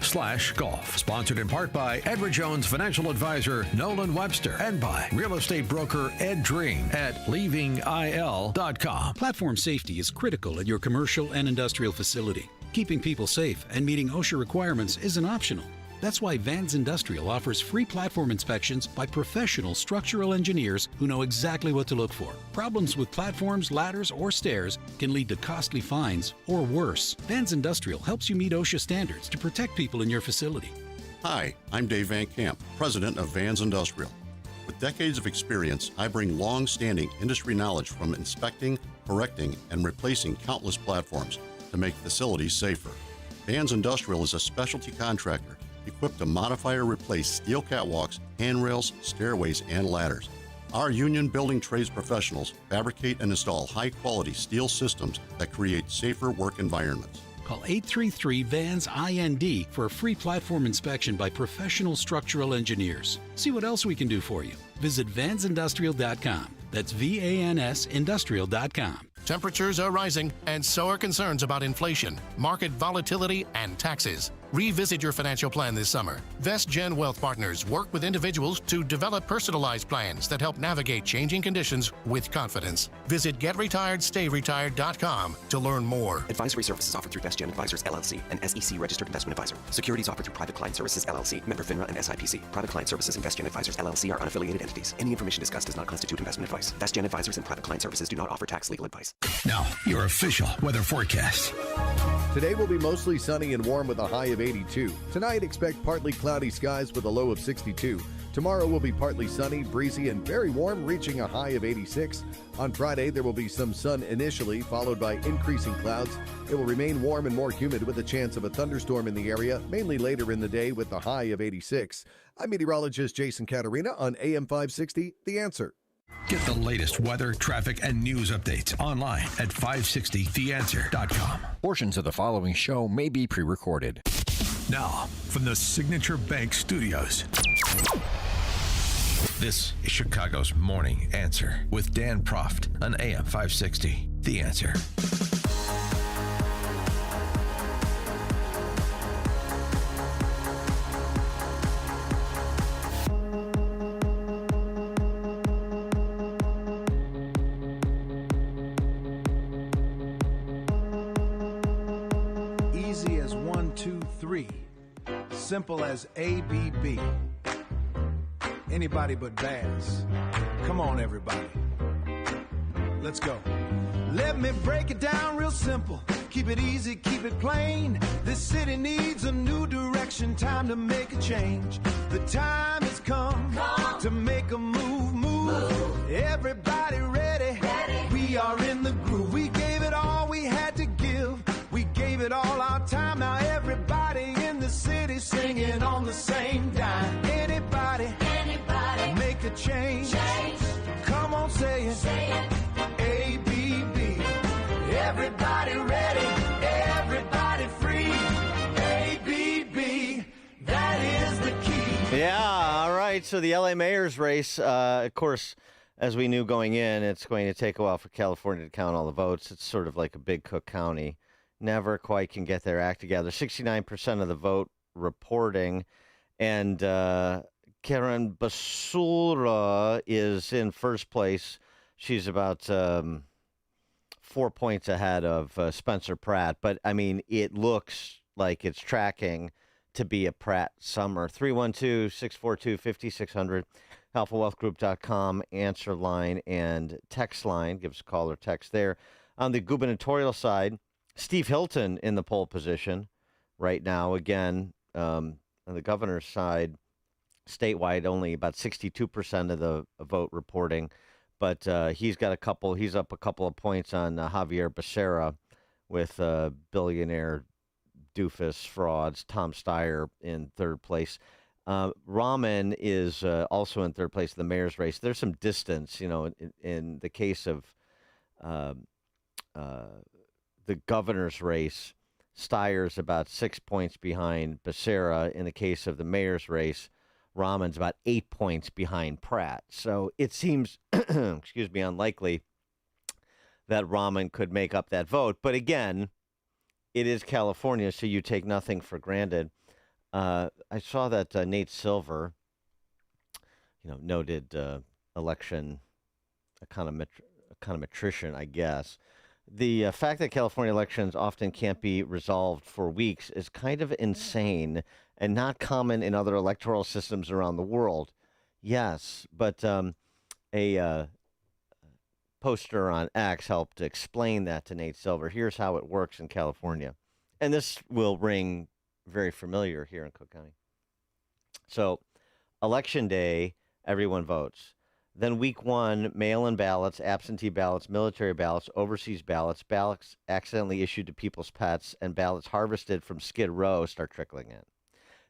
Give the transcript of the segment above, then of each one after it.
VansIndustrial.com/golf. Sponsored in part by Edward Jones Financial Advisor Nolan Webster and by real estate broker Ed Dream at leavingil.com. Platform safety is critical at your commercial and industrial facility. Keeping people safe and meeting OSHA requirements isn't optional. That's why Vans Industrial offers free platform inspections by professional structural engineers who know exactly what to look for. Problems with platforms, ladders, or stairs can lead to costly fines or worse. Vans Industrial helps you meet OSHA standards to protect people in your facility. Hi, I'm Dave Van Camp, president of Vans Industrial. With decades of experience, I bring long-standing industry knowledge from inspecting, correcting, and replacing countless platforms to make facilities safer. Vans Industrial is a specialty contractor equipped to modify or replace steel catwalks, handrails, stairways, and ladders. Our union building trades professionals fabricate and install high-quality steel systems that create safer work environments. Call 833-VANS-IND for a free platform inspection by professional structural engineers. See what else we can do for you. Visit vansindustrial.com. That's VANS Industrial.com. Temperatures are rising, and so are concerns about inflation, market volatility, and taxes. Revisit your financial plan this summer. VestGen Wealth Partners work with individuals to develop personalized plans that help navigate changing conditions with confidence. Visit GetRetiredStayRetired.com to learn more. Advisory services offered through VestGen Advisors, LLC, an SEC registered investment advisor. Securities offered through Private Client Services, LLC, member FINRA and SIPC. Private Client Services and VestGen Advisors, LLC are unaffiliated entities. Any information discussed does not constitute investment advice. VestGen Advisors and Private Client Services do not offer tax legal advice. Now, your official weather forecast. Today will be mostly sunny and warm with a high of 82. Tonight, expect partly cloudy skies with a low of 62. Tomorrow will be partly sunny, breezy, and very warm, reaching a high of 86. On Friday, there will be some sun initially, followed by increasing clouds. It will remain warm and more humid with a chance of a thunderstorm in the area, mainly later in the day with a high of 86. I'm meteorologist Jason Caterina on AM 560, The Answer. Get the latest weather, traffic, and news updates online at 560theanswer.com. Portions of the following show may be pre-recorded. Now, from the Signature Bank Studios, this is Chicago's Morning Answer with Dan Proft on AM 560. The Answer. Easy as 1, 2, 3. Simple as ABB. Anybody but Bass. Come on, everybody. Let's go. Let me break it down real simple. Keep it easy, keep it plain. This city needs a new direction. Time to make a change. The time has come to make a move. Everybody ready? We are in the groove. We gave it all we had to give. We gave it all our time. Now everybody in the city singing on the same dime. Anybody make a change. Come on, say it. ABB. Everybody ready. Everybody free. ABB. That is the key. Yeah, all right. So the LA mayor's race, of course, as we knew going in, it's going to take a while for California to count all the votes. It's sort of like a big Cook County. Never quite can get their act together. 69% of the vote reporting. And Karen Basura is in first place. She's about 4 points ahead of Spencer Pratt. But, I mean, it looks like it's tracking to be a Pratt summer. 312-642-5600, alphawealthgroup.com, answer line and text line. Give us a call or text there. On the gubernatorial side, Steve Hilton in the pole position right now. Again, on the governor's side, statewide, only about 62% of the vote reporting. But he's up a couple of points on Javier Becerra with billionaire doofus frauds, Tom Steyer in third place. Rahman is also in third place in the mayor's race. There's some distance, in the case of the governor's race. Steyer's about 6 points behind Becerra. In the case of the mayor's race, Rahman's about 8 points behind Pratt. So it seems, unlikely that Rahman could make up that vote. But again, it is California, so you take nothing for granted. I saw that Nate Silver, noted election econometrician, I guess. The fact that California elections often can't be resolved for weeks is kind of insane and not common in other electoral systems around the world. Yes, but a poster on X helped explain that to Nate Silver. Here's how it works in California. And this will ring very familiar here in Cook County. So, election day, everyone votes. Then week 1, mail-in ballots, absentee ballots, military ballots, overseas ballots, ballots accidentally issued to people's pets, and ballots harvested from Skid Row start trickling in.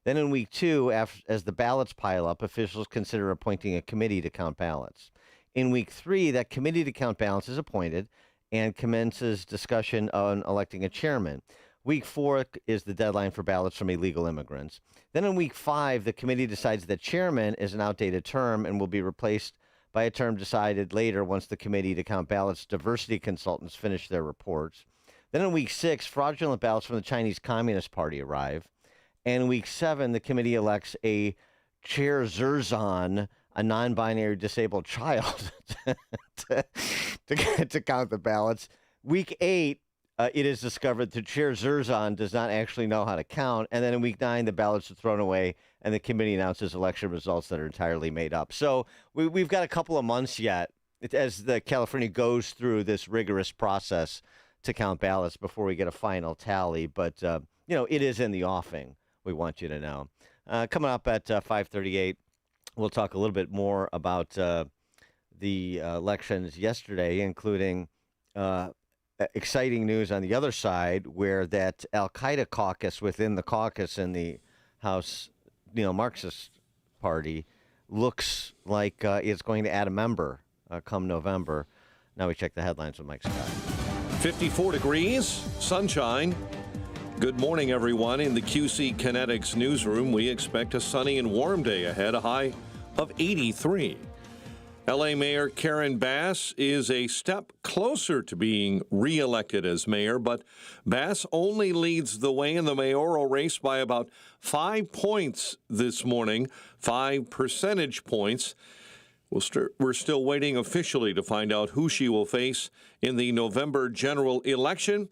Then in week 2, as the ballots pile up, officials consider appointing a committee to count ballots. In week 3, that committee to count ballots is appointed and commences discussion on electing a chairman. Week 4 is the deadline for ballots from illegal immigrants. Then in week 5, the committee decides that chairman is an outdated term and will be replaced by a term decided later once the committee to count ballots diversity consultants finish their reports. Then in week 6, fraudulent ballots from the Chinese Communist Party arrive. And in week 7, the committee elects a Chair Zerzan, a non-binary disabled child, to count the ballots. Week 8, it is discovered that Chair Zerzan does not actually know how to count. And then in week 9, the ballots are thrown away, and the committee announces election results that are entirely made up. So we've got a couple of months yet as the California goes through this rigorous process to count ballots before we get a final tally. But, it is in the offing, we want you to know. Coming up at 5:38, we'll talk a little bit more about the elections yesterday, including exciting news on the other side, where that Al-Qaeda caucus within the caucus in the House Marxist Party looks like it's going to add a member come November. Now we check the headlines with Mike Scott. 54 degrees, sunshine. Good morning, everyone. In the QC Kinetics newsroom, we expect a sunny and warm day ahead, a high of 83. L.A. Mayor Karen Bass is a step closer to being reelected as mayor, but Bass only leads the way in the mayoral race by about 5 points this morning, 5 percentage points. We're still waiting officially to find out who she will face in the November general election.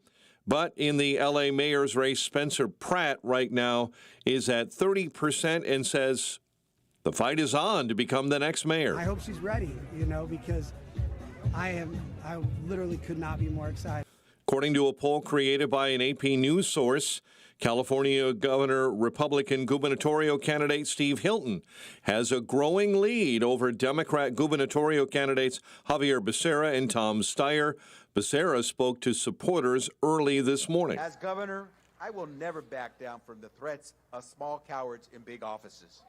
But in the L.A. mayor's race, Spencer Pratt right now is at 30% and says the fight is on to become the next mayor. I hope she's ready, because I literally could not be more excited. According to a poll created by an AP News source, California Governor Republican gubernatorial candidate Steve Hilton has a growing lead over Democrat gubernatorial candidates Javier Becerra and Tom Steyer. Becerra spoke to supporters early this morning. As governor, I will never back down from the threats of small cowards in big offices.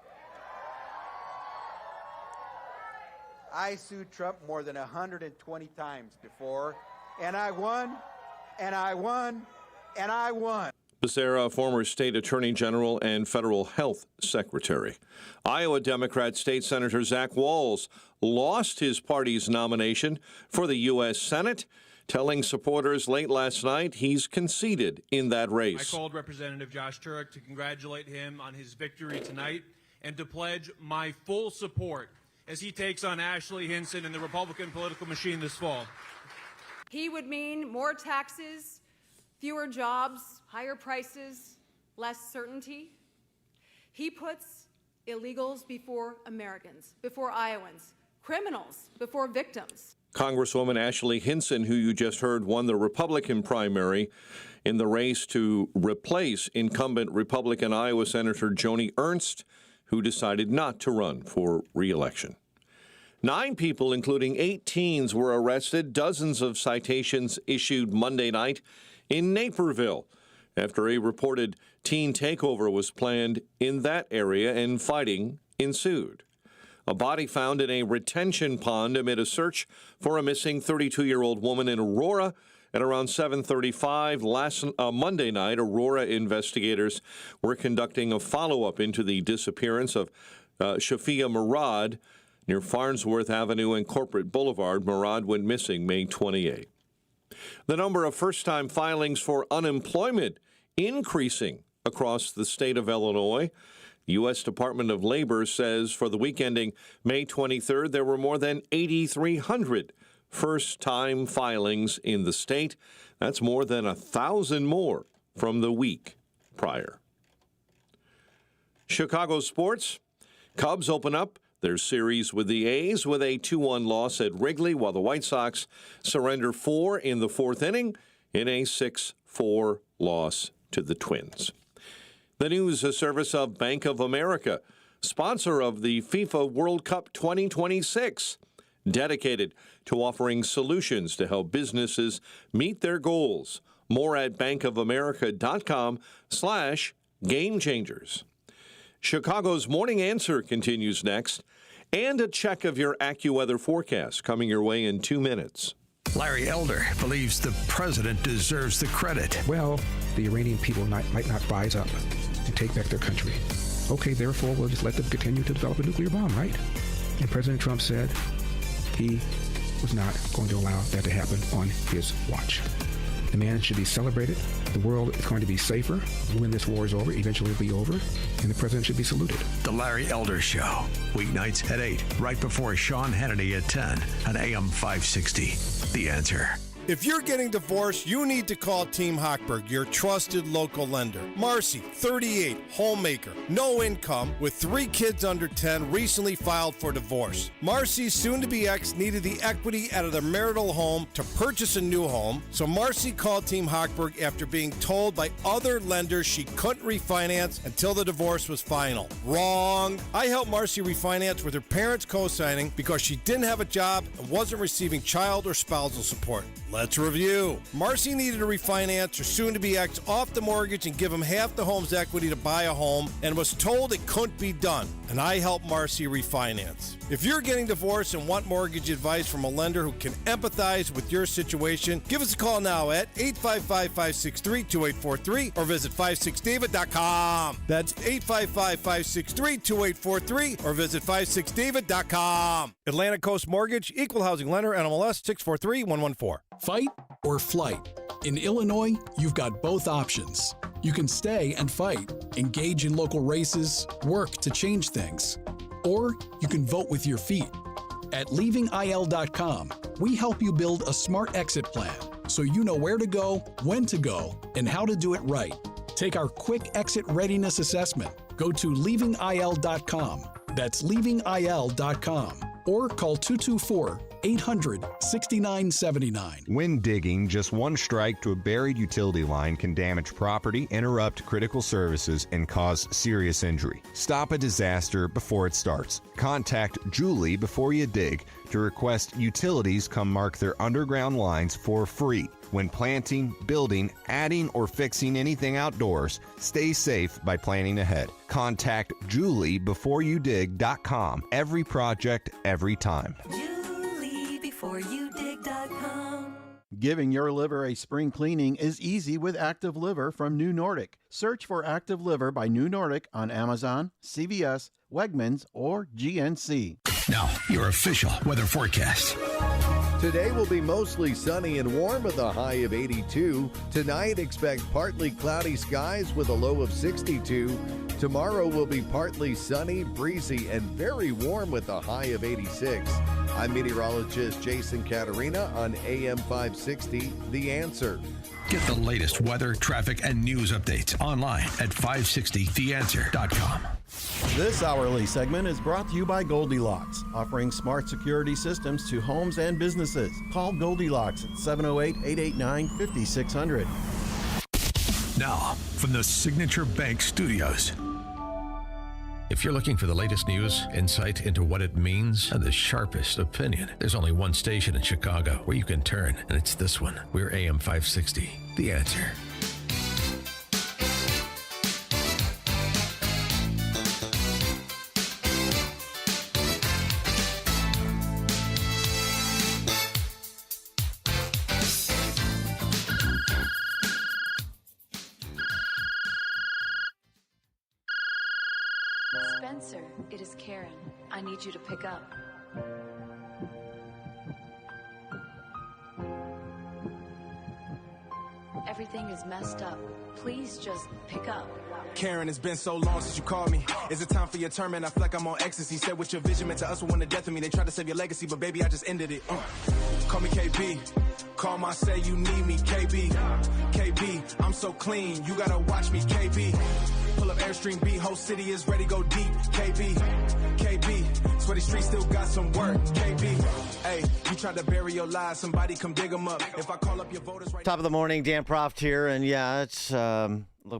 I sued Trump more than 120 times before, and I won, and I won, and I won. Becerra, a former state attorney general and federal health secretary. Iowa Democrat State Senator Zach Walz lost his party's nomination for the U.S. Senate, telling supporters late last night he's conceded in that race. I called Representative Josh Turek to congratulate him on his victory tonight and to pledge my full support as he takes on Ashley Hinson and the Republican political machine this fall. He would mean more taxes, fewer jobs, higher prices, less certainty. He puts illegals before Americans, before Iowans, criminals before victims. Congresswoman Ashley Hinson, who you just heard, won the Republican primary in the race to replace incumbent Republican Iowa Senator Joni Ernst, who decided not to run for re-election. 9 people, including 8 teens, were arrested, dozens of citations issued Monday night in Naperville after a reported teen takeover was planned in that area and fighting ensued. A body found in a retention pond amid a search for a missing 32-year-old woman in Aurora. At around 7:35 last Monday night, Aurora investigators were conducting a follow-up into the disappearance of Shafia Murad near Farnsworth Avenue and Corporate Boulevard. Murad went missing May 28. The number of first-time filings for unemployment increasing across the state of Illinois. The U.S. Department of Labor says for the week ending May 23rd, there were more than 8,300 first-time filings in the state. That's more than 1,000 more from the week prior. Chicago sports. Cubs open up their series with the A's with a 2-1 loss at Wrigley, while the White Sox surrender 4 in the fourth inning in a 6-4 loss to the Twins. The news a service of Bank of America, sponsor of the FIFA World Cup 2026, dedicated to offering solutions to help businesses meet their goals. More at bankofamerica.com/gamechangers. Chicago's Morning Answer continues next, and a check of your AccuWeather forecast coming your way in 2 minutes. Larry Elder believes the president deserves the credit. Well, the Iranian people might not rise up to take back their country. Okay, therefore, we'll just let them continue to develop a nuclear bomb, right? And President Trump said he was not going to allow that to happen on his watch. The man should be celebrated. The world is going to be safer when this war is over. Eventually it'll be over, and the president should be saluted. The Larry Elder Show, weeknights at 8, right before Sean Hannity at 10 on AM 560. The Answer. If you're getting divorced, you need to call Team Hochberg, your trusted local lender. Marcy, 38, homemaker, no income, with 3 kids under 10, recently filed for divorce. Marcy's soon-to-be ex needed the equity out of their marital home to purchase a new home, so Marcy called Team Hochberg after being told by other lenders she couldn't refinance until the divorce was final. Wrong. I helped Marcy refinance with her parents co-signing because she didn't have a job and wasn't receiving child or spousal support. Let's review. Marcy needed to refinance her soon-to-be ex off the mortgage and give him half the home's equity to buy a home, and was told it couldn't be done. And I helped Marcy refinance. If you're getting divorced and want mortgage advice from a lender who can empathize with your situation, give us a call now at 855-563-2843 or visit 56david.com. That's 855-563-2843 or visit 56david.com. Atlantic Coast Mortgage, Equal Housing Lender, NMLS 643114. Fight or flight? In Illinois, you've got both options. You can stay and fight, engage in local races, work to change things. Or you can vote with your feet. At leavingil.com, we help you build a smart exit plan so you know where to go, when to go, and how to do it right. Take our quick exit readiness assessment. Go to leavingil.com. That's leavingil.com. Or call 224-800-6979. When digging, just one strike to a buried utility line can damage property, interrupt critical services, and cause serious injury. Stop a disaster before it starts. Contact Julie before you dig to request utilities come mark their underground lines for free. When planting, building, adding, or fixing anything outdoors, stay safe by planning ahead. Contact JulieBeforeYouDig.com. Every project, every time. JulieBeforeYouDig.com. Giving your liver a spring cleaning is easy with Active Liver from New Nordic. Search for Active Liver by New Nordic on Amazon, CVS, Wegmans, or GNC. Now, your official weather forecast. Today will be mostly sunny and warm with a high of 82. Tonight, expect partly cloudy skies with a low of 62. Tomorrow will be partly sunny, breezy, and very warm with a high of 86. I'm meteorologist Jason Caterina on AM 560, The Answer. Get the latest weather, traffic, and news updates online at 560theanswer.com. This hourly segment is brought to you by Goldilocks, offering smart security systems to homes and businesses. Call Goldilocks at 708-889-5600. Now, from the Signature Bank Studios. If you're looking for the latest news, insight into what it means, and the sharpest opinion, there's only one station in Chicago where you can turn, and it's this one. We're AM 560, The Answer. Spencer, it is Karen. I need you to pick up. everything is messed up. Please just pick up. Karen, it's been so long since you called me. Is it time for your turn, man? I feel like I'm on ecstasy. Said what your vision meant to us will win the death of me. They tried to save your legacy, but baby, I just ended it. Call me KB. Call my say you need me, KB. KB, I'm so clean. You gotta watch me, KB. Pull up Airstream B, whole city is ready, go deep, KB. KB, sweaty streets still got some work, KB. Hey, you tried to bury your lies, somebody come dig them up. If I call up your voters right Top of the morning, Dan Proft here, and yeah, it's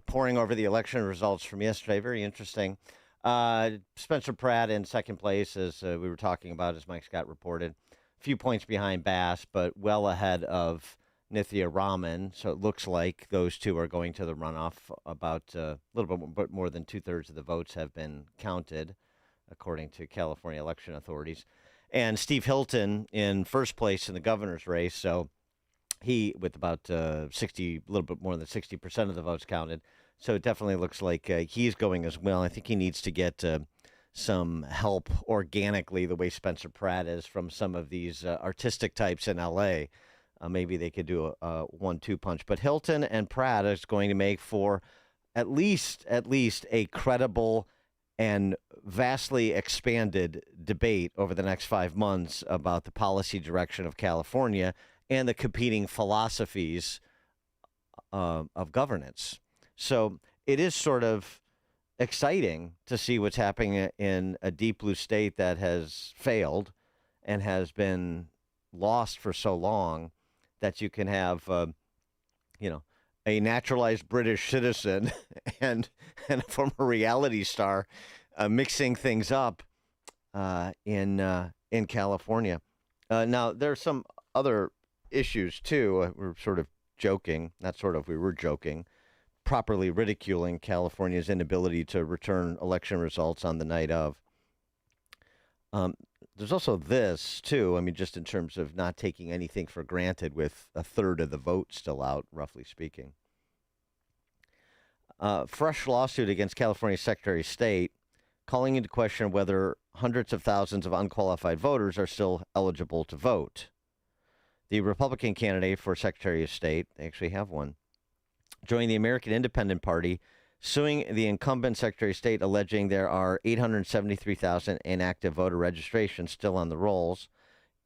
pouring over the election results from yesterday. Very interesting. Spencer Pratt in second place, as we were talking about, as Mike Scott reported. A few points behind Bass, but well ahead of Nithya Raman. So it looks like those two are going to the runoff. About a little bit more than 2/3 of the votes have been counted, according to California election authorities. And Steve Hilton in first place in the governor's race. So he, with about a little bit more than 60% of the votes counted. So it definitely looks like he's going as well. I think he needs to get some help organically, the way Spencer Pratt is, from some of these artistic types in L.A. Maybe they could do a 1-2 punch. But Hilton and Pratt is going to make for at least a credible and vastly expanded debate over the next 5 months about the policy direction of California and the competing philosophies of governance. So it is sort of exciting to see what's happening in a deep blue state that has failed and has been lost for so long, that you can have, a naturalized British citizen and a former reality star mixing things up in California. Now, there are some other issues, too. We're sort of joking, we were joking, properly ridiculing California's inability to return election results on the night of. There's also this, too, just in terms of not taking anything for granted with a third of the vote still out, roughly speaking. Fresh lawsuit against California Secretary of State calling into question whether hundreds of thousands of unqualified voters are still eligible to vote. The Republican candidate for Secretary of State, they actually have one, joined the American Independent Party, suing the incumbent Secretary of State, alleging there are 873,000 inactive voter registrations still on the rolls.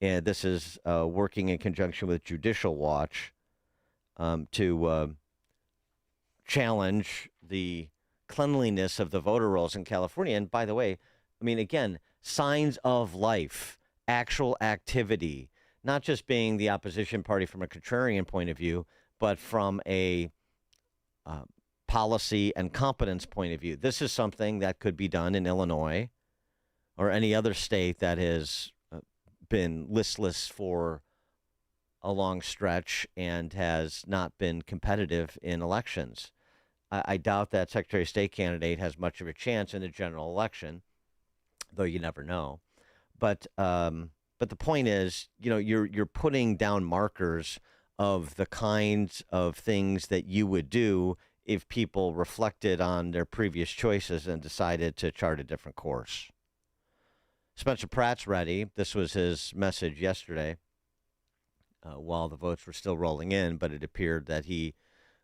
And this is working in conjunction with Judicial Watch to challenge the cleanliness of the voter rolls in California. And by the way, again, signs of life, actual activity, not just being the opposition party from a contrarian point of view, but from a policy and competence point of view. This is something that could be done in Illinois or any other state that has been listless for a long stretch and has not been competitive in elections. I doubt that Secretary of State candidate has much of a chance in the general election, though you never know. But the point is, you're putting down markers of the kinds of things that you would do if people reflected on their previous choices and decided to chart a different course. Spencer Pratt's ready. This was his message yesterday while the votes were still rolling in, but it appeared that he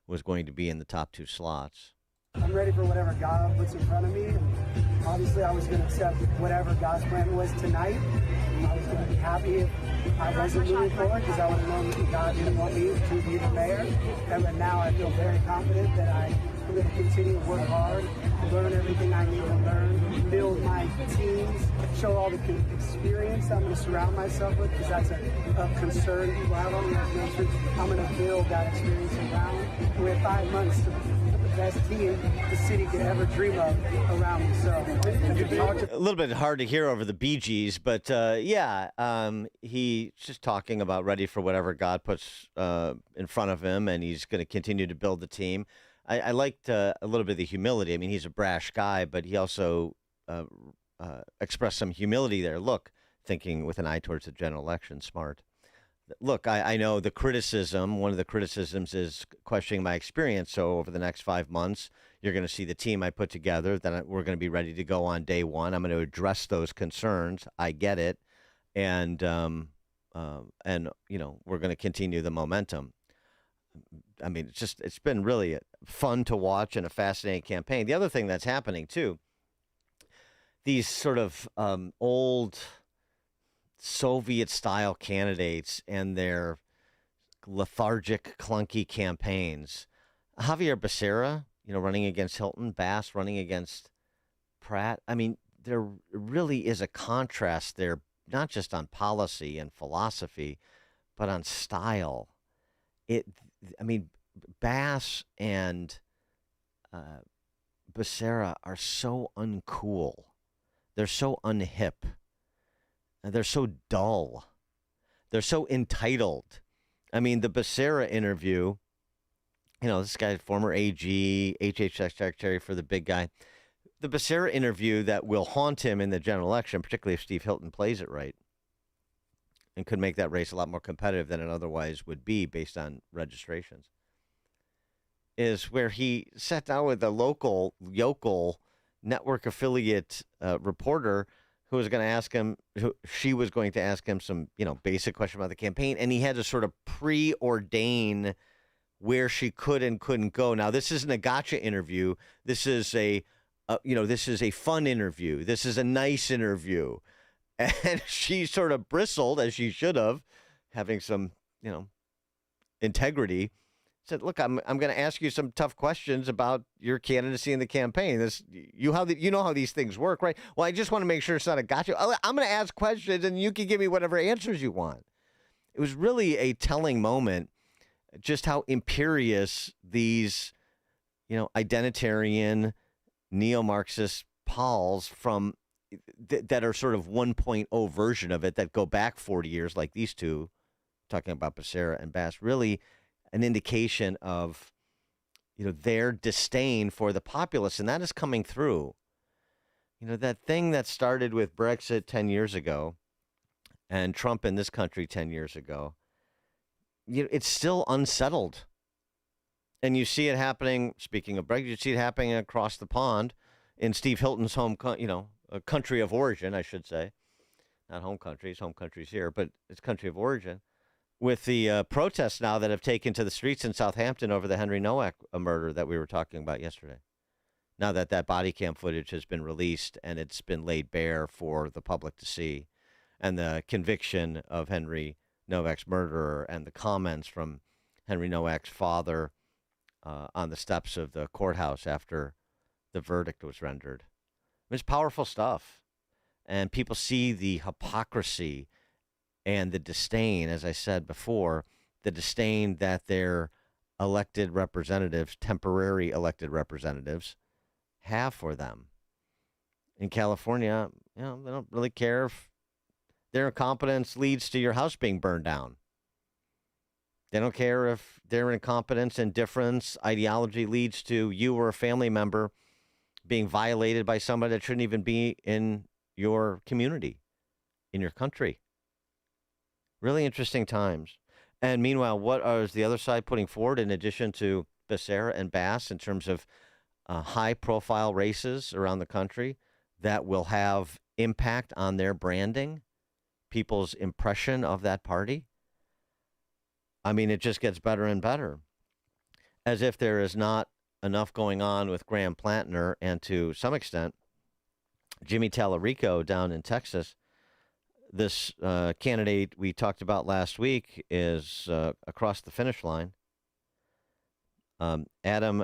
was going to be in the top two slots. I'm ready for whatever God puts in front of me. And obviously, I was going to accept whatever God's plan was tonight. And I was going to be happy if I wasn't moving forward, because I would have known that God didn't want me to be the mayor. And now I feel very confident that I'm going to continue to work hard, learn everything I need to learn, build my teams, show all the experience I'm going to surround myself with, because that's a concern people have on the organization. I'm going to build that experience around. We have 5 months to the best team the city could ever dream of around me. So a little bit hard to hear over the Bee Gees, but he's just talking about ready for whatever God puts in front of him, and he's going to continue to build the team. I liked a little bit of the humility. He's a brash guy, but he also expressed some humility there. Look, thinking with an eye towards the general election, smart. Look, I know the criticism, one of the criticisms is questioning my experience. So over the next 5 months, you're going to see the team I put together, that we're going to be ready to go on day one. I'm going to address those concerns. I get it. And we're going to continue the momentum. I mean, it's been really fun to watch and a fascinating campaign. The other thing that's happening too, these sort of old Soviet-style candidates and their lethargic, clunky campaigns. Javier Becerra, running against Hilton, Bass running against Pratt. I mean, there really is a contrast there, not just on policy and philosophy, but on style. Bass and Becerra are so uncool. They're so unhip. They're so dull. They're so entitled. I mean, the Becerra interview, this guy, former AG, HH secretary for the big guy. The Becerra interview that will haunt him in the general election, particularly if Steve Hilton plays it right, and could make that race a lot more competitive than it otherwise would be based on registrations, is where he sat down with a local yokel network affiliate reporter who was going to ask him, she was going to ask him some, basic question about the campaign, and he had to sort of preordain where she could and couldn't go. Now, this isn't a gotcha interview. This is this is a fun interview. This is a nice interview. And she sort of bristled, as she should have, having some, integrity. Said, "Look, I'm going to ask you some tough questions about your candidacy in the campaign. You know how these things work, right? Well, I just want to make sure it's not a gotcha. I'm going to ask questions, and you can give me whatever answers you want." It was really a telling moment, just how imperious these, identitarian, neo-Marxist Pauls from that are sort of 1.0 version of it that go back 40 years, like these two, talking about Becerra and Bass, really an indication of, their disdain for the populace, and that is coming through. That thing that started with Brexit 10 years ago and Trump in this country 10 years ago, it's still unsettled. And you see it happening, speaking of Brexit, you see it happening across the pond in Steve Hilton's home, country of origin, I should say. Not home country, his home country's here, but it's country of origin. With the protests now that have taken to the streets in Southampton over the Henry Nowak murder that we were talking about yesterday. Now that body cam footage has been released and it's been laid bare for the public to see, and the conviction of Henry Nowak's murderer and the comments from Henry Nowak's father on the steps of the courthouse after the verdict was rendered. It's powerful stuff. And people see the hypocrisy and the disdain, as I said before, the disdain that their elected representatives, temporary elected representatives, have for them. In California, they don't really care if their incompetence leads to your house being burned down. They don't care if their incompetence, indifference, ideology leads to you or a family member being violated by somebody that shouldn't even be in your community, in your country. Really interesting times. And meanwhile, what is the other side putting forward in addition to Becerra and Bass in terms of high-profile races around the country that will have impact on their branding, people's impression of that party? I mean, it just gets better and better. As if there is not enough going on with Graham Plantner and, to some extent, Jimmy Tallarico down in Texas. This candidate we talked about last week is across the finish line. Adam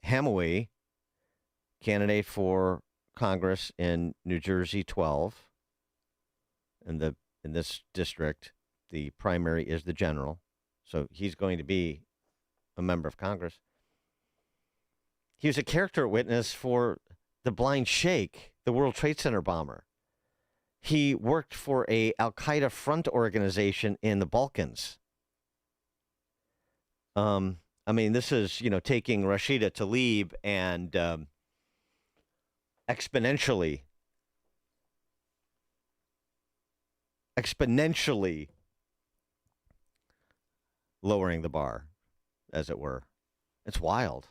Hamaway, candidate for Congress in New Jersey 12. In this district, the primary is the general, so he's going to be a member of Congress. He was a character witness for the Blind Sheikh, the World Trade Center bomber. He worked for a Al-Qaeda front organization in the Balkans. I mean, this is, taking Rashida Tlaib and exponentially lowering the bar, as it were. It's wild.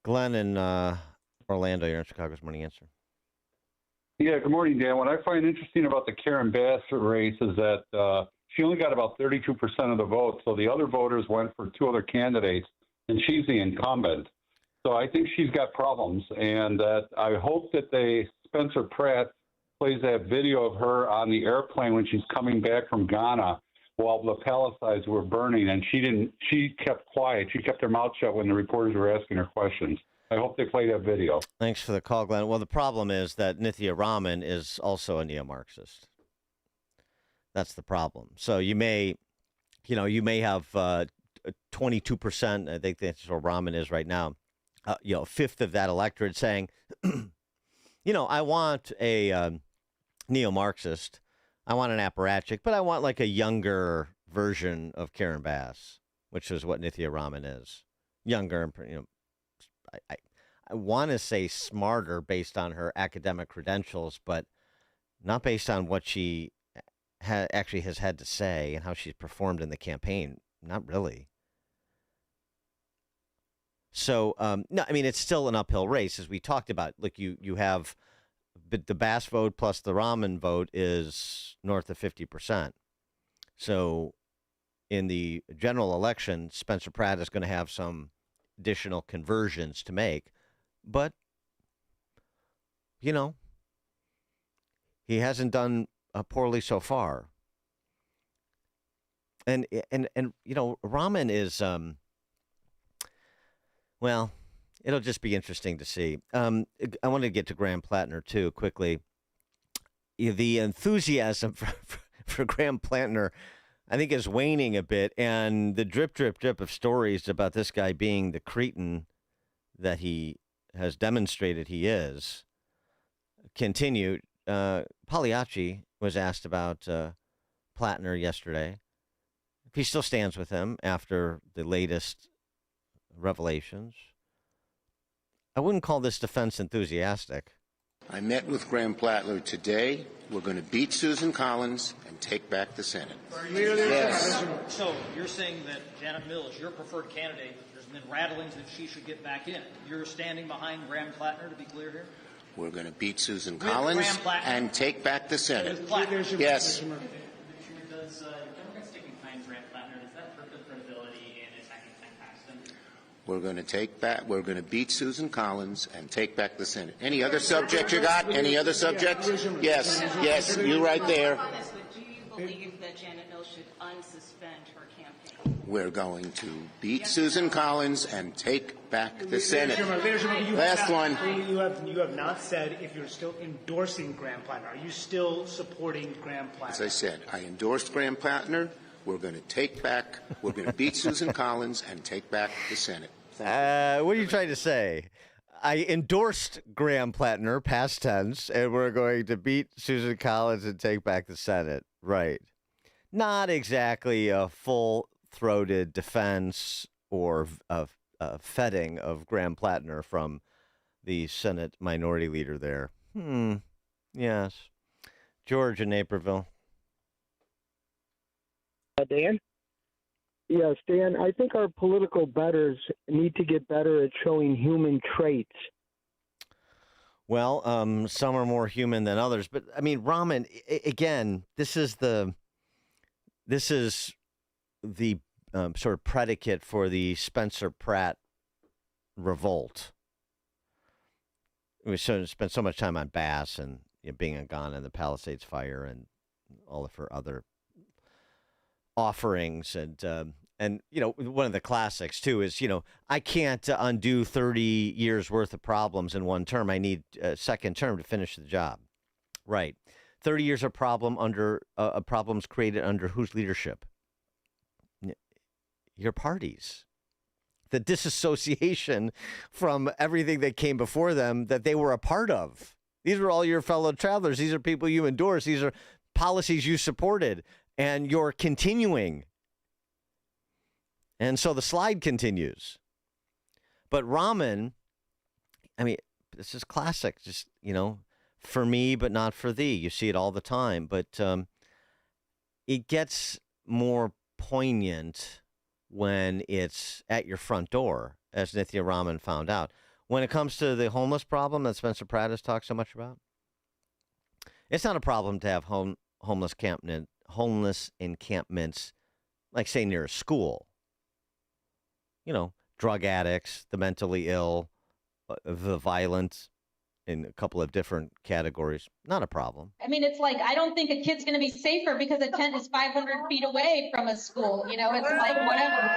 Glenn in Orlando, you're in Chicago's Morning Answer. Yeah, good morning, Dan. What I find interesting about the Karen Bass race is that she only got about 32% of the vote, so the other voters went for two other candidates, and she's the incumbent. So I think she's got problems, and that I hope that Spencer Pratt plays that video of her on the airplane when she's coming back from Ghana while the Palisades were burning, and she kept quiet. She kept her mouth shut when the reporters were asking her questions. I hope they play that video. Thanks for the call, Glenn. Well, the problem is that Nithya Raman is also a neo-Marxist. That's the problem. So you may have 22%. I think that's where Raman is right now. A fifth of that electorate saying, I want a neo-Marxist. I want an apparatchik, but I want like a younger version of Karen Bass, which is what Nithya Raman is. Younger, I want to say smarter based on her academic credentials, but not based on what she actually has had to say and how she's performed in the campaign. Not really. So, no, I mean, it's still an uphill race, as we talked about. Look, you have the Bass vote plus the Raman vote is north of 50%. So in the general election, Spencer Pratt is going to have some additional conversions to make. But, he hasn't done poorly so far. And Raman is, well, it'll just be interesting to see. I want to get to Graham Plattner, too, quickly. The enthusiasm for Graham Plattner, I think, is waning a bit. And the drip of stories about this guy being the cretin that he has demonstrated he is continued. Pagliacci was asked about Plattner yesterday, if he still stands with him after the latest revelations. I wouldn't call this defense enthusiastic. I met with Graham Plattner today. We're going to beat Susan Collins and take back the Senate. Yes. So you're saying that Janet Mills is your preferred candidate. There's been rattlings that she should get back in. You're standing behind Graham Plattner, to be clear here? We're going to beat Susan Collins and take back the Senate. Yes. Does Democrats sticking behind Graham Plattner, does that hurt their credibility in attacking Ken Paxton? We're going to beat Susan Collins and take back the Senate. Any other subject you got? Any other subject? Yes, you right there. Do you believe that Janet Mills should unsuspend her campaign? We're going to beat Susan Collins and take back the Senate. Last one. You have not said if you're still endorsing Graham Plattner. Are you still supporting Graham Plattner? As I said, I endorsed Graham Plattner. We're going to beat Susan Collins and take back the Senate. What are you trying to say? I endorsed Graham Plattner, past tense, and we're going to beat Susan Collins and take back the Senate. Right. Not exactly a full-throated defense or feting of Graham Plattner from the Senate minority leader there. Yes. George in Naperville. Dan? Yes, Dan, I think our political betters need to get better at showing human traits. Well, some are more human than others, but I mean, Raman, again, this is the sort of predicate for the Spencer Pratt revolt. We spent so much time on Bass and being in Ghana and the Palisades fire and all of her other offerings, and one of the classics too is I can't undo 30 years worth of problems in one term. I need a second term to finish the job. Right, 30 years of problems created under whose leadership? Your party's. The disassociation from everything that came before them that they were a part of. These were all your fellow travelers. These are people you endorsed. These are policies you supported. And you're continuing. And so the slide continues. But Raman, I mean, this is classic. Just, for me, but not for thee. You see it all the time. But it gets more poignant when it's at your front door, as Nithya Raman found out. When it comes to the homeless problem that Spencer Pratt has talked so much about, It's not a problem to have homeless encampments, like, say, near a school. You know, drug addicts, the mentally ill, the violent, in a couple of different categories. Not a problem. I mean, it's like, I don't think a kid's going to be safer because a tent is 500 feet away from a school. You know, it's like, whatever.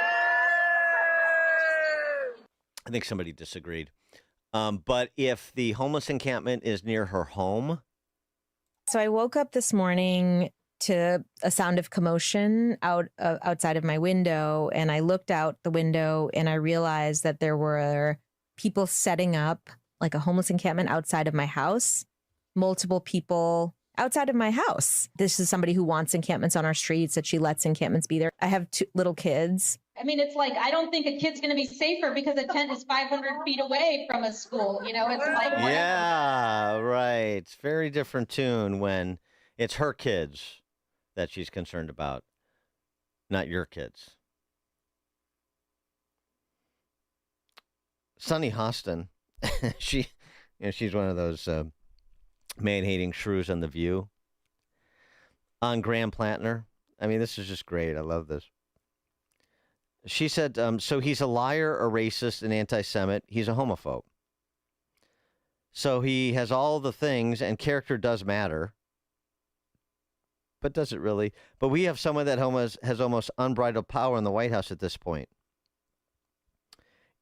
I think somebody disagreed. But if the homeless encampment is near her home. So I woke up this morning to a sound of commotion outside of my window, and I looked out the window and I realized that there were people setting up like a homeless encampment outside of my house, multiple people outside of my house. This is somebody who wants encampments on our streets, that she lets encampments be there. I have 2 little kids. I mean, it's like, I don't think a kid's going to be safer because a tent is 500 feet away from a school. You know, it's like, whatever. Yeah, right. It's very different tune when it's her kids that she's concerned about, not your kids. Sunny Hostin, she's one of those man-hating shrews on The View. On Graham Plantner. I mean, this is just great. I love this. She said, so he's a liar, a racist, an anti-Semite. He's a homophobe. So he has all the things, and character does matter. But does it really? But we have someone that has almost unbridled power in the White House at this point.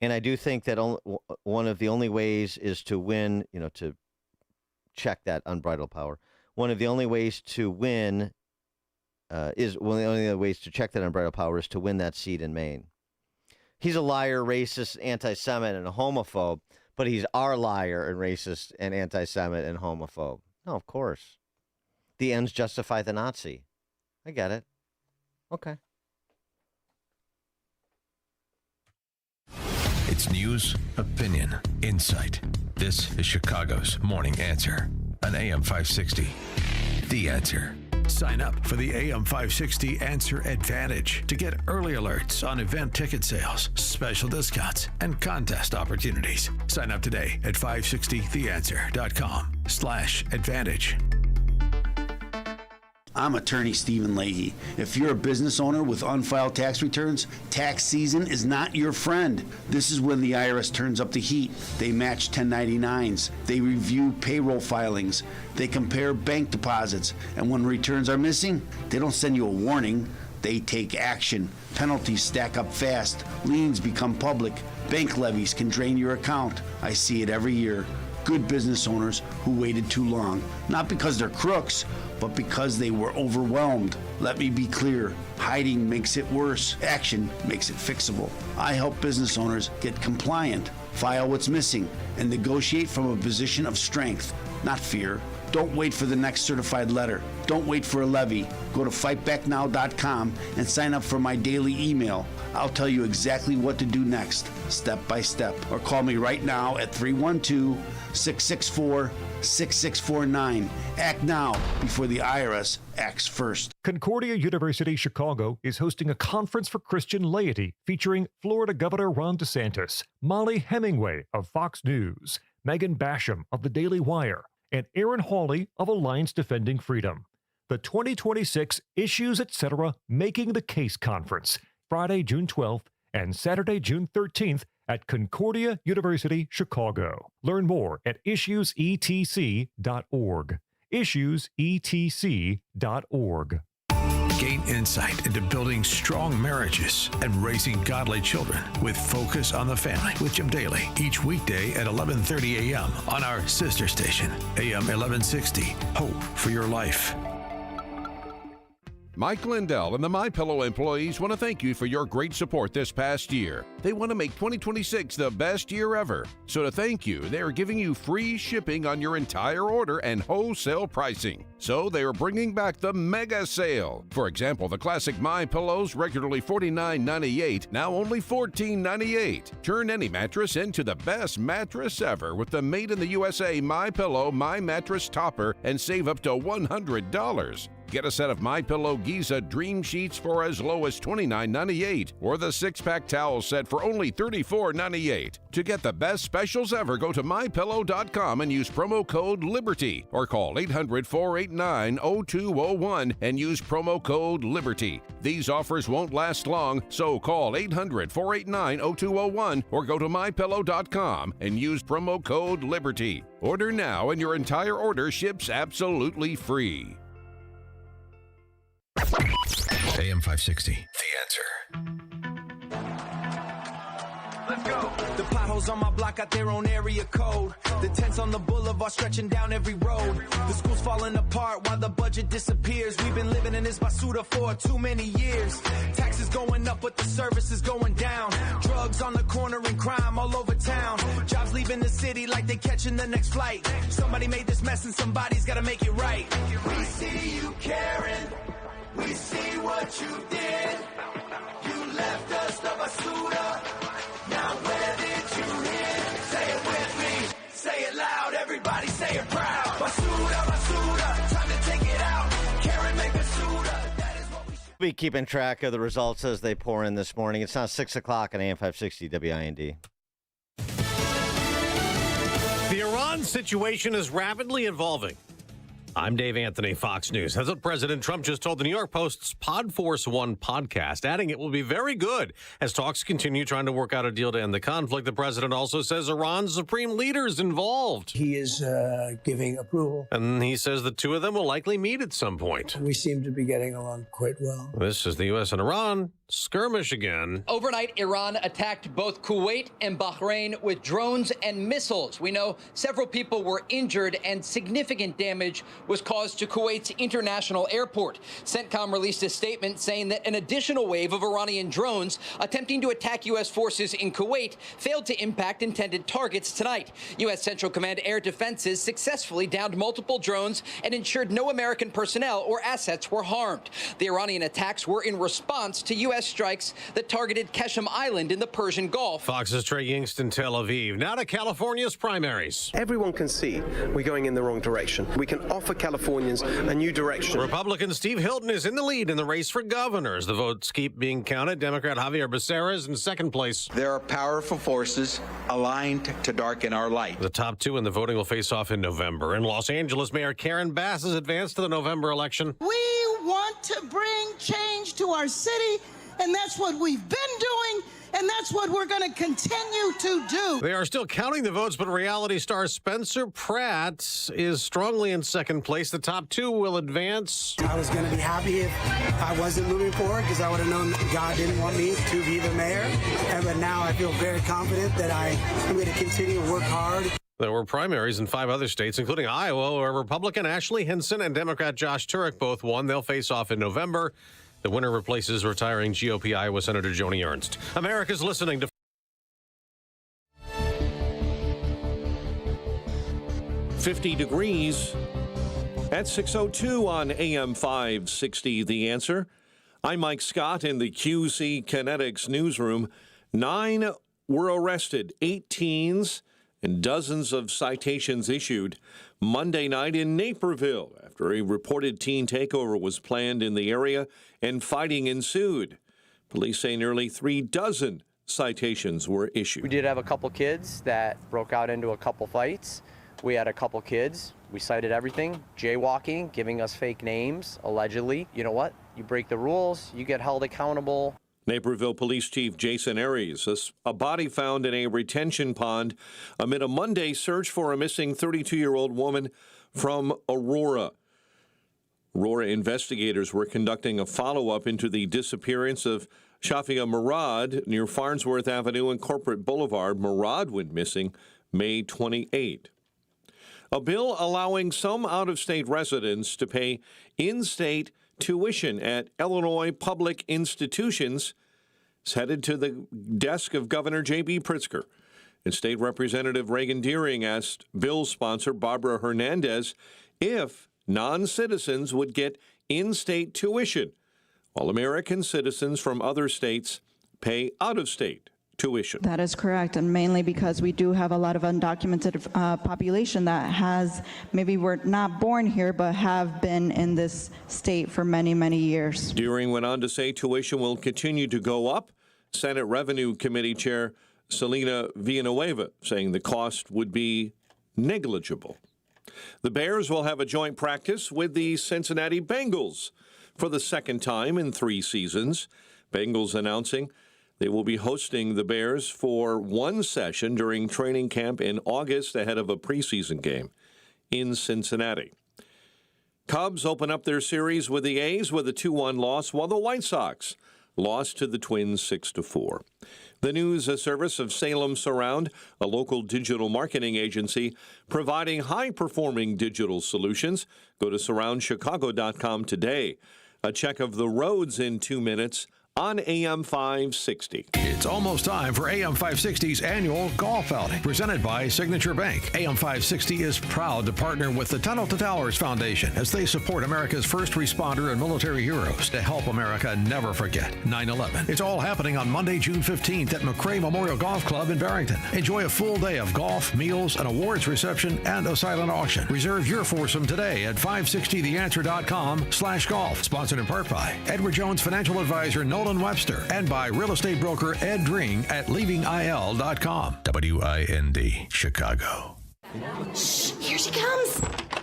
And I do think that one of the only ways is to win, to check that unbridled power. One of the only ways to win one of the only ways to check that unbridled power is to win that seat in Maine. He's a liar, racist, anti-Semite, and a homophobe, but he's our liar and racist and anti-Semite and homophobe. No, of course. The ends justify the Nazi. I get it. Okay. It's news, opinion, insight. This is Chicago's Morning Answer on AM 560. The Answer. Sign up for the AM 560 Answer Advantage to get early alerts on event ticket sales, special discounts, and contest opportunities. Sign up today at 560theanswer.com/advantage. I'm attorney Stephen Leahy. If you're a business owner with unfiled tax returns, tax season is not your friend. This is when the IRS turns up the heat. They match 1099s. They review payroll filings. They compare bank deposits. And when returns are missing, they don't send you a warning. They take action. Penalties stack up fast. Liens become public. Bank levies can drain your account. I see it every year. Good business owners who waited too long, not because they're crooks, but because they were overwhelmed. Let me be clear, hiding makes it worse. Action makes it fixable. I help business owners get compliant, file what's missing, and negotiate from a position of strength, not fear. Don't wait for the next certified letter. Don't wait for a levy. Go to fightbacknow.com and sign up for my daily email. I'll tell you exactly what to do next, step by step. Or call me right now at 312-664-6649. Act now before the IRS acts first. Concordia University Chicago is hosting a conference for Christian laity featuring Florida Governor Ron DeSantis, Molly Hemingway of Fox News, Megan Basham of the Daily Wire, and Aaron Hawley of Alliance Defending Freedom. The 2026 Issues Etc. Making the Case Conference, Friday, June 12th and Saturday, June 13th at Concordia University Chicago. Learn more at issuesetc.org. issuesetc.org. Gain insight into building strong marriages and raising godly children with Focus on the Family with Jim Daly each weekday at 11:30 a.m. on our sister station, AM 1160. Hope for your life. Mike Lindell and the MyPillow employees want to thank you for your great support this past year. They want to make 2026 the best year ever. So to thank you, they are giving you free shipping on your entire order and wholesale pricing. So they are bringing back the mega sale. For example, the classic MyPillows, regularly $49.98, now only $14.98. Turn any mattress into the best mattress ever with the Made in the USA MyPillow My Mattress Topper and save up to $100. Get a set of MyPillow Giza Dream Sheets for as low as $29.98 or the 6-pack towel set for only $34.98. To get the best specials ever, go to MyPillow.com and use promo code LIBERTY or call 800-489-0201 and use promo code LIBERTY. These offers won't last long, so call 800-489-0201 or go to MyPillow.com and use promo code LIBERTY. Order now and your entire order ships absolutely free. AM 560, The Answer. Let's go. The potholes on my block got their own area code. The tents on the boulevard stretching down every road. The school's falling apart while the budget disappears. We've been living in this basura for too many years. Taxes going up, but the service is going down. Drugs on the corner and crime all over town. Jobs leaving the city like they catching the next flight. Somebody made this mess and somebody's gotta make it right. We see you caring. We see what you did. You left us the basura. Now where did you hid? Say it with me. Say it loud. Everybody say it proud. Basura, basura. Time to take it out. Karen make basura. That is what we should Be keeping track of the results as they pour in this morning. It's now 6 o'clock on AM 560 WIND. The Iran situation is rapidly evolving. I'm Dave Anthony, Fox News. That's what President Trump just told the New York Post's Pod Force One podcast, adding it will be very good as talks continue trying to work out a deal to end the conflict. The president also says Iran's supreme leader is involved. He is giving approval. And he says the two of them will likely meet at some point. We seem to be getting along quite well. This is the U.S. and Iran skirmish again. Overnight, Iran attacked both Kuwait and Bahrain with drones and missiles. We know several people were injured and significant damage was caused to Kuwait's international airport. CENTCOM released a statement saying that an additional wave of Iranian drones attempting to attack U.S. forces in Kuwait failed to impact intended targets tonight. U.S. Central Command Air Defenses successfully downed multiple drones and ensured no American personnel or assets were harmed. The Iranian attacks were in response to U.S. strikes that targeted Keshem Island in the Persian Gulf. Fox's Trey Yingst in Tel Aviv. Now to California's primaries. Everyone can see we're going in the wrong direction. We can offer Californians a new direction. Republican Steve Hilton is in the lead in the race for governors. The votes keep being counted. Democrat Javier Becerra is in second place. There are powerful forces aligned to darken our light. The top two in the voting will face off in November. In Los Angeles, Mayor Karen Bass has advanced to the November election. We want to bring change to our city, and that's what we've been doing, and that's what we're going to continue to do. They are still counting the votes, but reality star Spencer Pratt is strongly in second place. The top two will advance. I was going to be happy if I wasn't moving forward because I would have known that God didn't want me to be the mayor. But now I feel very confident that I'm going to continue to work hard. There were primaries in 5 other states, including Iowa, where Republican Ashley Hinson and Democrat Josh Turek both won. They'll face off in November. The winner replaces retiring GOP Iowa Senator Joni Ernst. America's listening to 50 degrees at 6:02 on AM 560. The Answer. I'm Mike Scott in the QC Kinetics newsroom. 9 were arrested, 8 teens, and dozens of citations issued Monday night in Naperville after a reported teen takeover was planned in the area and fighting ensued. Police say nearly 36 citations were issued. We did have a couple kids that broke out into a couple fights. We had a couple kids. We cited everything. Jaywalking, giving us fake names, allegedly. You know what? You break the rules, you get held accountable. Naperville Police Chief Jason Aries. A body found in a retention pond amid a Monday search for a missing 32-year-old woman from Aurora. Aurora investigators were conducting a follow-up into the disappearance of Shafia Murad near Farnsworth Avenue and Corporate Boulevard. Murad went missing May 28. A bill allowing some out-of-state residents to pay in-state tuition at Illinois public institutions is headed to the desk of Governor J.B. Pritzker. And State Representative Reagan Deering asked bill sponsor Barbara Hernandez if non-citizens would get in-state tuition, while American citizens from other states pay out-of-state tuition. That is correct, and mainly because we do have a lot of undocumented population that has, maybe were not born here, but have been in this state for many, many years. Deering went on to say tuition will continue to go up. Senate Revenue Committee Chair Selena Villanueva saying the cost would be negligible. The Bears will have a joint practice with the Cincinnati Bengals for the second time in 3 seasons. Bengals announcing they will be hosting the Bears for one session during training camp in August ahead of a preseason game in Cincinnati. Cubs open up their series with the A's with a 2-1 loss, while the White Sox lost to the Twins 6-4. The news service of Salem Surround, a local digital marketing agency providing high-performing digital solutions. Go to surroundchicago.com today. A check of the roads in 2 minutes on AM 560. It's almost time for AM 560's annual golf outing, presented by Signature Bank. AM 560 is proud to partner with the Tunnel to Towers Foundation as they support America's first responder and military heroes to help America never forget 9/11. It's all happening on Monday, June 15th at McRae Memorial Golf Club in Barrington. Enjoy a full day of golf, meals, an awards reception, and a silent auction. Reserve your foursome today at 560theanswer.com/golf. Sponsored in part by Edward Jones Financial Advisor Nolan Webster and by real estate broker Ed Dring at leavingil.com. WIND, Chicago. Shh, here she comes.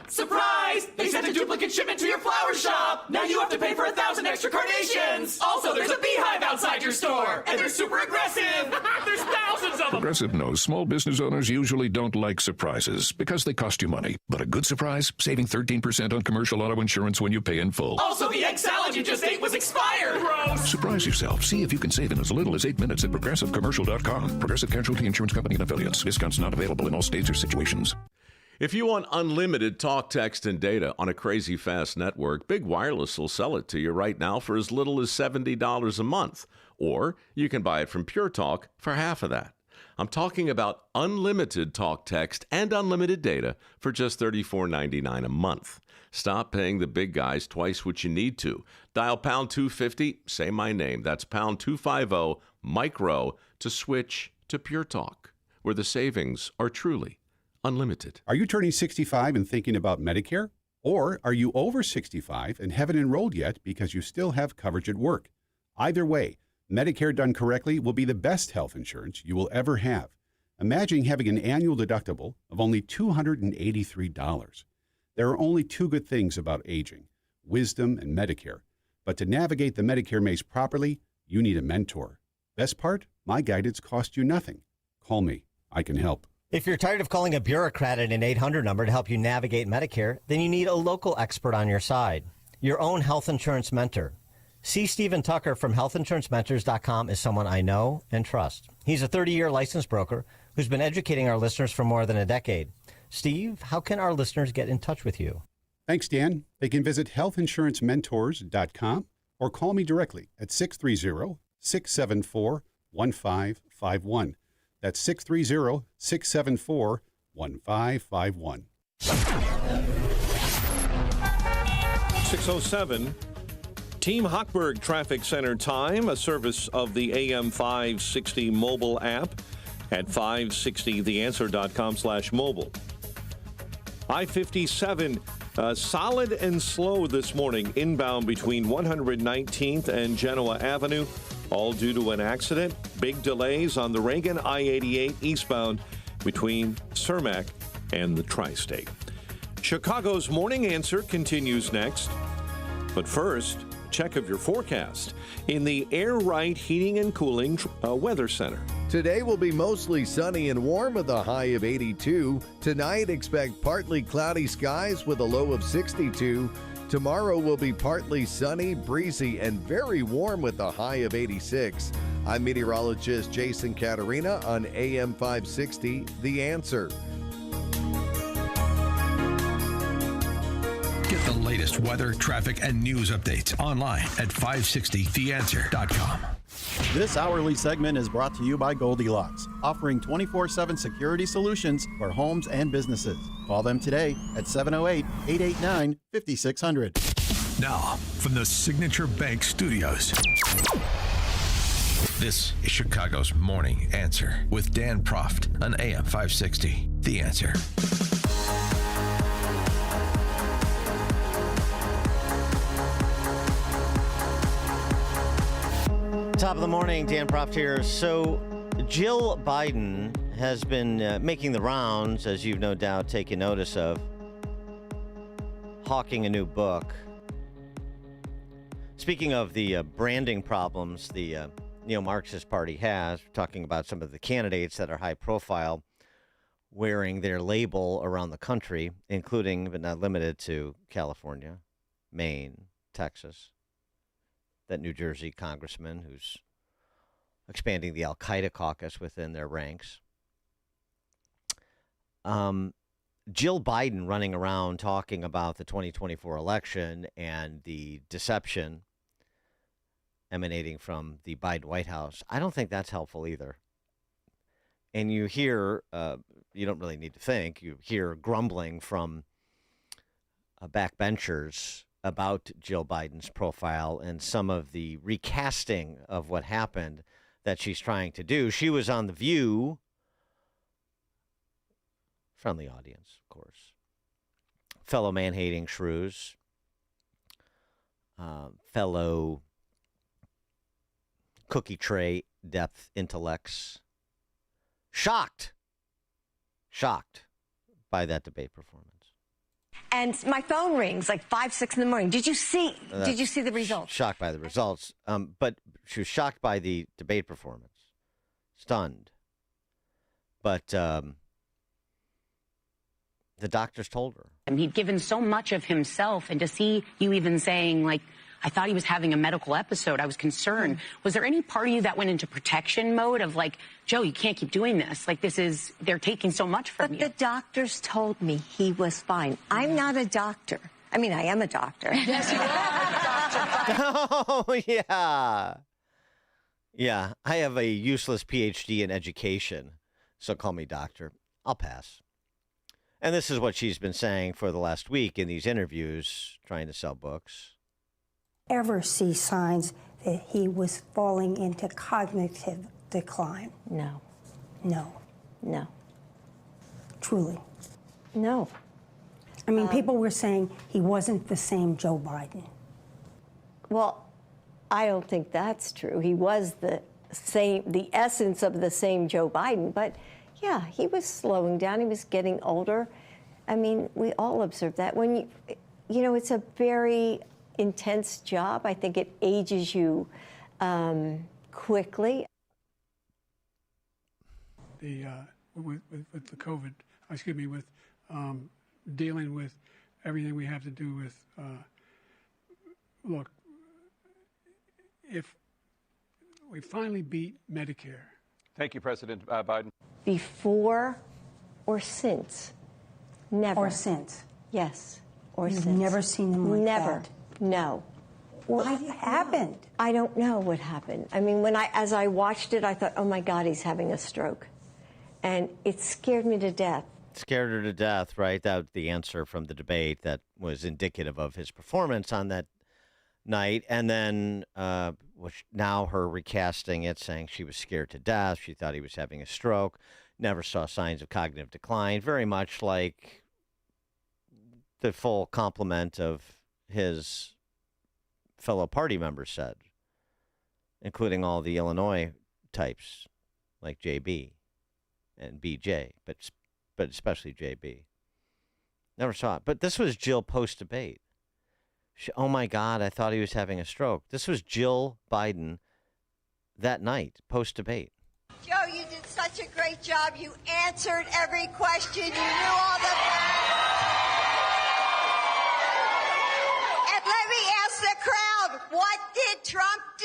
Surprise! They sent a duplicate shipment to your flower shop. Now you have to pay for 1,000 extra carnations. Also, there's a beehive outside your store, and they're super aggressive. There's thousands of them. Progressive knows small business owners usually don't like surprises because they cost you money. But a good surprise, saving 13% on commercial auto insurance when you pay in full. Also, the egg salad you just ate was expired. Gross. Surprise yourself. See if you can save in as little as 8 minutes at progressivecommercial.com. Progressive Casualty Insurance Company and affiliates. Discounts not available in all states or situations. If you want unlimited talk, text, and data on a crazy fast network, Big Wireless will sell it to you right now for as little as $70 a month. Or you can buy it from Pure Talk for half of that. I'm talking about unlimited talk, text, and unlimited data for just $34.99 a month. Stop paying the big guys twice what you need to. Dial pound 250, say my name. That's pound 250 micro to switch to Pure Talk, where the savings are truly unlimited. Are you turning 65 and thinking about Medicare? Or are you over 65 and haven't enrolled yet because you still have coverage at work? Either way, Medicare done correctly will be the best health insurance you will ever have. Imagine having an annual deductible of only $283. There are only 2 good things about aging: wisdom and Medicare. But to navigate the Medicare maze properly, you need a mentor. Best part? My guidance costs you nothing. Call me. I can help. If you're tired of calling a bureaucrat at an 800 number to help you navigate Medicare, then you need a local expert on your side, your own health insurance mentor. C. Stephen Tucker from healthinsurancementors.com is someone I know and trust. He's a 30-year licensed broker who's been educating our listeners for more than a decade. Steve, how can our listeners get in touch with you? Thanks, Dan. They can visit healthinsurancementors.com or call me directly at 630-674-1551. That's 630-674-1551. 6:07. Team Hochberg Traffic Center time, a service of the AM 560 mobile app at 560theanswer.com/mobile. I-57, solid and slow this morning, inbound between 119th and Genoa Avenue, all due to an accident. Big delays on the Reagan I-88 eastbound between Cermak and the Tri-State. Chicago's Morning Answer continues next. But first, check of your forecast in the Air Right Heating and Cooling Weather Center. Today will be mostly sunny and warm with a high of 82. Tonight, expect partly cloudy skies with a low of 62. Tomorrow will be partly sunny, breezy, and very warm with a high of 86. I'm meteorologist Jason Caterina on AM 560, The Answer. Get the latest weather, traffic, and news updates online at 560theanswer.com. This hourly segment is brought to you by Goldilocks, offering 24/7 security solutions for homes and businesses. Call them today at 708-889-5600. Now, from the Signature Bank Studios. This is Chicago's Morning Answer with Dan Proft on AM 560. The Answer. Top of the morning, Dan Proft here. So Jill Biden has been making the rounds, as you've no doubt taken notice of, hawking a new book. Speaking of the branding problems the neo-Marxist party has, we're talking about some of the candidates that are high profile wearing their label around the country, including but not limited to California, Maine, Texas. That New Jersey congressman who's expanding the Al-Qaeda caucus within their ranks. Jill Biden running around talking about the 2024 election and the deception emanating from the Biden White House. I don't think that's helpful either. And you hear, you don't really need to think, you hear grumbling from backbenchers about Jill Biden's profile and some of the recasting of what happened that she's trying to do. She was on The View, friendly audience, of course, fellow man-hating shrews, fellow cookie tray depth intellects, shocked by that debate performance. And my phone rings like 5, 6 in the morning. Did you see the results? Shocked by the results. But she was shocked by the debate performance. Stunned. But the doctors told her. And he'd given so much of himself, and to see you even saying, like, I thought he was having a medical episode, I was concerned. Was there any part of you that went into protection mode of like, Joe, you can't keep doing this. Like, they're taking so much from you. But the doctors told me he was fine. I'm not a doctor. I mean, I am a doctor. Yes, you are a doctor. Oh, yeah. Yeah, I have a useless PhD in education, so call me doctor. I'll pass. And this is what she's been saying for the last week in these interviews, trying to sell books. Ever see signs that he was falling into cognitive decline? No. No. No. Truly. No. I mean, people were saying he wasn't the same Joe Biden. Well, I don't think that's true. He was the essence of the same Joe Biden, but yeah, he was slowing down. He was getting older. I mean, we all observed that. When you know, it's a very intense job. I think it ages you quickly. With the COVID, with dealing with everything we have to do with, look, if we finally beat Medicare. Thank you, President Biden. Before or since? Never. Or since? Yes. Or You've since. never seen him like Never. that? No. What happened? I don't know what happened. I mean, as I watched it, I thought, oh my God, he's having a stroke. And it scared me to death. Scared her to death, right? That was the answer from the debate that was indicative of his performance on that night. And then which now her recasting it, saying she was scared to death. She thought he was having a stroke. Never saw signs of cognitive decline. Very much like the full complement of his fellow party members said, including all the Illinois types like JB and BJ, but especially JB. Never saw it. But this was Jill post-debate. Oh, my God, I thought he was having a stroke. This was Jill Biden that night, post-debate. Joe, you did such a great job. You answered every question. You knew all the... And let me ask the crowd, what did Trump do?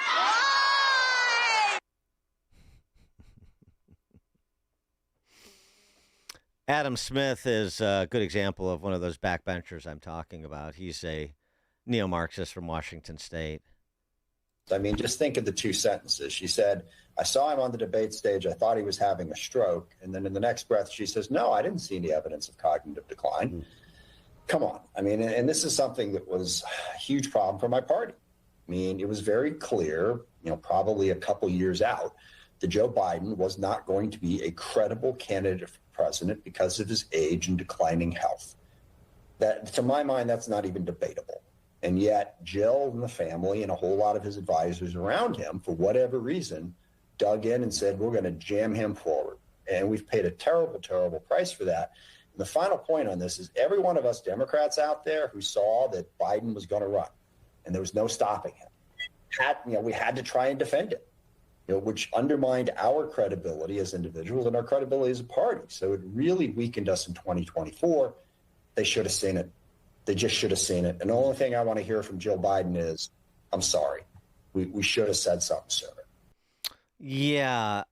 Why? Adam Smith is a good example of one of those backbenchers I'm talking about. He's a neo-Marxist from Washington State. I mean, just think of the two sentences. She said, I saw him on the debate stage. I thought he was having a stroke. And then in the next breath, she says, no, I didn't see any evidence of cognitive decline. Mm-hmm. Come on. I mean, and this is something that was a huge problem for my party. I mean, it was very clear probably a couple years out, that Joe Biden was not going to be a credible candidate for president because of his age and declining health. That, to my mind, that's not even debatable. And yet Jill and the family and a whole lot of his advisors around him, for whatever reason, dug in and said, we're going to jam him forward. And we've paid a terrible, terrible price for that. And the final point on this is every one of us Democrats out there who saw that Biden was going to run and there was no stopping him, we had to try and defend it, which undermined our credibility as individuals and our credibility as a party. So it really weakened us in 2024. They should have seen it. They just should have seen it. And the only thing I want to hear from Jill Biden is, I'm sorry. We should have said something sooner. Yeah.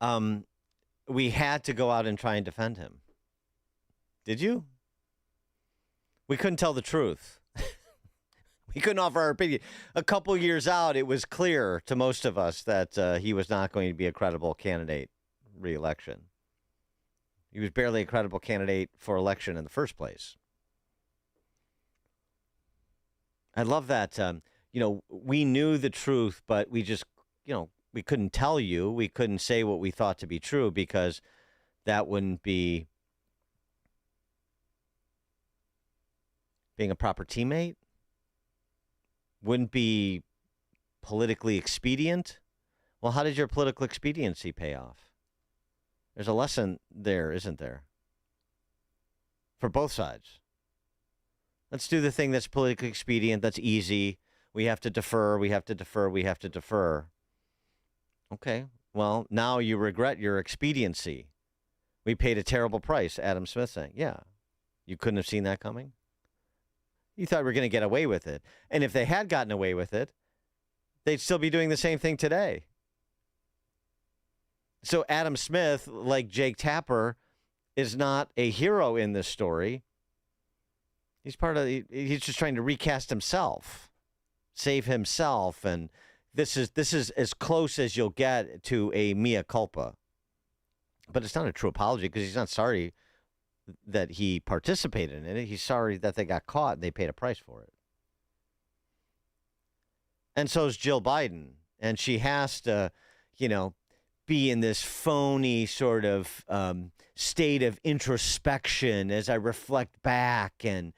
We had to go out and try and defend him. Did you? We couldn't tell the truth. We couldn't offer our opinion. A couple years out, it was clear to most of us that he was not going to be a credible candidate re-election. He was barely a credible candidate for election in the first place. I love that, we knew the truth, but we just, we couldn't tell you. We couldn't say what we thought to be true because that wouldn't be being a proper teammate. Wouldn't be politically expedient. Well, how did your political expediency pay off? There's a lesson there, isn't there? For both sides. Let's do the thing that's politically expedient, that's easy. We have to defer, we have to defer, we have to defer. Okay, well, now you regret your expediency. We paid a terrible price, Adam Smith saying. Yeah, you couldn't have seen that coming? You thought we were going to get away with it. And if they had gotten away with it, they'd still be doing the same thing today. So Adam Smith, like Jake Tapper, is not a hero in this story. He's just trying to recast himself, save himself, and this is as close as you'll get to a mea culpa. But it's not a true apology because he's not sorry that he participated in it. He's sorry that they got caught and they paid a price for it. And so is Jill Biden, and she has to, be in this phony sort of state of introspection as I reflect back and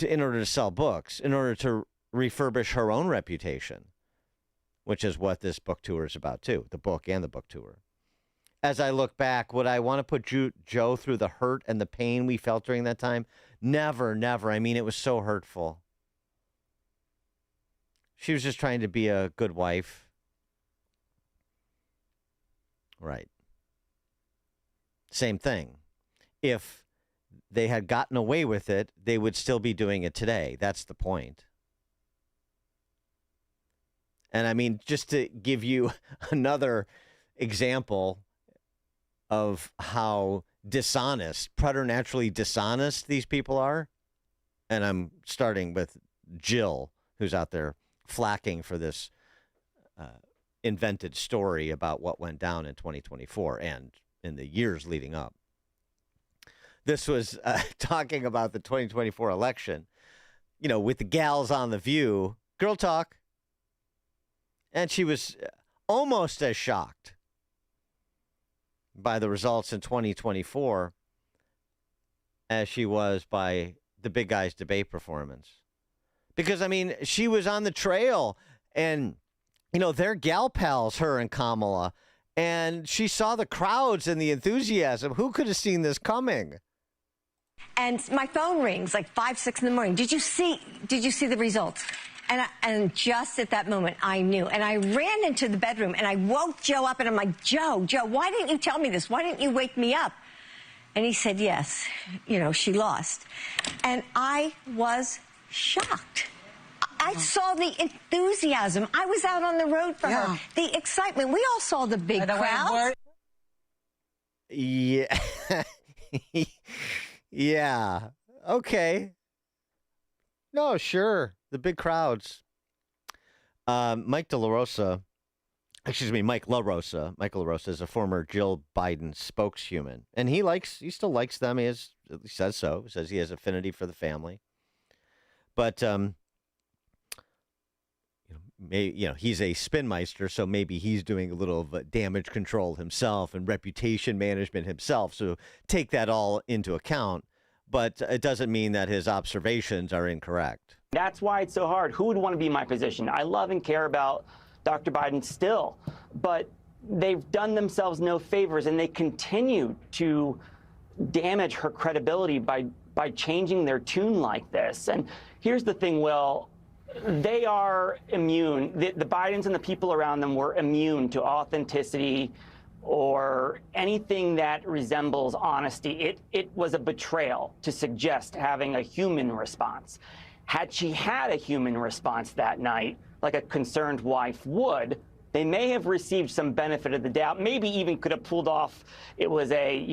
in order to sell books, in order to refurbish her own reputation, which is what this book tour is about too, the book and the book tour. As I look back, would I want to put Joe through the hurt and the pain we felt during that time? Never, never. I mean, it was so hurtful. She was just trying to be a good wife. Right. Same thing. If they had gotten away with it, they would still be doing it today. That's the point. And I mean, just to give you another example of how dishonest, preternaturally dishonest these people are, and I'm starting with Jill, who's out there flacking for this invented story about what went down in 2024 and in the years leading up. This was talking about the 2024 election, with the gals on The View, girl talk. And she was almost as shocked by the results in 2024 as she was by the big guy's debate performance. Because, I mean, she was on the trail and, they're gal pals, her and Kamala. And she saw the crowds and the enthusiasm. Who could have seen this coming? And my phone rings like 5, 6 in the morning. Did you see the results? And just at that moment, I knew. And I ran into the bedroom and I woke Joe up and I'm like, Joe, why didn't you tell me this? Why didn't you wake me up? And he said, yes, she lost. And I was shocked. I saw the enthusiasm. I was out on the road for her. The excitement. We all saw the big crowd. Yeah. Yeah. Okay. No, sure. The big crowds. Mike LaRosa is a former Jill Biden spokeshuman, and he still likes them. He says so. He says he has affinity for the family. But he's a spinmeister, so maybe he's doing a little of damage control himself and reputation management himself. So take that all into account. But it doesn't mean that his observations are incorrect. That's why it's so hard. Who would want to be in my position? I love and care about Dr. Biden still, but they've done themselves no favors, and they continue to damage her credibility by changing their tune like this. And here's the thing, Will. They are immune. The Bidens and the people around them were immune to authenticity or anything that resembles honesty. It was a betrayal to suggest having a human response. Had she had a human response that night, like a concerned wife would, they may have received some benefit of the doubt, maybe even could have pulled off it was a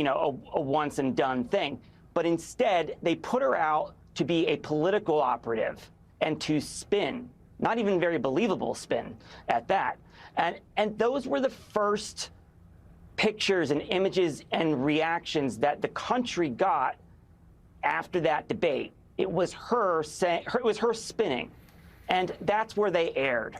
once and done thing. But instead, they put her out to be a political operative and to spin, not even very believable spin at that. And those were the first pictures and images and reactions that the country got after that debate. It was her spinning, and that's where they aired.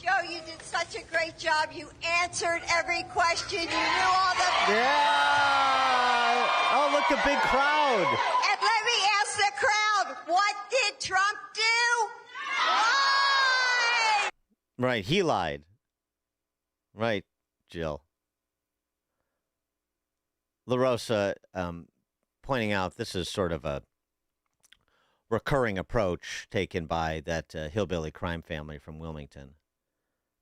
Joe, you did such a great job. You answered every question. You knew all the... Yeah! Oh, look, a big crowd. And let me ask the crowd, what did Trump do? Lie! Right, he lied. Right, Jill. LaRosa pointing out this is sort of a recurring approach taken by that hillbilly crime family from Wilmington.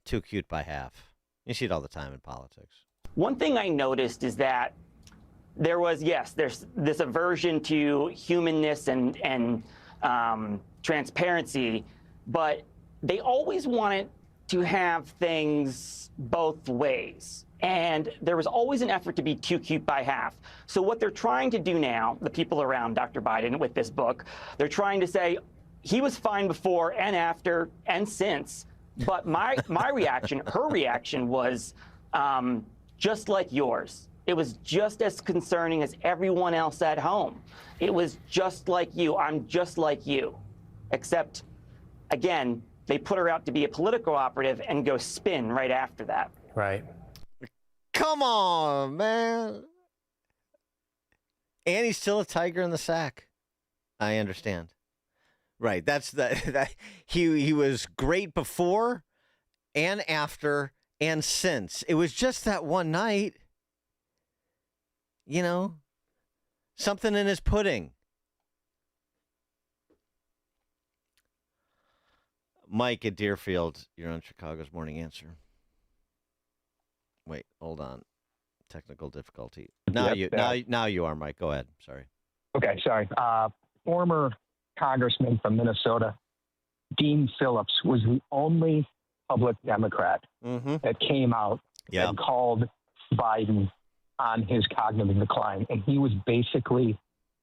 Too cute by half. You see it all the time in politics. One thing I noticed is that there's this aversion to humanness and transparency, but they always wanted to have things both ways. And there was always an effort to be too cute by half. So what they're trying to do now, the people around Dr. Biden with this book, they're trying to say he was fine before and after and since. But my reaction, her reaction was just like yours. It was just as concerning as everyone else at home. It was just like you. I'm just like you. Except, again, they put her out to be a political operative and go spin right after that. Right. Come on, man. And he's still a tiger in the sack. I understand. Right. That's he was great before and after and since. It was just that one night. You know, something in his pudding. Mike at Deerfield, you're on Chicago's Morning Answer. Wait, hold on. Technical difficulty. Now you are, Mike. Go ahead. Sorry. Okay, sorry. Former Congressman from Minnesota, Dean Phillips, was the only public Democrat that came out and called Biden on his cognitive decline. And he was basically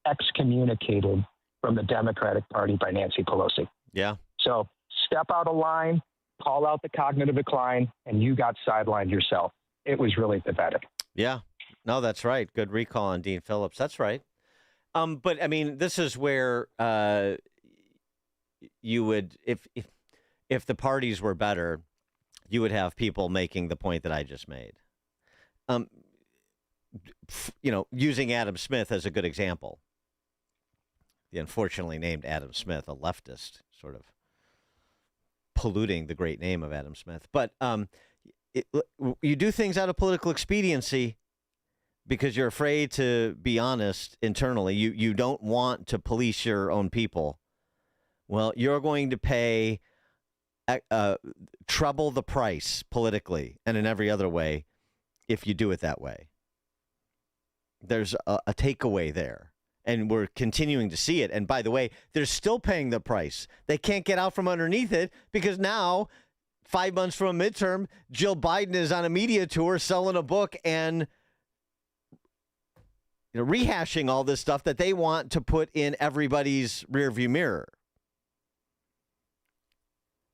excommunicated from the Democratic Party by Nancy Pelosi. Yeah. So step out of line, call out the cognitive decline, and you got sidelined yourself. It was really pathetic. Yeah. No, that's right. Good recall on Dean Phillips. That's right. But I mean, this is where you would, if the parties were better, you would have people making the point that I just made. Using Adam Smith as a good example. The unfortunately named Adam Smith, a leftist, sort of polluting the great name of Adam Smith. But you do things out of political expediency because you're afraid to be honest internally. You don't want to police your own people. Well, you're going to pay trouble the price politically and in every other way if you do it that way. There's a takeaway there, and we're continuing to see it. And by the way, they're still paying the price. They can't get out from underneath it because now, 5 months from a midterm, Jill Biden is on a media tour selling a book and rehashing all this stuff that they want to put in everybody's rearview mirror,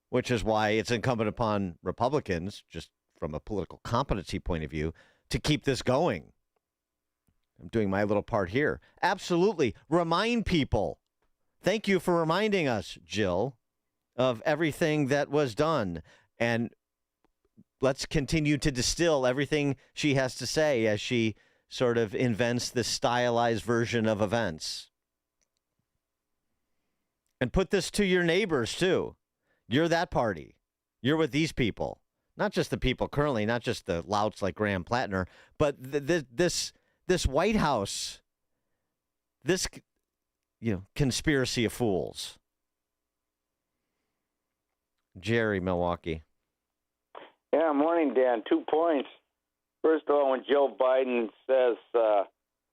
which is why it's incumbent upon Republicans, just from a political competency point of view, to keep this going. I'm doing my little part here. Absolutely. Remind people. Thank you for reminding us, Jill. of everything that was done. And let's continue to distill everything she has to say as she sort of invents this stylized version of events. And put this to your neighbors, too. You're that party. You're with these people. Not just the people currently, not just the louts like Graham Plattner, but this White House, this conspiracy of fools. Jerry, Milwaukee. Yeah, morning, Dan. 2 points. First of all, when Joe Biden says,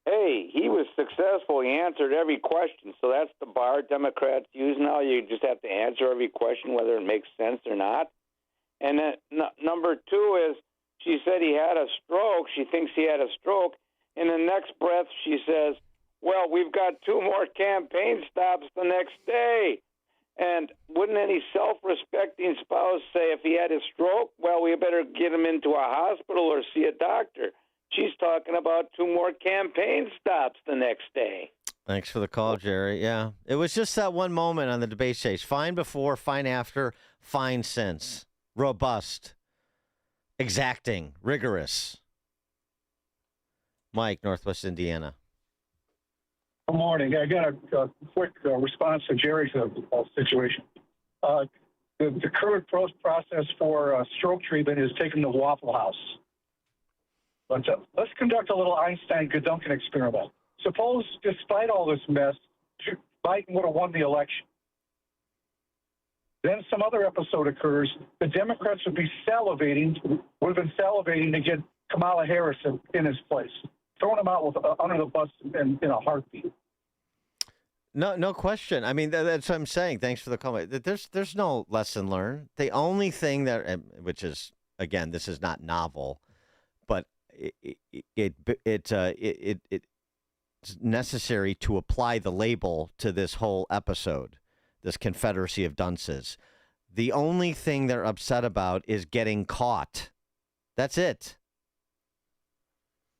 hey, he was successful, he answered every question, so that's the bar Democrats use now. You just have to answer every question, whether it makes sense or not. And then number two is she said he had a stroke. She thinks he had a stroke. In the next breath, she says, well, we've got 2 more campaign stops the next day. And wouldn't any self-respecting spouse say if he had a stroke, well, we better get him into a hospital or see a doctor? She's talking about 2 more campaign stops the next day. Thanks for the call, Jerry. Yeah, it was just that one moment on the debate stage. Fine before, fine after, fine since. Robust, exacting, rigorous. Mike, Northwest Indiana. Good morning. I got a quick response to Jerry's situation. The current process for stroke treatment is taken to Waffle House. But let's conduct a little Einstein-Goduncan experiment. Suppose, despite all this mess, Biden would have won the election. Then some other episode occurs. The Democrats would have been salivating to get Kamala Harris in his place, throwing him out under the bus in a heartbeat. No question. I mean, that's what I'm saying. Thanks for the comment. There's no lesson learned. The only thing that, which is, again, this is not novel, but it's necessary to apply the label to this whole episode, this Confederacy of Dunces. The only thing they're upset about is getting caught. That's it.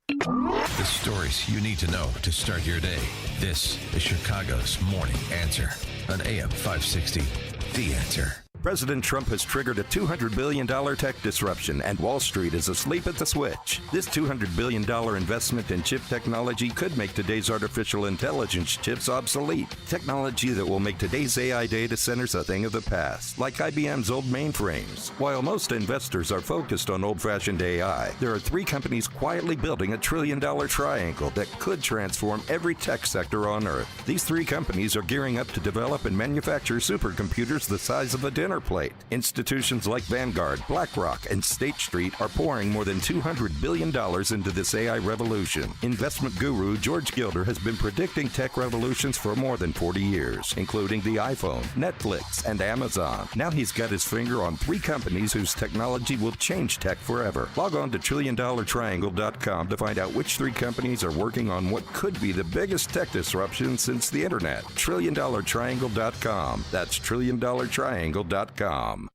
The stories you need to know to start your day. This is Chicago's Morning Answer on AM 560. The Answer. President Trump has triggered a $200 billion tech disruption, and Wall Street is asleep at the switch. This $200 billion investment in chip technology could make today's artificial intelligence chips obsolete. Technology that will make today's AI data centers a thing of the past, like IBM's old mainframes. While most investors are focused on old-fashioned AI, there are 3 companies quietly building a $1 trillion triangle that could transform every tech sector on Earth. These 3 companies are gearing up to develop and manufacture supercomputers the size of a dinner plate. Institutions like Vanguard, BlackRock, and State Street are pouring more than $200 billion into this AI revolution. Investment guru George Gilder has been predicting tech revolutions for more than 40 years, including the iPhone, Netflix, and Amazon. Now he's got his finger on 3 companies whose technology will change tech forever. Log on to TrillionDollarTriangle.com to find out which 3 companies are working on what could be the biggest tech disruption since the internet. TrillionDollarTriangle.com. That's TrillionDollarTriangle.com.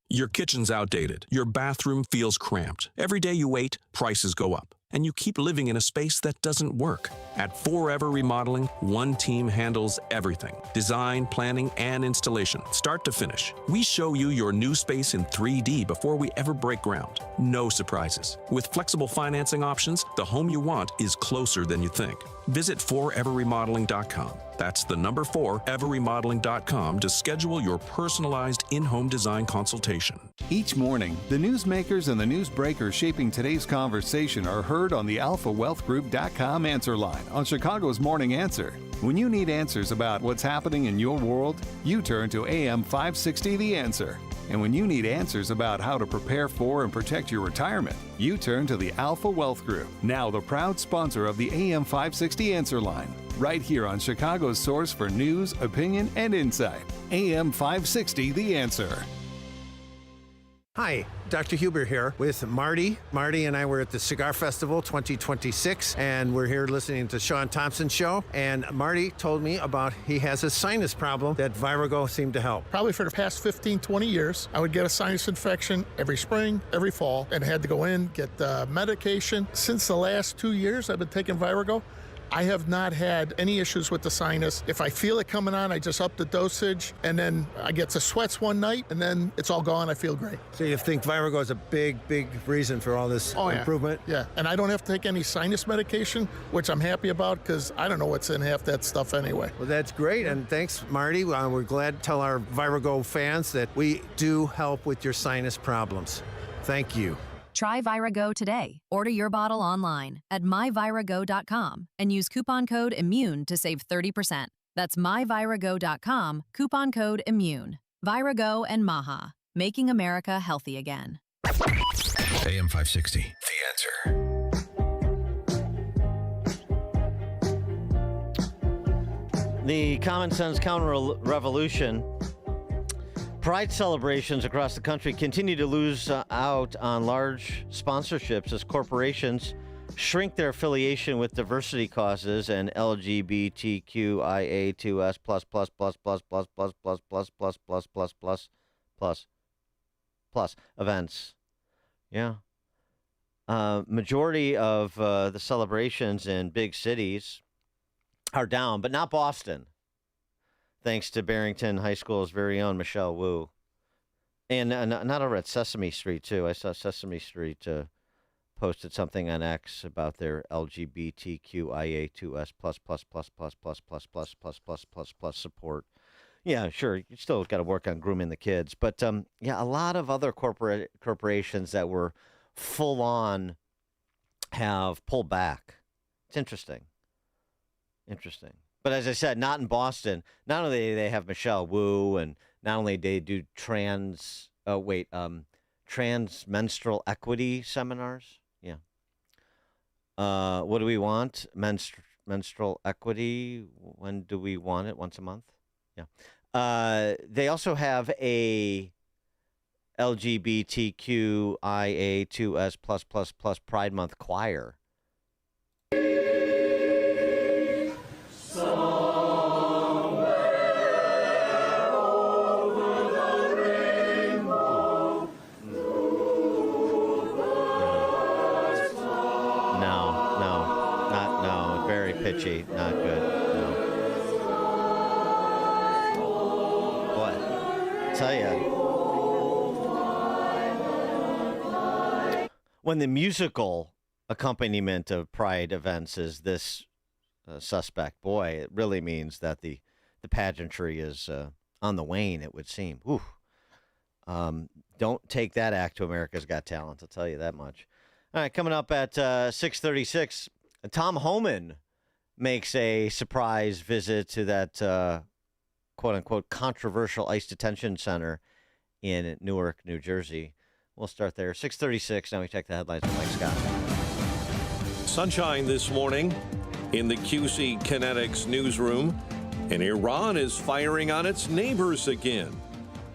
Your kitchen's outdated. Your bathroom feels cramped. Every day you wait, prices go up. And you keep living in a space that doesn't work. At Forever Remodeling, one team handles everything. Design, planning, and installation, start to finish. We show you your new space in 3D before we ever break ground. No surprises. With flexible financing options, the home you want is closer than you think. Visit foreverremodeling.com. That's the number 4, everremodeling.com to schedule your personalized in-home design consultation. Each morning, the newsmakers and the newsbreakers shaping today's conversation are heard on the AlphaWealthGroup.com answer line on Chicago's Morning Answer. When you need answers about what's happening in your world, you turn to AM 560 The Answer. And when you need answers about how to prepare for and protect your retirement, you turn to the Alpha Wealth Group, now the proud sponsor of the AM 560 Answer Line, right here on Chicago's source for news, opinion, and insight. AM 560 The Answer. Hi, Dr. Huber here with Marty. Marty and I were at the Cigar Festival 2026, and we're here listening to Sean Thompson's show. And Marty told me about he has a sinus problem that Virago seemed to help. Probably for the past 15, 20 years, I would get a sinus infection every spring, every fall, and had to go in, get medication. Since the last 2 years I've been taking Virago, I have not had any issues with the sinus. If I feel it coming on, I just up the dosage, and then I get the sweats one night, and then it's all gone. I feel great. So you think Virago is a big reason for all this improvement? Yeah, and I don't have to take any sinus medication, which I'm happy about because I don't know what's in half that stuff anyway. Well, that's great, and thanks, Marty. We're glad to tell our Virago fans that we do help with your sinus problems. Thank you. Try Virago today. Order your bottle online at myvirago.com and use coupon code IMMUNE to save 30%. That's myvirago.com, coupon code IMMUNE. Virago and Maha, making America healthy again. AM 560, The Answer. The Common Sense Counter-Revolution. Pride celebrations across the country continue to lose out on large sponsorships as corporations shrink their affiliation with diversity causes and LGBTQIA2S plus events. Yeah. Majority of the celebrations in big cities are down, but not Boston. Thanks to Barrington High School's very own Michelle Wu. And not over at Sesame Street, too. I saw Sesame Street posted something on X about their LGBTQIA2S plus support. Yeah, sure. You still got to work on grooming the kids. But, yeah, a lot of other corporations that were full on have pulled back. It's interesting. But as I said, not in Boston. Not only do they have Michelle Wu, and not only do they do trans menstrual equity seminars. Yeah. What do we want? Menstrual equity. When do we want it? Once a month? Yeah. They also have a LGBTQIA2S plus Pride Month choir. Pitchy, not good. No. What? Tell ya. When the musical accompaniment of Pride events is this suspect, boy, it really means that the pageantry is on the wane, it would seem. Ooh. Don't take that act to America's Got Talent, I'll tell you that much. All right, coming up at 6:36, Tom Homan makes a surprise visit to that quote-unquote controversial ICE detention center in Newark, New Jersey. We'll start there. 6:36. Now we check the headlines with Mike Scott. Sunshine this morning in the QC Kinetics newsroom, and Iran is firing on its neighbors again.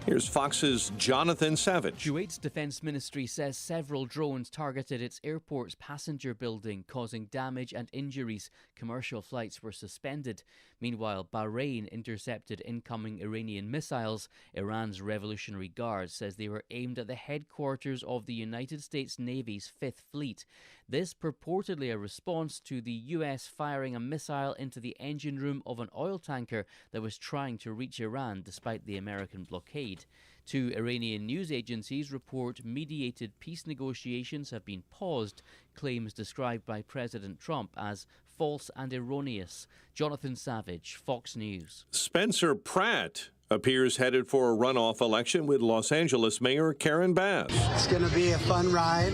Here's Fox's Jonathan Savage. Kuwait's defense ministry says several drones targeted its airport's passenger building, causing damage and injuries. Commercial flights were suspended. Meanwhile, Bahrain intercepted incoming Iranian missiles. Iran's Revolutionary Guard says they were aimed at the headquarters of the United States Navy's Fifth Fleet. This purportedly a response to the U.S. firing a missile into the engine room of an oil tanker that was trying to reach Iran despite the American blockade. Two Iranian news agencies report mediated peace negotiations have been paused, claims described by President Trump as false and erroneous. Jonathan Savage, Fox News. Spencer Pratt appears headed for a runoff election with Los Angeles Mayor Karen Bass. It's going to be a fun ride.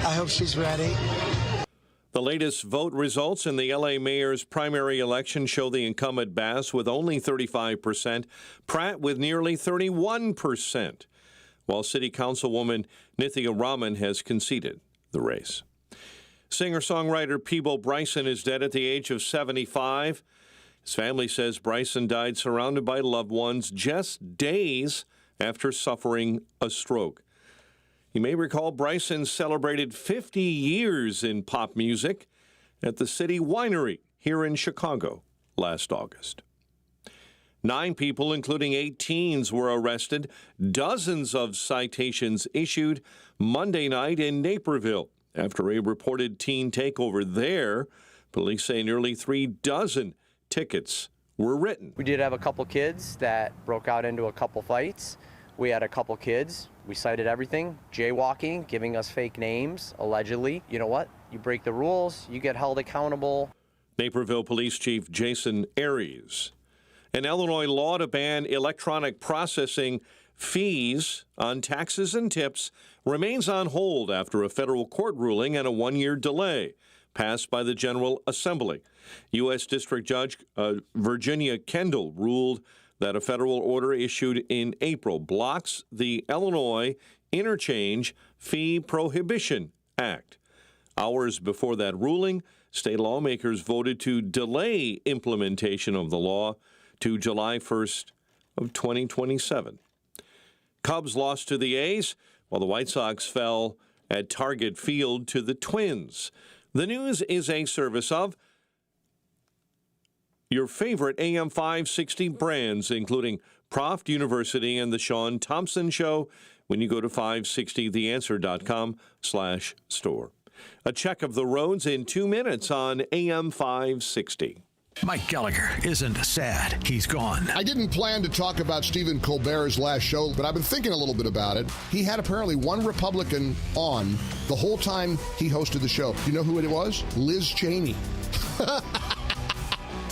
I hope she's ready. The latest vote results in the L.A. mayor's primary election show the incumbent Bass with only 35%, Pratt with nearly 31%, while City Councilwoman Nithya Raman has conceded the race. Singer-songwriter Peebo Bryson is dead at the age of 75. His family says Bryson died surrounded by loved ones just days after suffering a stroke. You may recall Bryson celebrated 50 years in pop music at the City Winery here in Chicago last August. 9 people, including 8 teens, were arrested. Dozens of citations issued Monday night in Naperville after a reported teen takeover there. Police say nearly 3 dozen tickets were written. We did have a couple kids that broke out into a couple fights. We had a couple kids. We cited everything. Jaywalking, giving us fake names, allegedly. You know what? You break the rules, you get held accountable. Naperville Police Chief Jason Aries. An Illinois law to ban electronic processing fees on taxes and tips remains on hold after a federal court ruling and a 1-year delay passed by the General Assembly. U.S. District Judge Virginia Kendall ruled that a federal order issued in April blocks the Illinois Interchange Fee Prohibition Act. Hours before that ruling, state lawmakers voted to delay implementation of the law to July 1st of 2027. Cubs lost to the A's, while the White Sox fell at Target Field to the Twins. The News is a service of your favorite AM 560 brands, including Proft University and The Sean Thompson Show, when you go to 560theanswer.com/store. A check of the roads in 2 minutes on AM 560. Mike Gallagher isn't sad. He's gone. I didn't plan to talk about Stephen Colbert's last show, but I've been thinking a little bit about it. He had apparently one Republican on the whole time he hosted the show. You know who it was? Liz Cheney.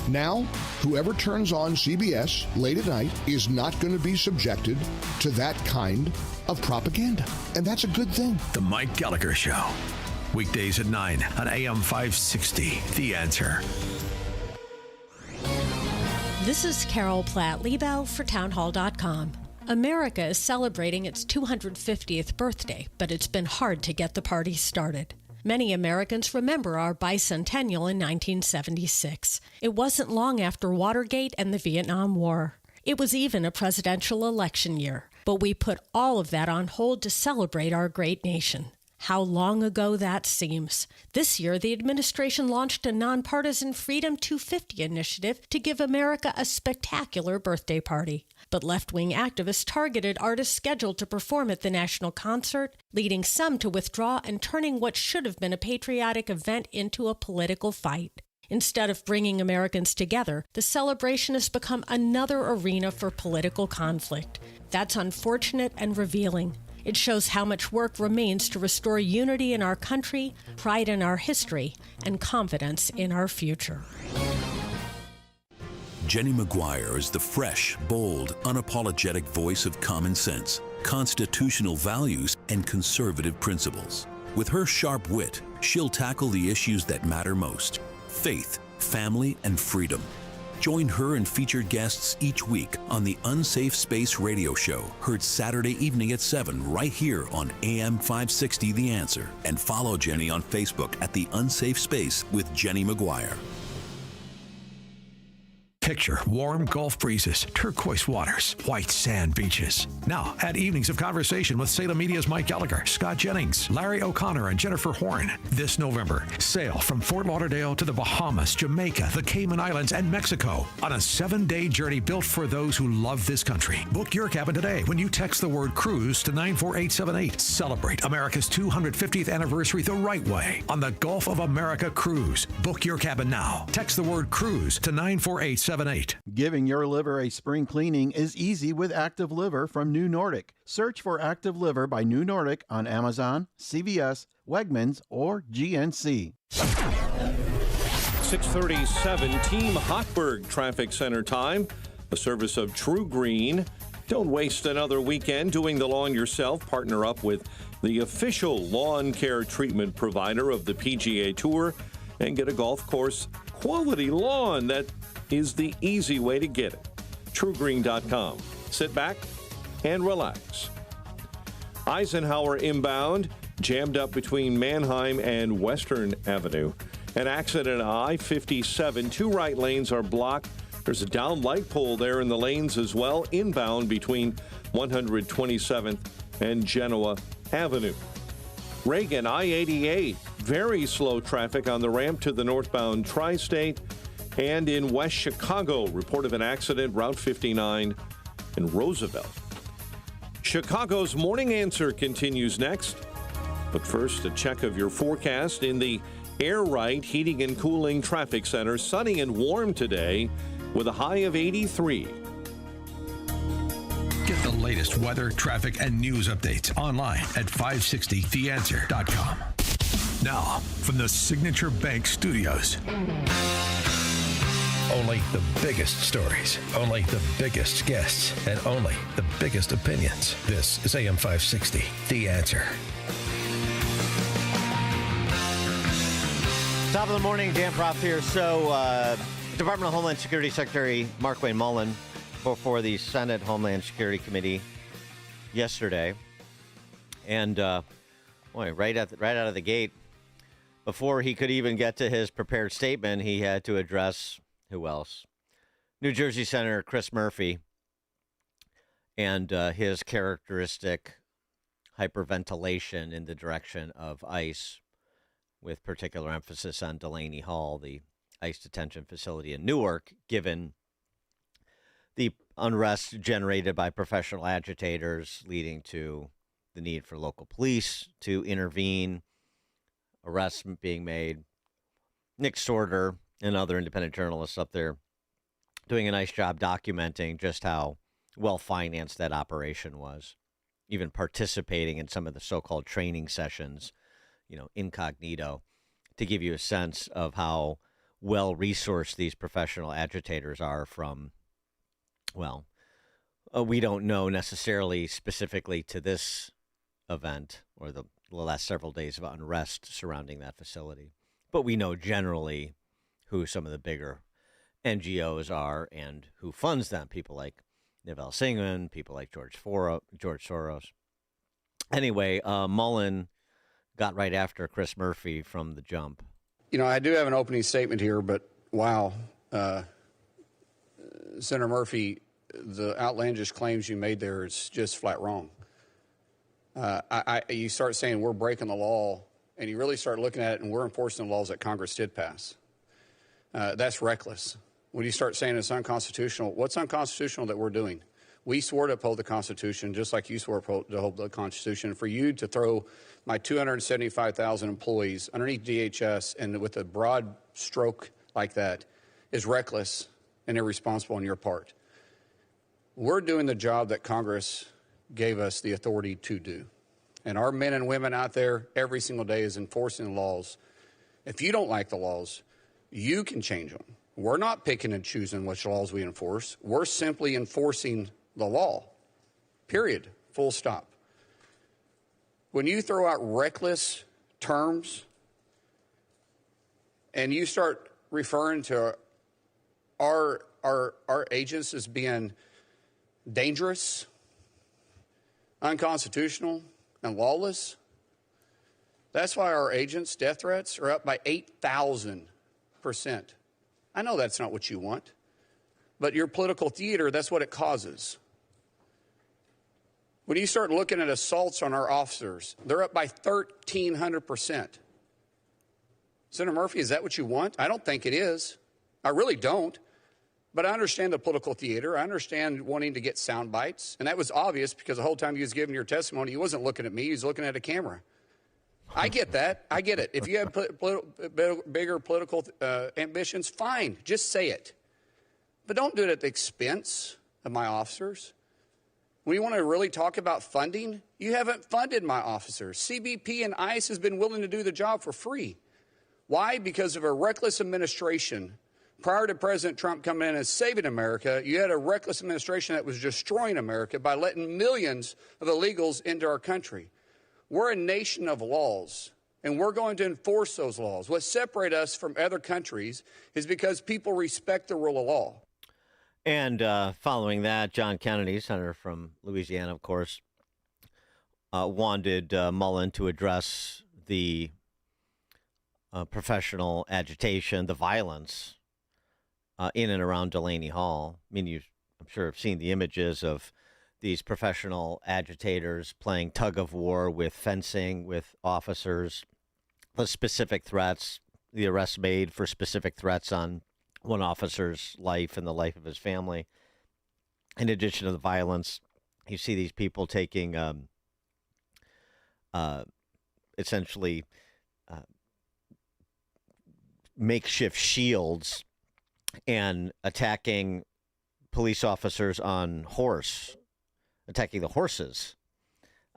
Now, whoever turns on CBS late at night is not going to be subjected to that kind of propaganda. And that's a good thing. The Mike Gallagher Show. Weekdays at 9 on AM 560. The Answer. This is Carol Platt-Liebau for townhall.com. America is celebrating its 250th birthday, but it's been hard to get the party started. Many Americans remember our bicentennial in 1976. It wasn't long after Watergate and the Vietnam War. It was even a presidential election year, but we put all of that on hold to celebrate our great nation. How long ago that seems. This year, the administration launched a nonpartisan Freedom 250 initiative to give America a spectacular birthday party. But left-wing activists targeted artists scheduled to perform at the national concert, leading some to withdraw and turning what should have been a patriotic event into a political fight. Instead of bringing Americans together, the celebration has become another arena for political conflict. That's unfortunate and revealing. It shows how much work remains to restore unity in our country, pride in our history, and confidence in our future. Jenny McGuire is the fresh, bold, unapologetic voice of common sense, constitutional values, and conservative principles. With her sharp wit, she'll tackle the issues that matter most: faith, family, and freedom. Join her and featured guests each week on the Unsafe Space radio show, heard Saturday evening at 7 right here on AM 560 The Answer. And follow Jenny on Facebook at The Unsafe Space with Jenny McGuire. Picture warm Gulf breezes, turquoise waters, white sand beaches. Now, add evenings of conversation with Salem Media's Mike Gallagher, Scott Jennings, Larry O'Connor, and Jennifer Horn. This November, sail from Fort Lauderdale to the Bahamas, Jamaica, the Cayman Islands, and Mexico on a 7-day journey built for those who love this country. Book your cabin today when you text the word cruise to 94878. Celebrate America's 250th anniversary the right way on the Gulf of America Cruise. Book your cabin now. Text the word cruise to 94878. Giving your liver a spring cleaning is easy with Active Liver from New Nordic. Search for Active Liver by New Nordic on Amazon, CVS, Wegmans, or GNC. 6:37 Team Hochberg Traffic Center time, a service of True Green. Don't waste another weekend doing the lawn yourself. Partner up with the official lawn care treatment provider of the PGA Tour and get a golf course quality lawn. That is the easy way to get it. TrueGreen.com. Sit back and relax. Eisenhower inbound, jammed up between Manheim and Western Avenue. An accident on I-57. 2 right lanes are blocked. There's a down light pole there in the lanes as well, inbound between 127th and Genoa Avenue. Reagan, I-88. Very slow traffic on the ramp to the northbound Tri-State. And in West Chicago, report of an accident, Route 59 in Roosevelt. Chicago's Morning Answer continues next. But first, a check of your forecast in the Air Right Heating and Cooling Traffic Center, sunny and warm today with a high of 83. Get the latest weather, traffic, and news updates online at 560theanswer.com. Now, from the Signature Bank Studios. Only the biggest stories, only the biggest guests, and only the biggest opinions. This is AM 560, The Answer. Top of the morning, Dan Proft here. So, Department of Homeland Security Secretary Markwayne Mullin before the Senate Homeland Security Committee yesterday. And, right out of the gate, before he could even get to his prepared statement, he had to address, who else? New Jersey Senator Chris Murphy and his characteristic hyperventilation in the direction of ICE, with particular emphasis on Delaney Hall, the ICE detention facility in Newark, given the unrest generated by professional agitators, leading to the need for local police to intervene, arrests being made. Nick Sorter and other independent journalists up there doing a nice job documenting just how well-financed that operation was, even participating in some of the so-called training sessions, incognito, to give you a sense of how well-resourced these professional agitators are from, we don't know necessarily specifically to this event or the last several days of unrest surrounding that facility, but we know generally who some of the bigger NGOs are and who funds them, people like Nivelle Singman, people like George Soros. Anyway, Mullin got right after Chris Murphy from the jump. I do have an opening statement here, but wow. Senator Murphy, the outlandish claims you made there is just flat wrong. You start saying we're breaking the law, and you really start looking at it, and we're enforcing the laws that Congress did pass. That's reckless. When you start saying it's unconstitutional, what's unconstitutional that we're doing? We swore to uphold the Constitution, just like you swore to uphold the Constitution. For you to throw my 275,000 employees underneath DHS and with a broad stroke like that is reckless and irresponsible on your part. We're doing the job that Congress gave us the authority to do. And our men and women out there every single day is enforcing the laws. If you don't like the laws, you can change them. We're not picking and choosing which laws we enforce. We're simply enforcing the law, period, full stop. When you throw out reckless terms and you start referring to our agents as being dangerous, unconstitutional, and lawless, that's why our agents' death threats are up by 8,000%. I know that's not what you want, but your political theater, that's what it causes. When you start looking at assaults on our officers, they're up by 1,300%. Senator Murphy, is that what you want? I don't think it is. I really don't. But I understand the political theater. I understand wanting to get sound bites. And that was obvious because the whole time you was giving your testimony, you wasn't looking at me. You was looking at a camera. I get that. I get it. If you have bigger political ambitions, fine. Just say it. But don't do it at the expense of my officers. When you want to really talk about funding, you haven't funded my officers. CBP and ICE has been willing to do the job for free. Why? Because of a reckless administration. Prior to President Trump coming in and saving America, you had a reckless administration that was destroying America by letting millions of illegals into our country. We're a nation of laws, and we're going to enforce those laws. What separates us from other countries is because people respect the rule of law. And following that, John Kennedy, senator from Louisiana, of course, wanted Mullin to address the professional agitation, the violence in and around Delaney Hall. I mean, I'm sure have seen the images of these professional agitators playing tug of war with fencing, with officers, the specific threats, the arrests made for specific threats on one officer's life and the life of his family. In addition to the violence, you see these people taking essentially makeshift shields and attacking police officers on horse, attacking the horses.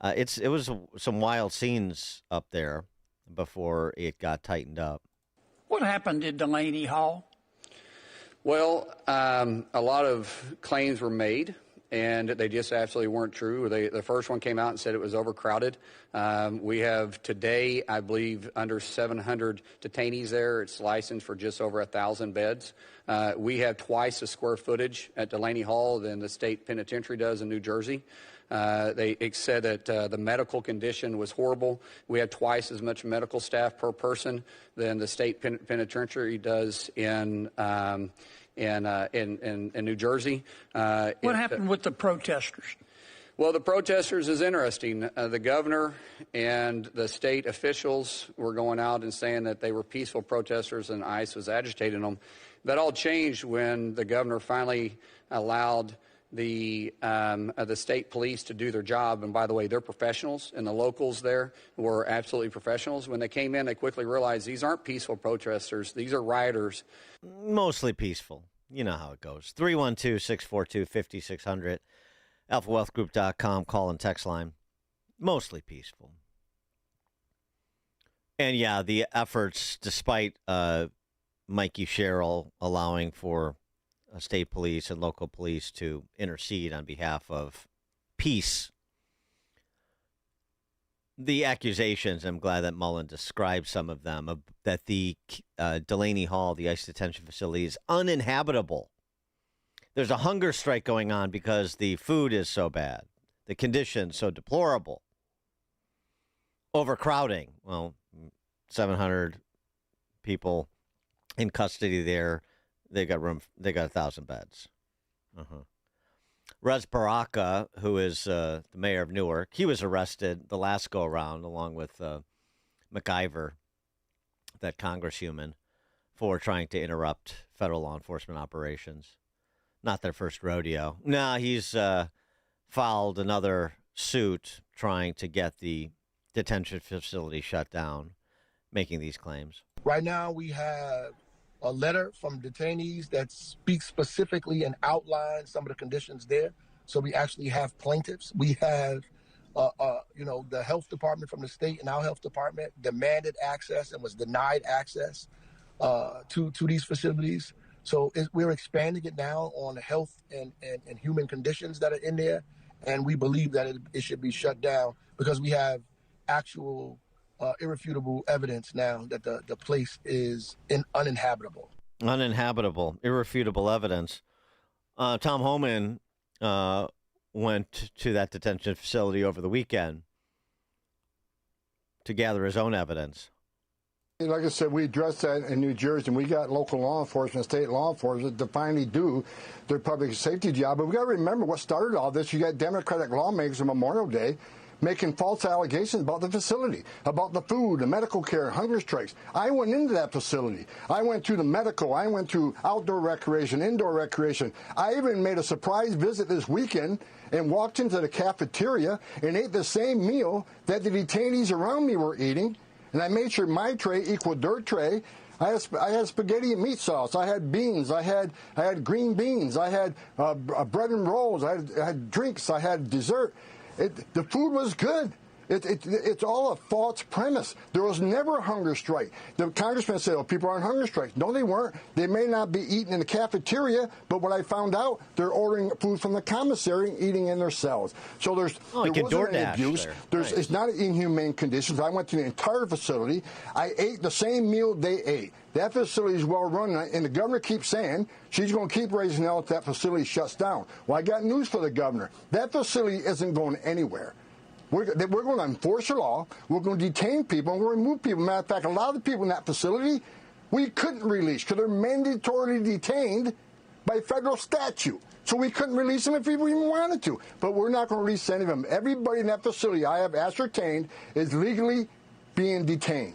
It was some wild scenes up there before it got tightened up. What happened at Delaney Hall? Well, a lot of claims were made, and they just absolutely weren't true. The first one came out and said it was overcrowded. We have today, I believe, under 700 detainees there. It's licensed for just over 1,000 beds. We have twice the square footage at Delaney Hall than the state penitentiary does in New Jersey. They said that the medical condition was horrible. We had twice as much medical staff per person than the state penitentiary does in New Jersey. What happened with the protesters? Well, the protesters is interesting. The governor and the state officials were going out and saying that they were peaceful protesters and ICE was agitating them. That all changed when the governor finally allowed the state police to do their job. And by the way, they're professionals, and the locals there were absolutely professionals. When they came in, they quickly realized these aren't peaceful protesters. These are rioters. Mostly peaceful. You know how it goes. 312-642-5600. AlphaWealthGroup.com, call and text line. Mostly peaceful. And yeah, the efforts, despite Mikey Sherrill allowing for state police and local police to intercede on behalf of peace, the accusations, I'm glad that Mullen described some of them, that the Delaney Hall, the ICE detention facility, is uninhabitable. There's a hunger strike going on because the food is so bad, the conditions so deplorable. Overcrowding. Well, 700 people in custody there. They got room. They got 1,000 beds. Rez Baraka, who is the mayor of Newark, he was arrested the last go around along with McIver, that congresshuman, for trying to interrupt federal law enforcement operations. Not their first rodeo. No, he's filed another suit trying to get the detention facility shut down, making these claims. Right now we have a letter from detainees that speaks specifically and outlines some of the conditions there. So we actually have plaintiffs. We have, the health department from the state and our health department demanded access and was denied access to these facilities. So we're expanding it now on health and human conditions that are in there. And we believe that it should be shut down because we have actual irrefutable evidence now that the place is uninhabitable. Uninhabitable, irrefutable evidence. Tom Homan went to that detention facility over the weekend to gather his own evidence. Like I said, we addressed that in New Jersey, and we got local law enforcement, state law enforcement to finally do their public safety job. But we got to remember what started all this. You got Democratic lawmakers on Memorial Day making false allegations about the facility, about the food, the medical care, hunger strikes. I went into that facility. I went to the medical. I went to outdoor recreation, indoor recreation. I even made a surprise visit this weekend and walked into the cafeteria and ate the same meal that the detainees around me were eating. And I made sure my tray equaled their tray. I had spaghetti and meat sauce. I had beans. I had green beans. I had bread and rolls. I had drinks. I had dessert. The food was good. It's all a false premise. There was never a hunger strike. The congressman said, people are on hunger strikes. No, they weren't. They may not be eating in the cafeteria, but what I found out, they're ordering food from the commissary and eating in their cells. So there wasn't any abuse. It's not inhumane conditions. I went to the entire facility. I ate the same meal they ate. That facility is well run, and the governor keeps saying she's going to keep raising hell if that facility shuts down. Well, I got news for the governor. That facility isn't going anywhere. We're going to enforce the law. We're going to detain people, and we're going to remove people. Matter of fact, a lot of the people in that facility we couldn't release because they're mandatorily detained by federal statute. So we couldn't release them if we even wanted to. But we're not going to release any of them. Everybody in that facility I have ascertained is legally being detained.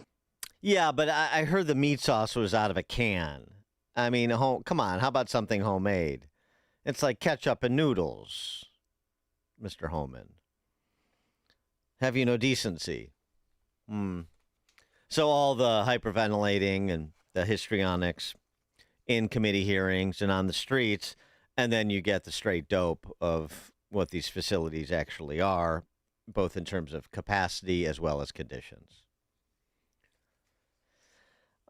Yeah, but I heard the meat sauce was out of a can. I mean, come on, how about something homemade? It's like ketchup and noodles, Mr. Homan. Have you no decency? So all the hyperventilating and the histrionics in committee hearings and on the streets, and then you get the straight dope of what these facilities actually are, both in terms of capacity as well as conditions.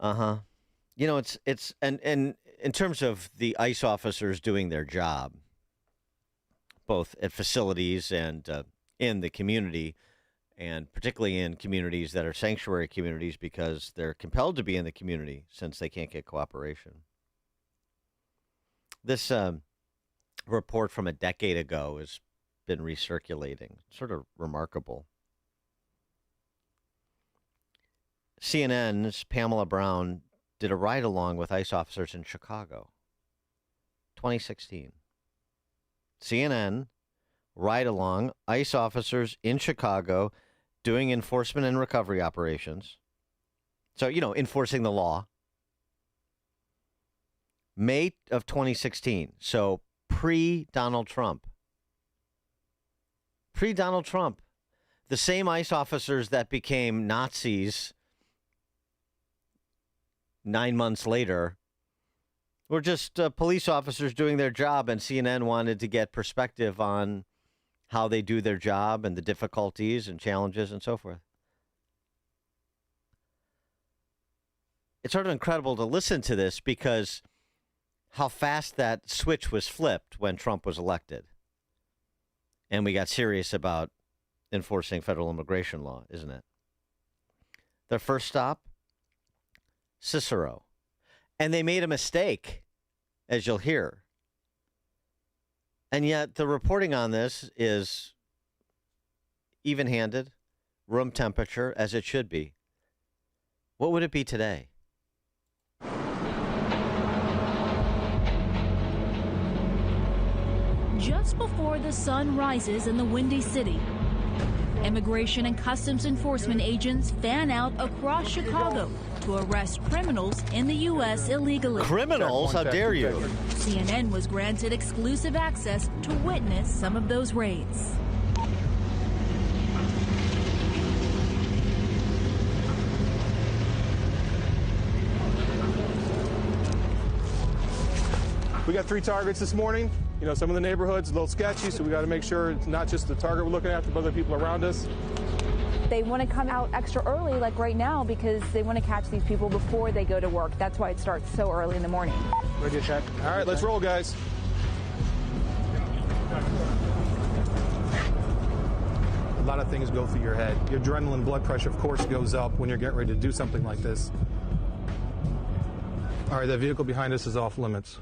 You know, it's and in terms of the ICE officers doing their job, both at facilities and in the community, and particularly in communities that are sanctuary communities because they're compelled to be in the community since they can't get cooperation. This report from a decade ago has been recirculating. Sort of remarkable. CNN's Pamela Brown did a ride-along with ICE officers in Chicago, 2016. CNN, ride-along, ICE officers in Chicago doing enforcement and recovery operations. So, you know, enforcing the law. May of 2016, so pre-Donald Trump. Pre-Donald Trump, the same ICE officers that became Nazis 9 months later were just police officers doing their job, and CNN wanted to get perspective on how they do their job and the difficulties and challenges and so forth. It's sort of incredible to listen to this because how fast that switch was flipped when Trump was elected. And we got serious about enforcing federal immigration law, isn't it? Their first stop, Cicero. And they made a mistake, as you'll hear. And yet the reporting on this is even-handed, room temperature, as it should be. What would it be today? Just before the sun rises in the Windy City, Immigration and Customs Enforcement agents fan out across Chicago to arrest criminals in the U.S. illegally. Criminals? How dare you? CNN was granted exclusive access to witness some of those raids. We got 3 targets this morning. You know, some of the neighborhoods a little sketchy, so we got to make sure it's not just the target we're looking after, but other people around us. They want to come out extra early, like right now, because they want to catch these people before they go to work. That's why it starts so early in the morning. Ready to check? All right, let's roll, guys. A lot of things go through your head. Your adrenaline, blood pressure, of course, goes up when you're getting ready to do something like this. All right, that vehicle behind us is off limits.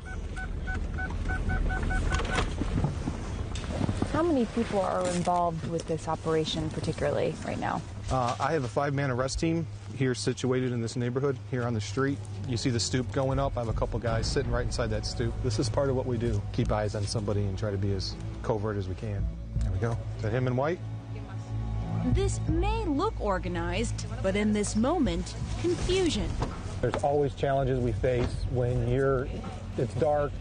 How many people are involved with this operation particularly right now? I have a 5-man arrest team here situated in this neighborhood here on the street. You see the stoop going up. I have a couple guys sitting right inside that stoop. This is part of what we do. Keep eyes on somebody and try to be as covert as we can. There we go. Is that him in white? This may look organized, but in this moment, confusion. There's always challenges we face when it's dark,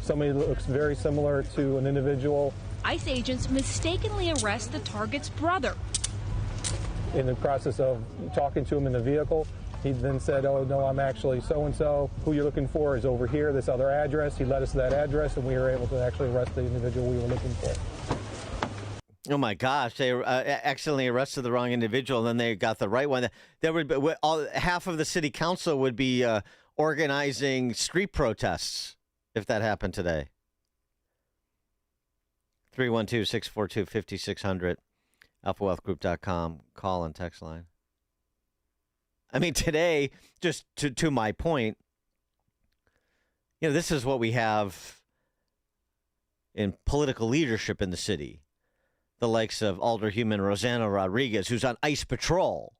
somebody looks very similar to an individual. ICE agents mistakenly arrest the target's brother. In the process of talking to him in the vehicle, he then said, "Oh, no, I'm actually so-and-so. Who you're looking for is over here, this other address." He led us to that address, and we were able to actually arrest the individual we were looking for. Oh, my gosh. They accidentally arrested the wrong individual, and then they got the right one. There would be, half of the city council would be organizing street protests if that happened today. 312-642-5600, alphawealthgroup.com, call and text line. I mean, today, just to my point, you know, this is what we have in political leadership in the city. The likes of Alderwoman Rosanna Rodriguez, who's on ICE patrol.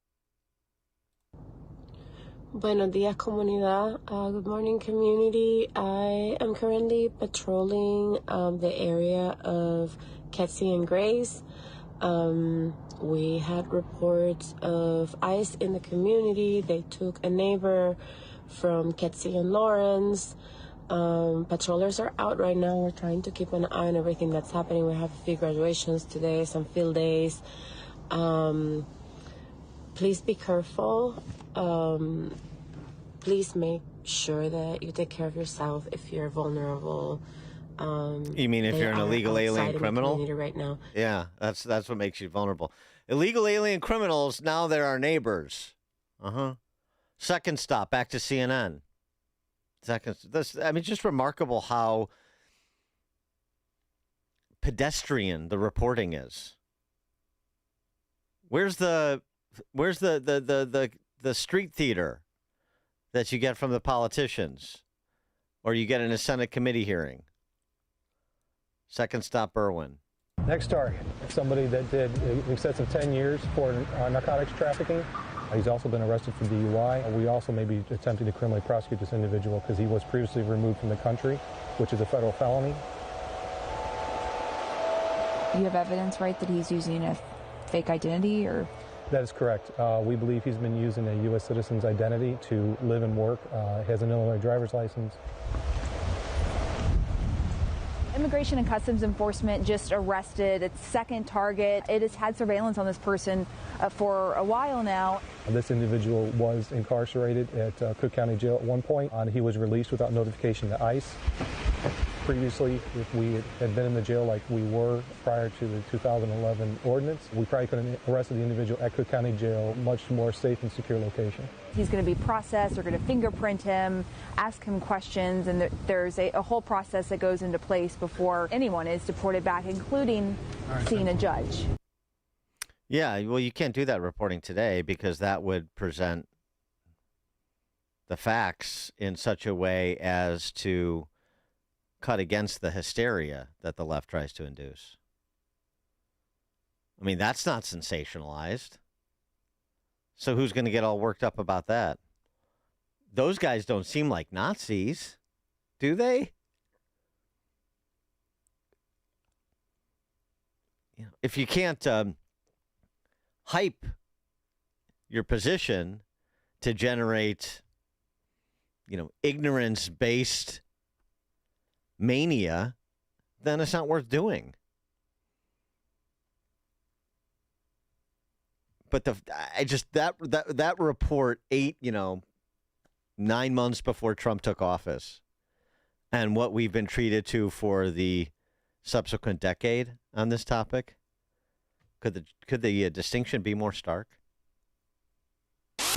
Buenos días, comunidad. Good morning, community. I am currently patrolling the area of Kedzie and Grace. We had reports of ICE in the community. They took a neighbor from Kedzie and Lawrence. Patrollers are out right now. We're trying to keep an eye on everything that's happening. We have a few graduations today, some field days. Please be careful. please make sure that you take care of yourself if you're vulnerable. You mean if you're an illegal alien criminal? Right now. Yeah, that's what makes you vulnerable. Illegal alien criminals, now they're our neighbors. Second stop, back to CNN. Just remarkable how pedestrian the reporting is. Where's the street theater that you get from the politicians, or you get in a Senate committee hearing? Second stop, Berwyn. Next target, somebody that did excessive 10 years for narcotics trafficking. He's also been arrested for DUI. We also may be attempting to criminally prosecute this individual because he was previously removed from the country, which is a federal felony. You have evidence, right, that he's using a fake identity, or? That is correct. We believe he's been using a U.S. citizen's identity to live and work. He has an Illinois driver's license. Immigration and Customs Enforcement just arrested its second target. It has had surveillance on this person for a while now. This individual was incarcerated at Cook County Jail at one point. He was released without notification to ICE. Previously, if we had been in the jail like we were prior to the 2011 ordinance, we probably could have arrested the individual at Cook County Jail, much more safe and secure location. He's going to be processed. They're going to fingerprint him, ask him questions, and there's a whole process that goes into place before anyone is deported back, including seeing a judge. Yeah, well, you can't do that reporting today because that would present the facts in such a way as to cut against the hysteria that the left tries to induce. I mean, that's not sensationalized. So who's going to get all worked up about that? Those guys don't seem like Nazis, do they? You know, if you can't hype your position to generate, ignorance-based mania, then it's not worth doing. But that report 9 months before Trump took office, and what we've been treated to for the subsequent decade on this topic, could the distinction be more stark?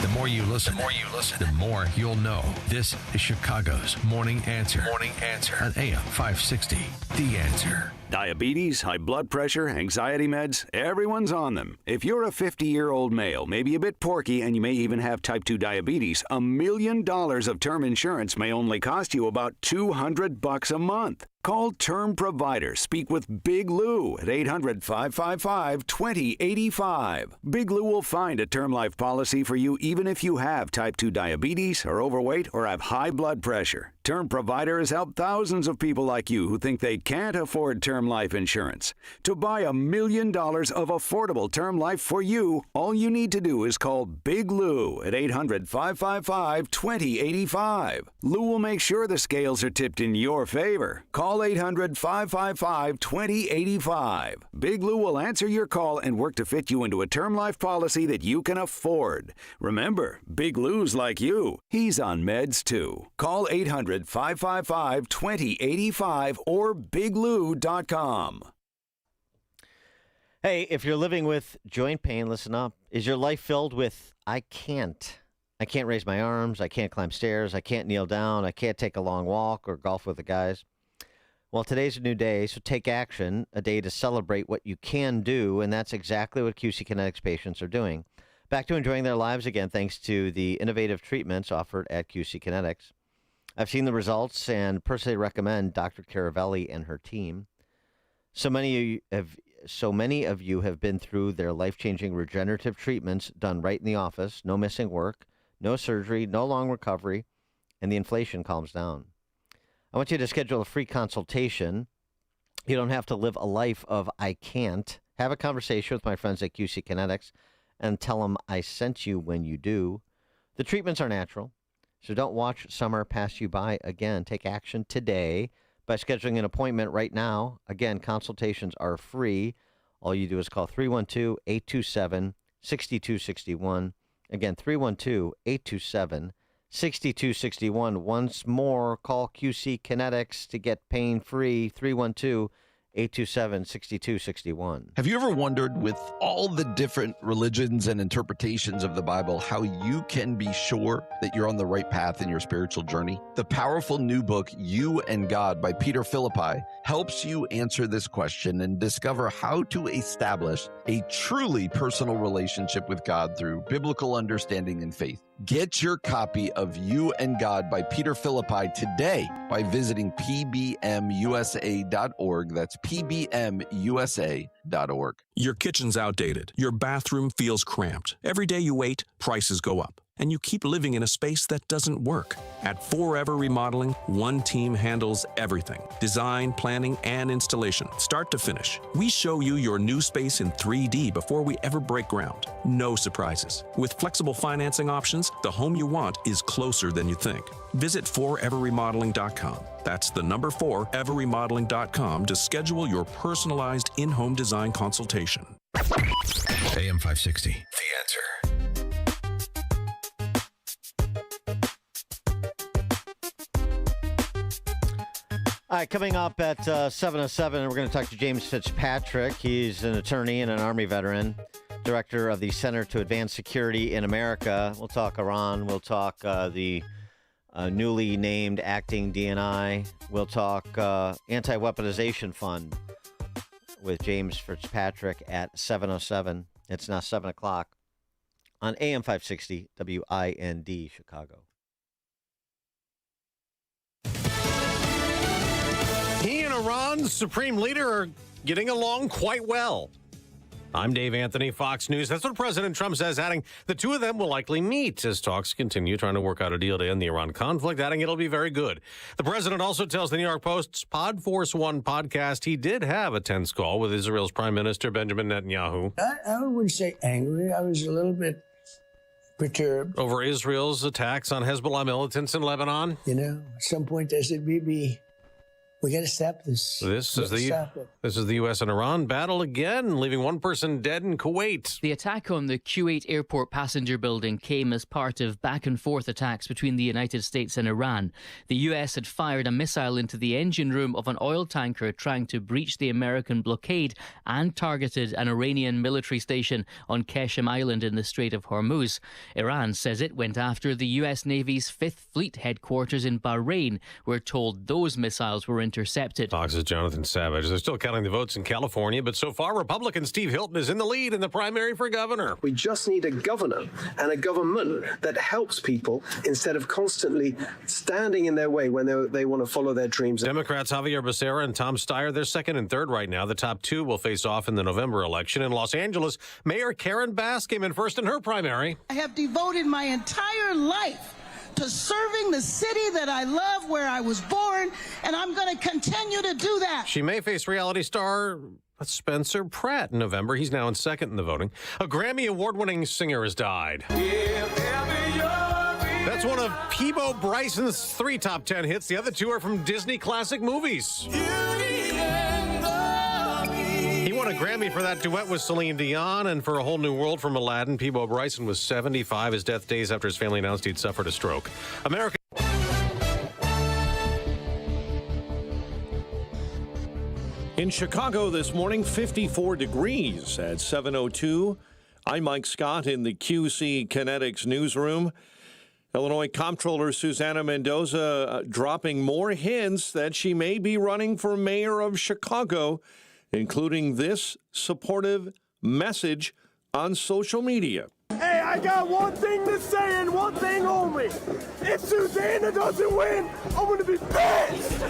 The more you listen, the more you'll know. This is Chicago's Morning Answer. Morning Answer on AM 560. The Answer. Diabetes, high blood pressure, anxiety meds, everyone's on them. If you're a 50-year-old male, maybe a bit porky, and you may even have type 2 diabetes, $1 million of term insurance may only cost you about $200 a month. Call Term Provider. Speak with Big Lou at 800-555-2085. Big Lou will find a term life policy for you even if you have type 2 diabetes, are overweight, or have high blood pressure. Term Provider has helped thousands of people like you who think they can't afford term life insurance. To buy $1 million of affordable term life for you, all you need to do is call Big Lou at 800-555-2085. Lou will make sure the scales are tipped in your favor. Call 800-555-2085. Big Lou will answer your call and work to fit you into a term life policy that you can afford. Remember, Big Lou's like you. He's on meds too. Call 800-555-2085 or biglou.com. Hey, if you're living with joint pain, listen up. Is your life filled with, I can't raise my arms, I can't climb stairs, I can't kneel down, I can't take a long walk or golf with the guys? Well, today's a new day, so take action, a day to celebrate what you can do, and that's exactly what QC Kinetics patients are doing. Back to enjoying their lives again thanks to the innovative treatments offered at QC Kinetics. I've seen the results and personally recommend Dr. Caravelli and her team. So many of you have been through their life-changing regenerative treatments done right in the office, no missing work, no surgery, no long recovery, and the inflation calms down. I want you to schedule a free consultation. You don't have to live a life of I can't. Have a conversation with my friends at QC Kinetics and tell them I sent you when you do. The treatments are natural, so don't watch summer pass you by again. Take action today by scheduling an appointment right now. Again, consultations are free. All you do is call 312-827-6261. Again, 312-827-6261. 6261. Once more, call QC Kinetics to get pain-free. 312-827-6261. Have you ever wondered, with all the different religions and interpretations of the Bible, how you can be sure that you're on the right path in your spiritual journey? The powerful new book, You and God by Peter Philippi, helps you answer this question and discover how to establish a truly personal relationship with God through biblical understanding and faith. Get your copy of You and God by Peter Philippi today by visiting pbmusa.org. That's pbmusa.org. Your kitchen's outdated. Your bathroom feels cramped. Every day you wait, prices go up. And you keep living in a space that doesn't work. At Forever Remodeling, one team handles everything. Design, planning, and installation, start to finish. We show you your new space in 3D before we ever break ground. No surprises. With flexible financing options, the home you want is closer than you think. Visit foreverremodeling.com. That's the number 4, everremodeling.com to schedule your personalized in-home design consultation. AM 560, The Answer. All right, coming up at 7:07, we're going to talk to James Fitzpatrick. He's an attorney and an Army veteran, director of the Center to Advance Security in America. We'll talk Iran. We'll talk the newly named acting DNI. We'll talk anti-weaponization fund with James Fitzpatrick at 7:07. It's now 7 o'clock on AM 560 WIND Chicago. He and Iran's supreme leader are getting along quite well. I'm Dave Anthony, Fox News. That's what President Trump says, adding the two of them will likely meet as talks continue, trying to work out a deal to end the Iran conflict, adding it'll be very good. The president also tells the New York Post's Pod Force One podcast he did have a tense call with Israel's Prime Minister Benjamin Netanyahu. I wouldn't say angry. I was a little bit perturbed. Over Israel's attacks on Hezbollah militants in Lebanon. You know, at some point I said, Bibi, we got to stop this. This is the U.S. and Iran battle again, leaving one person dead in Kuwait. The attack on the Kuwait airport passenger building came as part of back-and-forth attacks between the United States and Iran. The U.S. had fired a missile into the engine room of an oil tanker trying to breach the American blockade and targeted an Iranian military station on Qeshm Island in the Strait of Hormuz. Iran says it went after the U.S. Navy's 5th Fleet headquarters in Bahrain. We're told those missiles were intercepted. Fox's Jonathan Savage. They're still counting the votes in California, but so far, Republican Steve Hilton is in the lead in the primary for governor. We just need a governor and a government that helps people instead of constantly standing in their way when they want to follow their dreams. Democrats Javier Becerra and Tom Steyer, they're second and third right now. The top two will face off in the November election. In Los Angeles, Mayor Karen Bass came in first in her primary. I have devoted my entire life to serving the city that I love, where I was born, and I'm going to continue to do that. She may face reality star Spencer Pratt in November. He's now in second in the voting. A Grammy award-winning singer has died. That's one of Peabo Bryson's 3 top 10 hits. The other 2 are from Disney classic movies. He won a Grammy for that duet with Celine Dion and for A Whole New World from Aladdin. Peabo Bryson was 75, his death days after his family announced he'd suffered a stroke. In Chicago this morning, 54 degrees at 7:02. I'm Mike Scott in the QC Kinetics newsroom. Illinois Comptroller Susana Mendoza dropping more hints that she may be running for mayor of Chicago, including this supportive message on social media. Hey, I got one thing to say and one thing only. If Susana doesn't win, I'm going to be pissed. 2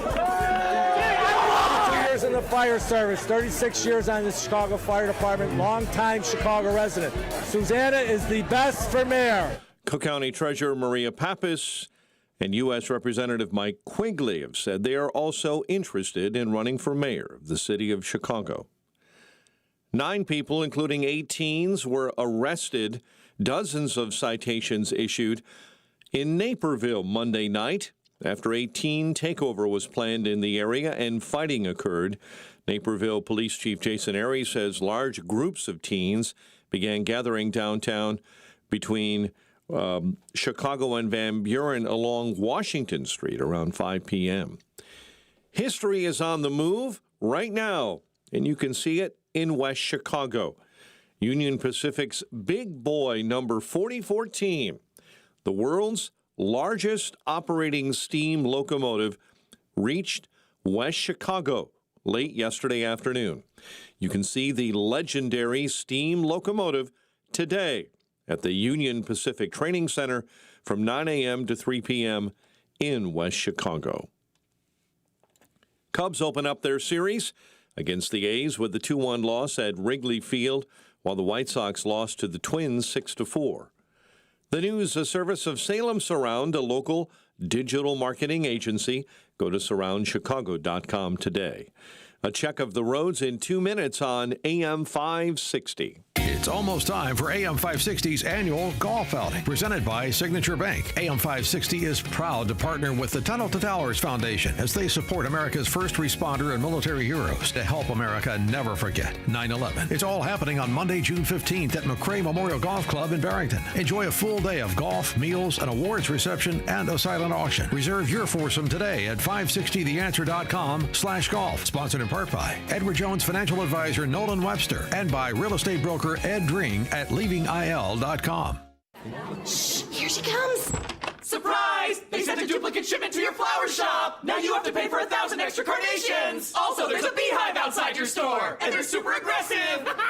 years in the fire service, 36 years on the Chicago Fire Department, longtime Chicago resident. Susana is the best for mayor. Cook County Treasurer Maria Pappas and U.S. Representative Mike Quigley have said they are also interested in running for mayor of the city of Chicago. 9 people, including 8 teens, were arrested, dozens of citations issued in Naperville Monday night after a teen takeover was planned in the area and fighting occurred. Naperville Police Chief Jason Aries says large groups of teens began gathering downtown between Chicago and Van Buren along Washington Street around 5 p.m. History is on the move right now, and you can see it in West Chicago. Union Pacific's Big Boy number 4014, the world's largest operating steam locomotive, reached West Chicago late yesterday afternoon. You can see the legendary steam locomotive today at the Union Pacific Training Center from 9 a.m. to 3 p.m. in West Chicago. Cubs open up their series against the A's with the 2-1 loss at Wrigley Field, while the White Sox lost to the Twins 6-4. The news, a service of Salem Surround, a local digital marketing agency. Go to surroundchicago.com today. A check of the roads in 2 minutes on AM 560. It's almost time for AM 560's annual golf outing, presented by Signature Bank. AM 560 is proud to partner with the Tunnel to Towers Foundation as they support America's first responder and military heroes to help America never forget 9/11. It's all happening on Monday, June 15th at McCray Memorial Golf Club in Barrington. Enjoy a full day of golf, meals, an awards reception, and a silent auction. Reserve your foursome today at 560theanswer.com/golf. Sponsored in part by Edward Jones Financial Advisor Nolan Webster and by real estate broker Ed Dring at leavingil.com. Shh, here she comes. Surprise! They sent a duplicate shipment to your flower shop. Now you have to pay for 1,000 extra carnations. Also, there's a beehive outside your store, and they're super aggressive.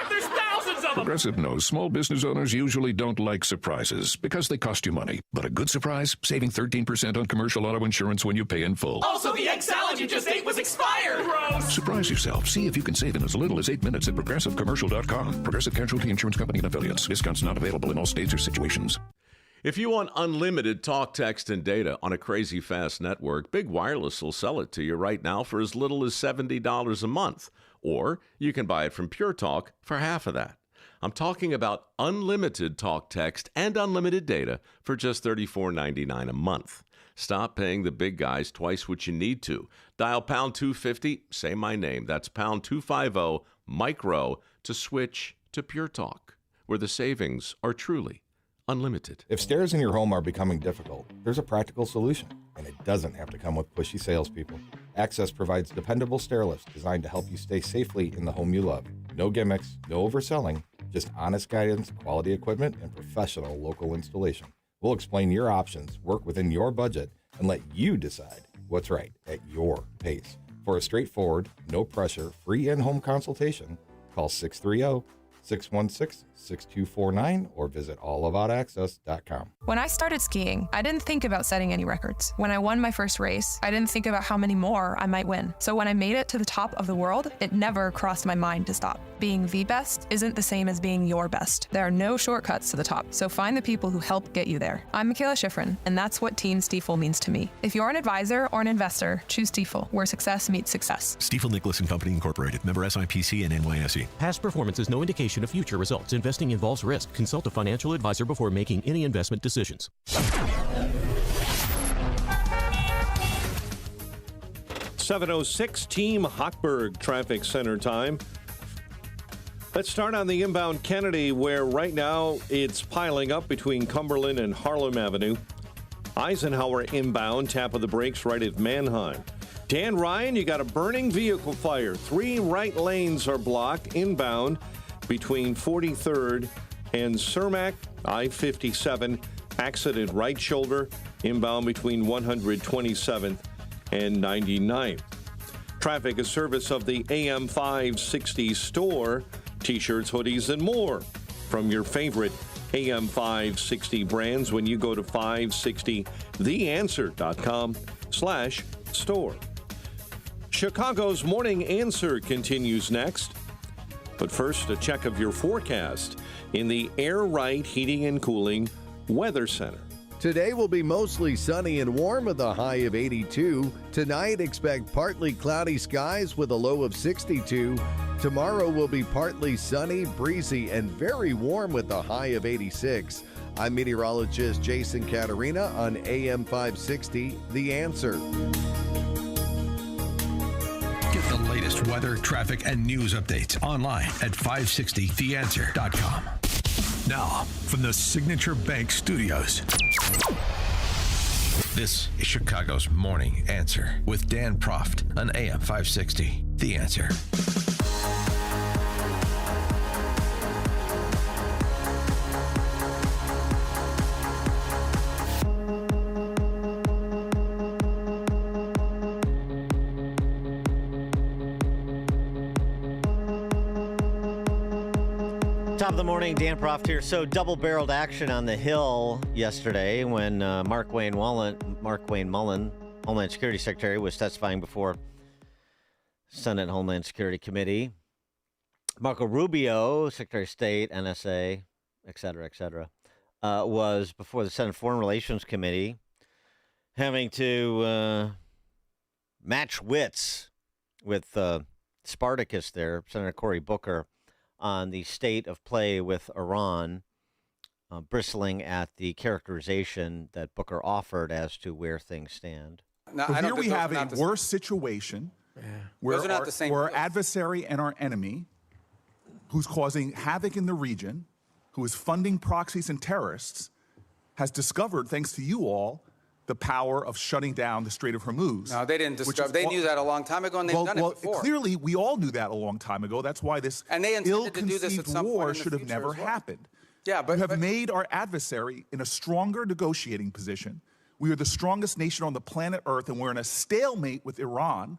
There's thousands of them. Progressive knows small business owners usually don't like surprises because they cost you money. But a good surprise, saving 13% on commercial auto insurance when you pay in full. Also, the egg salad you just ate was expired. Gross. Surprise yourself. See if you can save in as little as 8 minutes at progressivecommercial.com. Progressive Casualty Insurance Company and Affiliates. Discounts not available in all states or situations. If you want unlimited talk, text, and data on a crazy fast network, Big Wireless will sell it to you right now for as little as $70 a month. Or you can buy it from Pure Talk for half of that. I'm talking about unlimited talk, text, and unlimited data for just $34.99 a month. Stop paying the big guys twice what you need to. Dial pound 250, say my name. That's pound 250 micro to switch to Pure Talk, where the savings are truly unlimited. If stairs in your home are becoming difficult, there's a practical solution, and it doesn't have to come with pushy salespeople. Access provides dependable stair lifts designed to help you stay safely in the home you love. No gimmicks, no overselling, just honest guidance, quality equipment, and professional local installation. We'll explain your options, work within your budget, and let you decide what's right at your pace. For a straightforward, no pressure, free in-home consultation, call 630-616-6249 or visit allaboutaccess.com. When I started skiing, I didn't think about setting any records. When I won my first race, I didn't think about how many more I might win. So when I made it to the top of the world, it never crossed my mind to stop. Being the best isn't the same as being your best. There are no shortcuts to the top, so find the people who help get you there. I'm Michaela Schifrin, and that's what Team Stiefel means to me. If you're an advisor or an investor, choose Stiefel, where success meets success. Stiefel Nicholas and Company Incorporated, member SIPC and NYSE. Past performance is no indication of future results. Investing involves risk. Consult a financial advisor before making any investment decisions. 7:06 Team Hochberg Traffic Center time. Let's start on the inbound Kennedy, where right now it's piling up between Cumberland and Harlem Avenue. Eisenhower inbound, tap of the brakes right at Manheim. Dan Ryan, you got a burning vehicle fire. 3 right lanes are blocked inbound between 43rd and Cermak. I-57 accident right shoulder inbound between 127th and 99th. Traffic, a service of the AM 560 store. T-shirts, hoodies, and more from your favorite AM 560 brands when you go to 560theanswer.com/store. Chicago's Morning Answer continues next. But first, a check of your forecast in the Air Right Heating and Cooling Weather Center. Today will be mostly sunny and warm with a high of 82. Tonight, expect partly cloudy skies with a low of 62. Tomorrow will be partly sunny, breezy, and very warm with a high of 86. I'm meteorologist Jason Caterina on AM 560, The Answer. Get the latest weather, traffic, and news updates online at 560theanswer.com. Now, from the Signature Bank Studios, this is Chicago's Morning Answer with Dan Proft on AM 560. The Answer. Top of the morning, Dan Proft here. So double-barreled action on the Hill yesterday when Mark Wayne Mullen, Homeland Security Secretary, was testifying before Senate Homeland Security Committee. Marco Rubio, Secretary of State, NSA, et cetera, was before the Senate Foreign Relations Committee, having to match wits with Spartacus there, Senator Cory Booker, on the state of play with Iran, bristling at the characterization that Booker offered as to where things stand. Now, so here we have a worse situation where our adversary and our enemy, who's causing havoc in the region, who is funding proxies and terrorists, has discovered, thanks to you all, the power of shutting down the Strait of Hormuz. No, they didn't discover. They knew that a long time ago, and they've done it before. Clearly, we all knew that a long time ago. That's why this ill-conceived war should have never happened. Yeah, but you have made our adversary in a stronger negotiating position. We are the strongest nation on the planet Earth, and we're in a stalemate with Iran.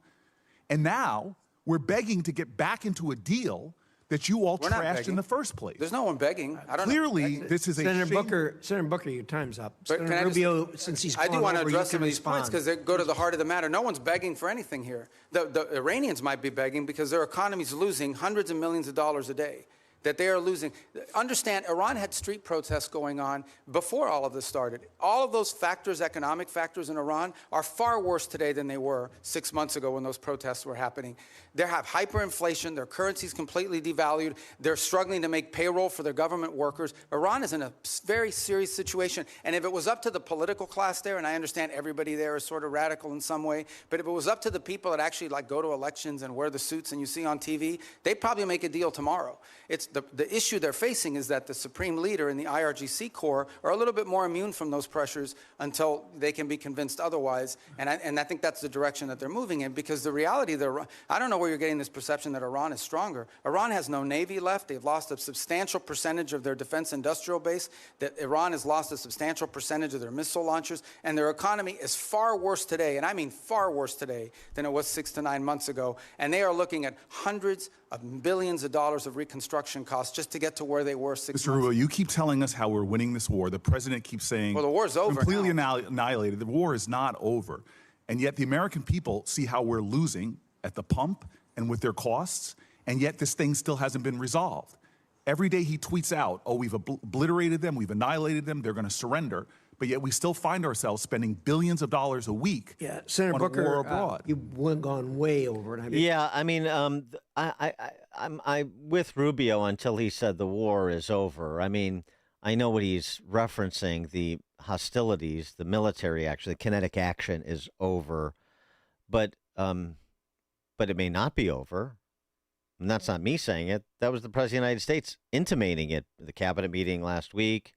And now we're begging to get back into a deal that you all trashed in the first place. There's no one begging. I don't Clearly, know. this is a Senator shame. Senator Booker, your time's up. But Senator Rubio, since he's I do want to address some of these respond. points because they go to the heart of the matter. No one's begging for anything here. The Iranians might be begging because their economy's losing hundreds of millions of dollars a day. That they are losing. Understand, Iran had street protests going on before all of this started. All of those factors, economic factors in Iran, are far worse today than they were 6 months ago when those protests were happening. They have hyperinflation. Their currency's completely devalued. They're struggling to make payroll for their government workers. Iran is in a very serious situation. And if it was up to the political class there, and I understand everybody there is sort of radical in some way, but if it was up to the people that actually go to elections and wear the suits and you see on TV, they'd probably make a deal tomorrow. It's the issue they're facing is that the Supreme Leader and the IRGC Corps are a little bit more immune from those pressures until they can be convinced otherwise. And I think that's the direction that they're moving in, because the reality, I don't know where you're getting this perception that Iran is stronger. Iran has no navy left. They've lost a substantial percentage of their defense industrial base. That Iran has lost a substantial percentage of their missile launchers. And their economy is far worse today, and I mean far worse today, than it was 6 to 9 months ago. And they are looking at hundreds of billions of dollars of reconstruction costs just to get to where they were 6 months ago. Mr. Rubio, you keep telling us how we're winning this war. The president keeps saying, well, the war's over completely annihilated. The war is not over. And yet the American people see how we're losing at the pump and with their costs, and yet this thing still hasn't been resolved. Every day he tweets out, oh, we've obliterated them, we've annihilated them, they're going to surrender. But yet we still find ourselves spending billions of dollars a week Senator on Booker, a war abroad. You've gone way over. And I'm with Rubio until he said the war is over. I mean, I know what he's referencing, the hostilities, the military action, the kinetic action is over, but it may not be over. And that's not me saying it. That was the President of the United States intimating it at the cabinet meeting last week.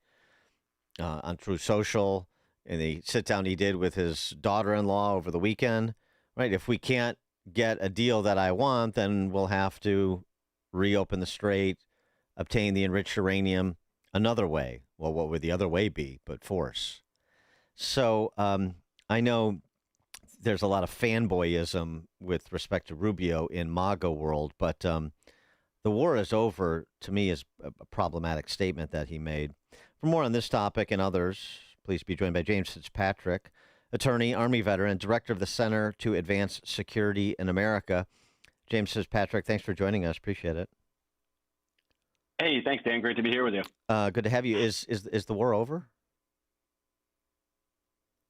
On Truth Social, and the sit-down he did with his daughter-in-law over the weekend, right? If we can't get a deal that I want, then we'll have to reopen the strait, obtain the enriched uranium another way. Well, what would the other way be but force? So I know there's a lot of fanboyism with respect to Rubio in MAGA world, but the war is over, to me, is a problematic statement that he made. For more on this topic and others, please be joined by James Fitzpatrick, attorney, Army veteran, director of the Center to Advance Security in America. James Fitzpatrick, thanks for joining us. Appreciate it. Hey, thanks, Dan. Great to be here with you. Good to have you. Is the war over?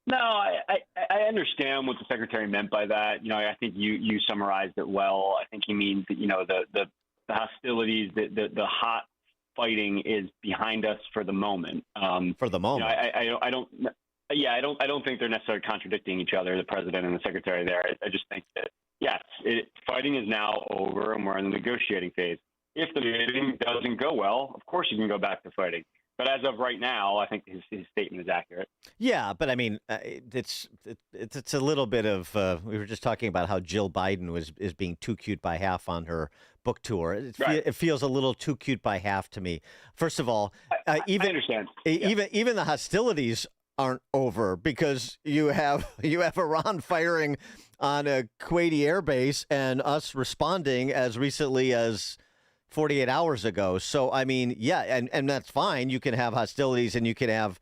No, I understand what the secretary meant by that. I think you summarized it well. I think he means that, the hostilities, the hot fighting is behind us for the moment. For the moment. I don't think they're necessarily contradicting each other, the president and the secretary there. I just think that, yes, fighting is now over and we're in the negotiating phase. If the meeting doesn't go well, of course you can go back to fighting. But as of right now, I think his statement is accurate. Yeah, but I mean, it's a little bit of. We were just talking about how Jill Biden is being too cute by half on her book tour. It feels a little too cute by half to me. First of all, I understand. Even the hostilities aren't over because you have Iran firing on a Kuwaiti airbase and us responding as recently as 48 hours ago. So, I mean, yeah, and that's fine. You can have hostilities and you can have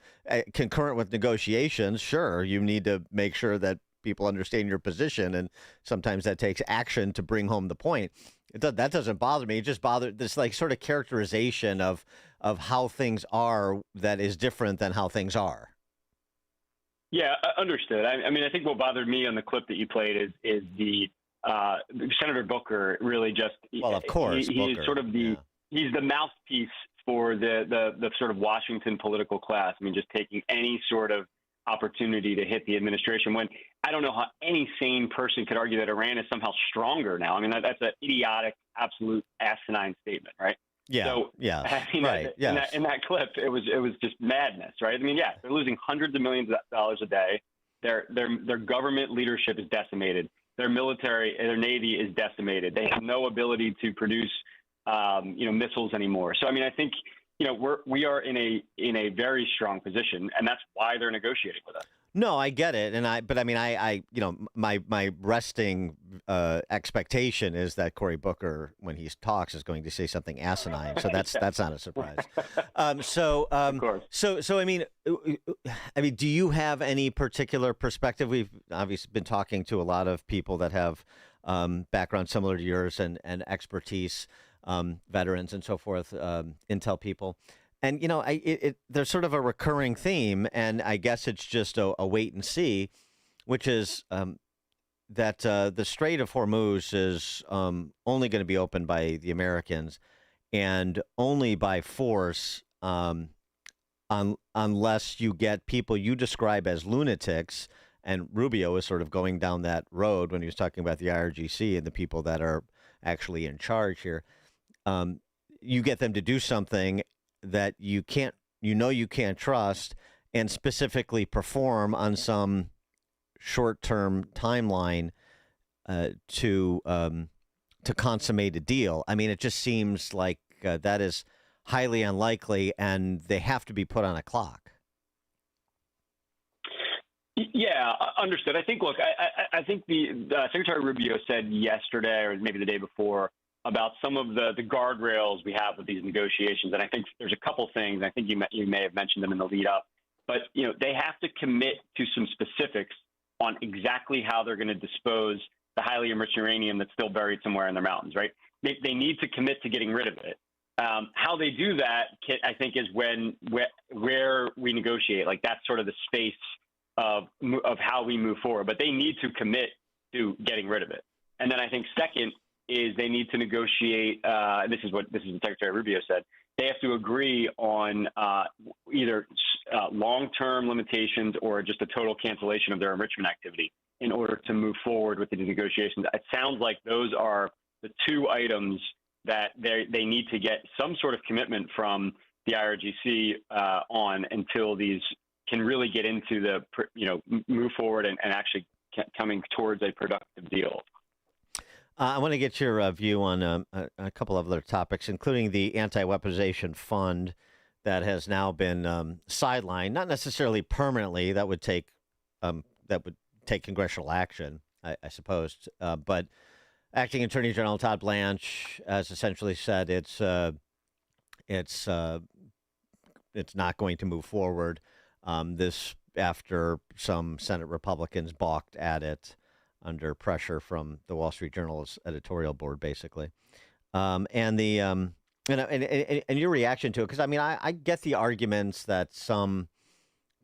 concurrent with negotiations. Sure, you need to make sure that people understand your position, and sometimes that takes action to bring home the point. That doesn't bother me. It just bothers this like sort of characterization of how things are that is different than how things are. Yeah, understood. I mean, I think what bothered me on the clip that you played is the Senator Booker really just. Well, of course, he's sort of he's the mouthpiece for the sort of Washington political class. I mean, just taking any sort of opportunity to hit the administration when I don't know how any sane person could argue that Iran is somehow stronger now. I mean, that's an idiotic, absolute asinine statement, right? Yeah. So, yeah. I mean, right. In that clip, it was just madness, right? I mean, yeah, they're losing hundreds of millions of dollars a day. Their government leadership is decimated. Their military, their Navy is decimated. They have no ability to produce, missiles anymore. So, I mean, I think, we are in a very strong position, and that's why they're negotiating with us. No, I get it, but I mean, my resting expectation is that Cory Booker, when he talks, is going to say something asinine. So that's not a surprise. Of course. So I mean, do you have any particular perspective? We've obviously been talking to a lot of people that have backgrounds similar to yours and expertise, veterans and so forth, intel people. And, there's sort of a recurring theme, and I guess it's just a wait and see, which is that the Strait of Hormuz is only going to be opened by the Americans and only by force unless you get people you describe as lunatics. And Rubio is sort of going down that road when he was talking about the IRGC and the people that are actually in charge here. You get them to do something that you can't trust and specifically perform on some short-term timeline to consummate a deal. I mean, it just seems like that is highly unlikely, and they have to be put on a clock. Yeah, understood. I think, look, I think the Secretary Rubio said yesterday or maybe the day before about some of the guardrails we have with these negotiations. And I think there's a couple things. I think you may have mentioned them in the lead up. But, they have to commit to some specifics on exactly how they're going to dispose the highly enriched uranium that's still buried somewhere in their mountains, right? They need to commit to getting rid of it. How they do that, I think, is where we negotiate. Like, that's sort of the space of how we move forward. But they need to commit to getting rid of it. And then I think second is they need to negotiate. This is what Secretary Rubio said. They have to agree on either long-term limitations or just a total cancellation of their enrichment activity in order to move forward with the negotiations. It sounds like those are the two items that they need to get some sort of commitment from the IRGC on until these can really get into the move forward and actually coming towards a productive deal. I want to get your view on a couple of other topics, including the anti-weaponization fund that has now been sidelined, not necessarily permanently. That would take congressional action, I suppose. But Acting Attorney General Todd Blanche has essentially said it's not going to move forward. This after some Senate Republicans balked at it under pressure from the Wall Street Journal's editorial board, basically, and your reaction to it, because I mean, I get the arguments that some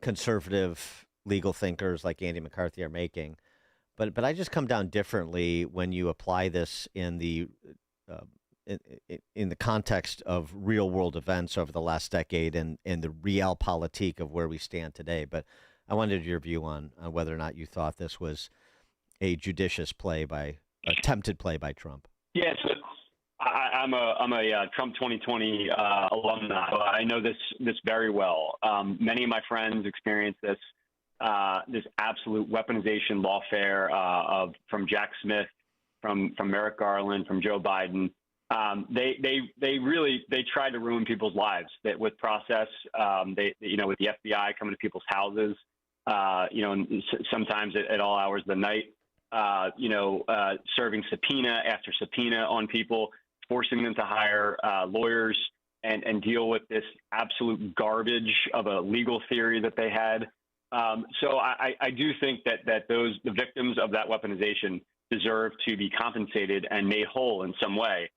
conservative legal thinkers like Andy McCarthy are making, but I just come down differently when you apply this in the context of real world events over the last decade and the realpolitik of where we stand today. But I wanted your view on whether or not you thought this was a judicious attempted play by Trump. Yes, I'm a Trump 2020 alumni. I know this very well. Many of my friends experienced this absolute weaponization lawfare from Jack Smith, from Merrick Garland, from Joe Biden. They tried to ruin people's lives with process. With the FBI coming to people's houses, and sometimes at all hours of the night, serving subpoena after subpoena on people, forcing them to hire lawyers and deal with this absolute garbage of a legal theory that they had. So I do think that the victims of that weaponization deserve to be compensated and made whole in some way.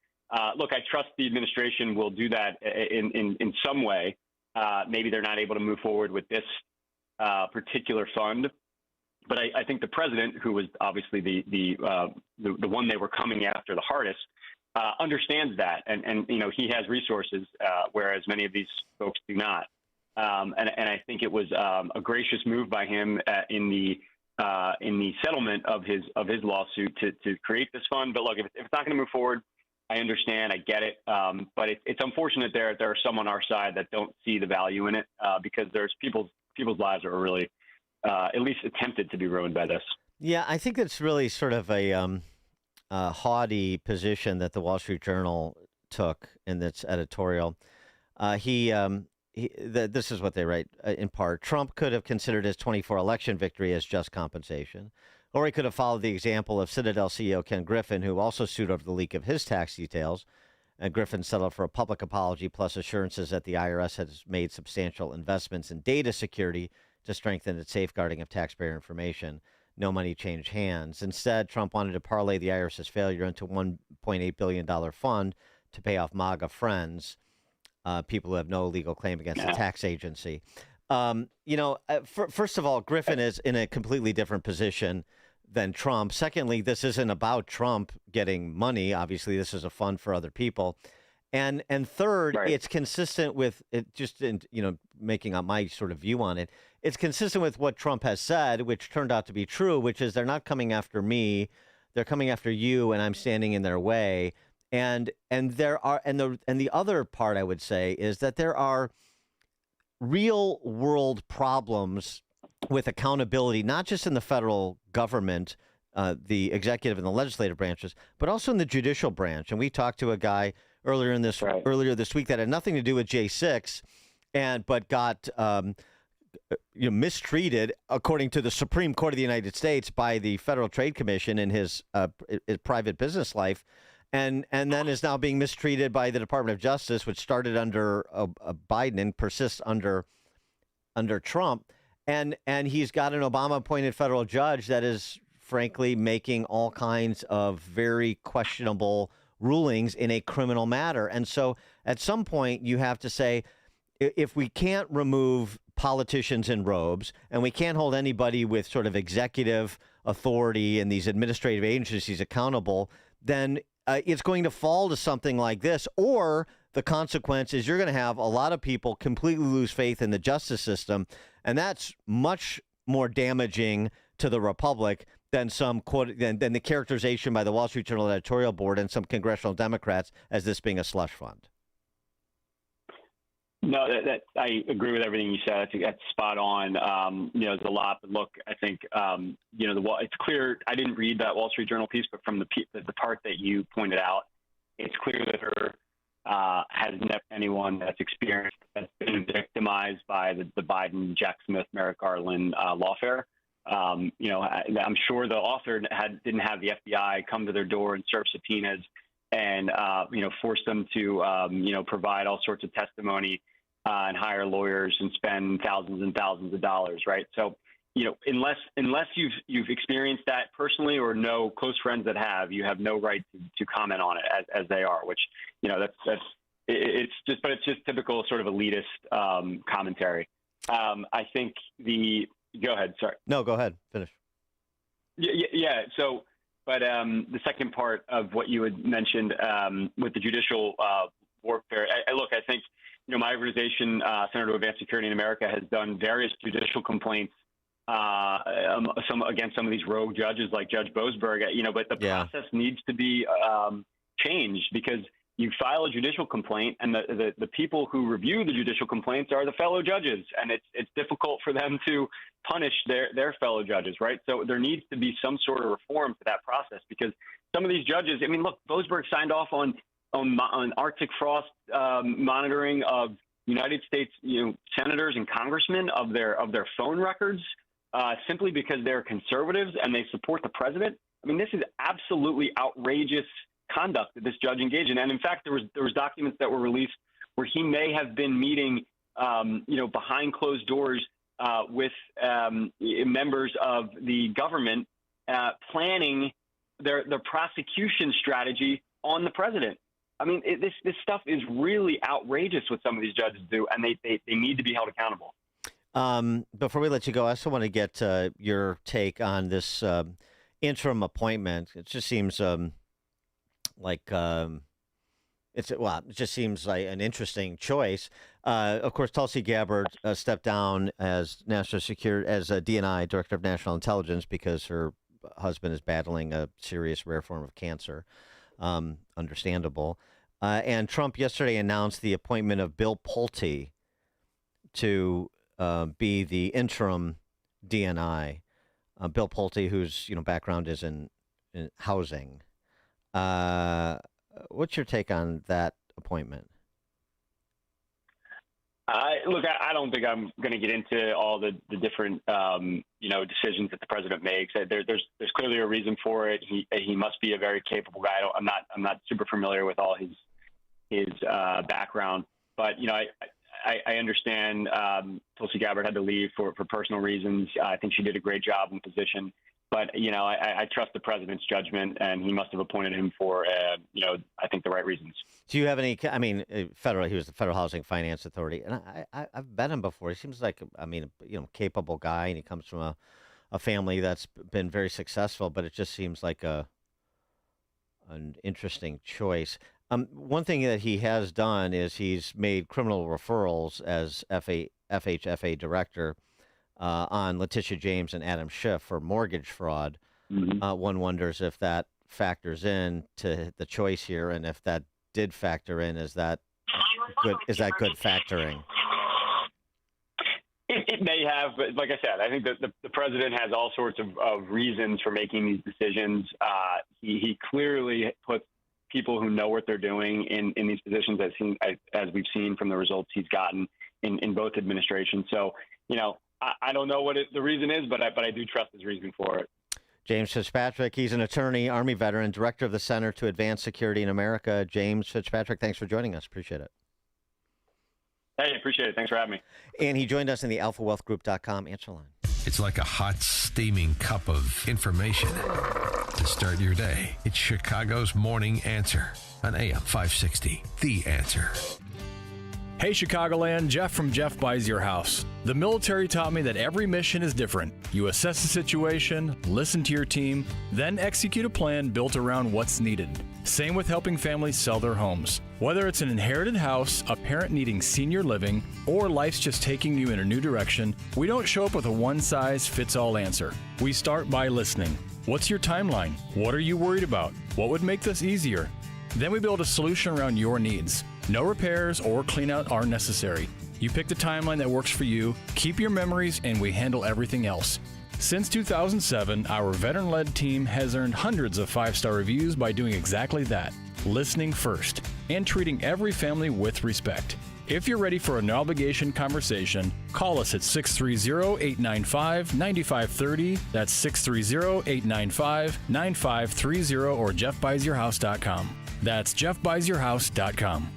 Look, I trust the administration will do that in some way. Maybe they're not able to move forward with this particular fund, but I think the president, who was obviously the one they were coming after the hardest, understands that, and he has resources, whereas many of these folks do not. And I think it was a gracious move by him in the settlement of his lawsuit to create this fund. But look, if it's not going to move forward, I understand, I get it, but it's unfortunate there are some on our side that don't see the value in it, because there's people's lives are really at least attempted to be ruined by this. Yeah, I think it's really sort of a haughty position that the Wall Street Journal took in its editorial. This is what they write in part. Trump could have considered his 2024 election victory as just compensation, or he could have followed the example of Citadel CEO Ken Griffin, who also sued over the leak of his tax details. And Griffin settled for a public apology plus assurances that the IRS has made substantial investments in data security to strengthen its safeguarding of taxpayer information. No money changed hands. Instead, Trump wanted to parlay the IRS's failure into a $1.8 billion fund to pay off MAGA friends, people who have no legal claim against the tax agency. First of all, Griffin is in a completely different position than Trump. Secondly, this isn't about Trump getting money. Obviously, this is a fund for other people. And third, It's consistent with it. Just in, making up my sort of view on it. It's consistent with what Trump has said, which turned out to be true, which is they're not coming after me, they're coming after you, and I'm standing in their way. And the other part I would say is that there are real world problems with accountability, not just in the federal government, the executive and the legislative branches, but also in the judicial branch. And we talked to a guy earlier this week that had nothing to do with J6, but got mistreated, according to the Supreme Court of the United States, by the Federal Trade Commission in his private business life. And then is now being mistreated by the Department of Justice, which started under Biden and persists under Trump. And he's got an Obama-appointed federal judge that is, frankly, making all kinds of very questionable rulings in a criminal matter. And so at some point, you have to say, if we can't remove politicians in robes and we can't hold anybody with sort of executive authority and these administrative agencies accountable, then it's going to fall to something like this, or the consequence is you're going to have a lot of people completely lose faith in the justice system, and that's much more damaging to the republic than than the characterization by the Wall Street Journal editorial board and some congressional Democrats as this being a slush fund. No, I agree with everything you said. I think that's spot on. There's a lot, but look, I think it's clear. I didn't read that Wall Street Journal piece, but from the part that you pointed out, it's clear that her has never anyone that's been victimized by the Biden, Jack Smith, Merrick Garland lawfare. I'm sure the author didn't have the FBI come to their door and serve subpoenas and force them to provide all sorts of testimony and hire lawyers and spend thousands and thousands of dollars, right? So, unless you've experienced that personally or know close friends that have, you have no right to comment on it as they are. Which it's just typical sort of elitist commentary. I think go ahead. Sorry. No, go ahead. Finish. Yeah. So, but the second part of what you had mentioned with the judicial warfare, I think, my organization, Center to Advance Security in America, has done various judicial complaints against some of these rogue judges like Judge Boasberg, but the process needs to be changed because, you file a judicial complaint, and the people who review the judicial complaints are the fellow judges, and it's difficult for them to punish their fellow judges, right? So there needs to be some sort of reform to that process, because some of these judges, I mean, look, Boasberg signed off on Arctic frost monitoring of United States, senators and congressmen of their phone records, simply because they're conservatives and they support the president. I mean, this is absolutely outrageous conduct that this judge engaged in. And in fact, there was documents that were released where he may have been meeting, behind closed doors with members of the government, planning their prosecution strategy on the president. I mean, this stuff is really outrageous what some of these judges do, and they need to be held accountable. Before we let you go, I also want to get your take on this interim appointment. It just seems it just seems like an interesting choice. Of course, Tulsi Gabbard stepped down as national security, as a DNI, Director of National Intelligence, because her husband is battling a serious rare form of cancer. Understandable. And Trump yesterday announced the appointment of Bill Pulte to be the interim DNI. Bill Pulte, whose background is in housing. What's your take on that appointment? Look, I don't think I'm going to get into all the different decisions that the president makes. There's clearly a reason for it. He must be a very capable guy. I'm not super familiar with all his background, but I understand Tulsi Gabbard had to leave for personal reasons. I think she did a great job in position. But, I trust the president's judgment, and he must have appointed him for, I think the right reasons. Do you have any, he was the Federal Housing Finance Authority, and I've met him before. He seems like, capable guy, and he comes from a family that's been very successful, but it just seems like an interesting choice. One thing that he has done is he's made criminal referrals as FHFA director on Letitia James and Adam Schiff for mortgage fraud. Mm-hmm. One wonders if that factors in to the choice here, and if that did factor in, is that good? Is that good factoring? It may have, but like I said, I think that the president has all sorts of reasons for making these decisions. He clearly puts people who know what they're doing in these positions, as we've seen from the results he's gotten in both administrations. So, I don't know what the reason is, but I do trust his reason for it. James Fitzpatrick, he's an attorney, Army veteran, director of the Center to Advance Security in America. James Fitzpatrick, thanks for joining us. Appreciate it. Hey, appreciate it. Thanks for having me. And he joined us in the AlphaWealthGroup.com answer line. It's like a hot, steaming cup of information to start your day. It's Chicago's Morning Answer on AM 560. The Answer. Hey Chicagoland, Jeff from Jeff Buys Your House. The military taught me that every mission is different. You assess the situation, listen to your team, then execute a plan built around what's needed. Same with helping families sell their homes. Whether it's an inherited house, a parent needing senior living, or life's just taking you in a new direction, we don't show up with a one-size-fits-all answer. We start by listening. What's your timeline? What are you worried about? What would make this easier? Then we build a solution around your needs. No repairs or cleanout are necessary. You pick the timeline that works for you, keep your memories, and we handle everything else. Since 2007, our veteran-led team has earned hundreds of 5-star reviews by doing exactly that, listening first, and treating every family with respect. If you're ready for a no-obligation conversation, call us at 630-895-9530. That's 630-895-9530 or jeffbuysyourhouse.com. That's jeffbuysyourhouse.com.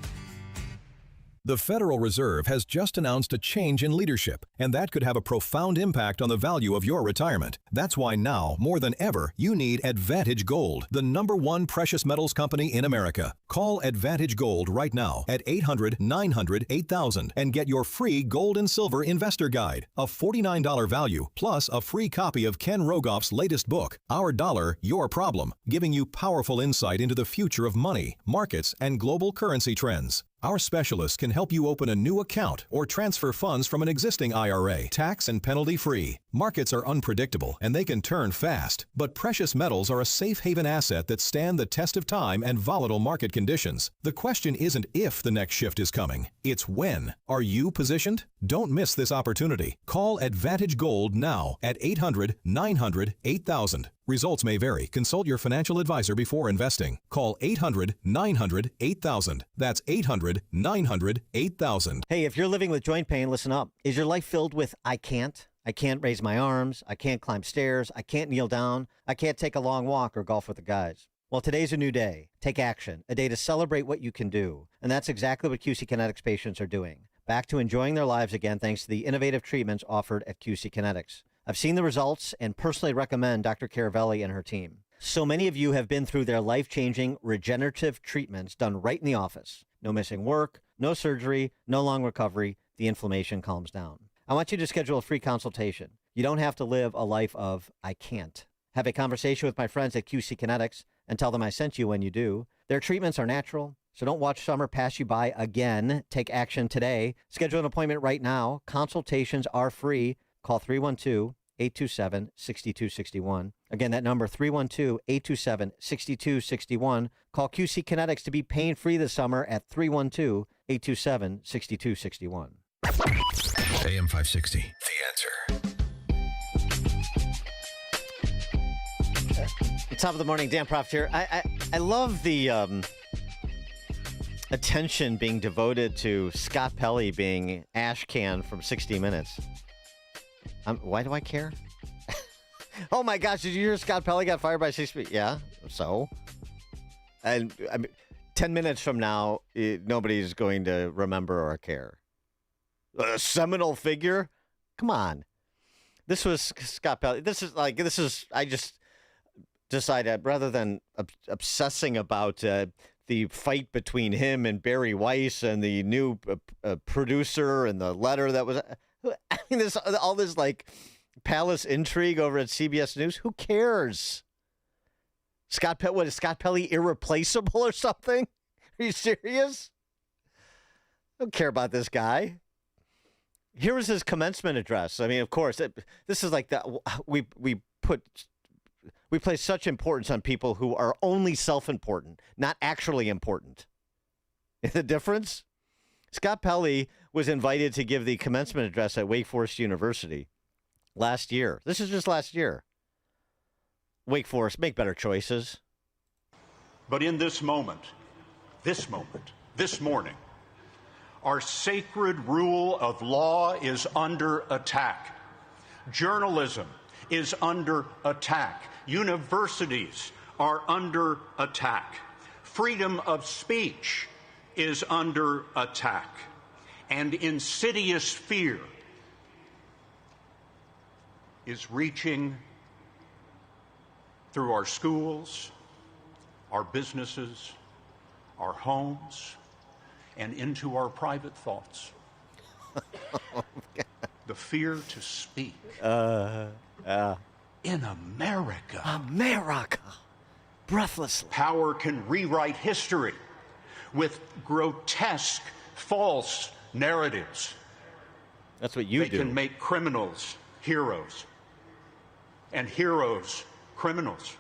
The Federal Reserve has just announced a change in leadership, and that could have a profound impact on the value of your retirement. That's why now, more than ever, you need Advantage Gold, the #1 precious metals company in America. Call Advantage Gold right now at 800-900-8000 and get your free gold and silver investor guide, a $49 value, plus a free copy of Ken Rogoff's latest book, Our Dollar, Your Problem, giving you powerful insight into the future of money, markets, and global currency trends. Our specialists can help you open a new account or transfer funds from an existing IRA, tax and penalty free. Markets are unpredictable and they can turn fast, but precious metals are a safe haven asset that stand the test of time and volatile market conditions. The question isn't if the next shift is coming, it's when. Are you positioned? Don't miss this opportunity. Call Advantage Gold now at 800-900-8000. Results may vary. Consult your financial advisor before investing. Call 800-900-8000. That's 800-900-8000. Hey, if you're living with joint pain, listen up. Is your life filled with I can't? I can't raise my arms. I can't climb stairs. I can't kneel down. I can't take a long walk or golf with the guys. Well, today's a new day. Take action. A day to celebrate what you can do. And that's exactly what QC Kinetics patients are doing. Back to enjoying their lives again thanks to the innovative treatments offered at QC Kinetics. I've seen the results and personally recommend Dr. Caravelli and her team. So many of you have been through their life-changing regenerative treatments done right in the office. No missing work, no surgery, no long recovery. The inflammation calms down. I want you to schedule a free consultation. You don't have to live a life of I can't. Have a conversation with my friends at QC Kinetics and tell them I sent you when you do. Their treatments are natural, so don't watch summer pass you by again. Take action today. Schedule an appointment right now. Consultations are free. Call 312-827-6261. Again, that number, 312-827-6261. Call QC Kinetics to be pain-free this summer at 312-827-6261. AM 560, The Answer. Top of the morning, Dan Proft here. I love the attention being devoted to Scott Pelley being Ashcan from 60 Minutes. Why do I care? Oh my gosh, did you hear Scott Pelley got fired by 60? Yeah, so? And I mean, 10 minutes from now, nobody's going to remember or care. A seminal figure? Come on. This was Scott Pelley. I just decided rather than obsessing about the fight between him and Barry Weiss and the new producer and the letter that was... I mean, all this like palace intrigue over at CBS News. Who cares? What is Scott Pelley irreplaceable or something? Are you serious? I don't care about this guy. Here was his commencement address. I mean, of course, this is like that. We place such importance on people who are only self-important, not actually important. The difference? Scott Pelley was invited to give the commencement address at Wake Forest University last year. This is just last year. Wake Forest, make better choices. But in this morning, our sacred rule of law is under attack. Journalism is under attack. Universities are under attack. Freedom of speech is under attack. And insidious fear is reaching through our schools, our businesses, our homes, and into our private thoughts. The fear to speak. In America. America. Breathlessly. Power can rewrite history with grotesque, false narratives. That's what you do. They can make criminals heroes and heroes criminals.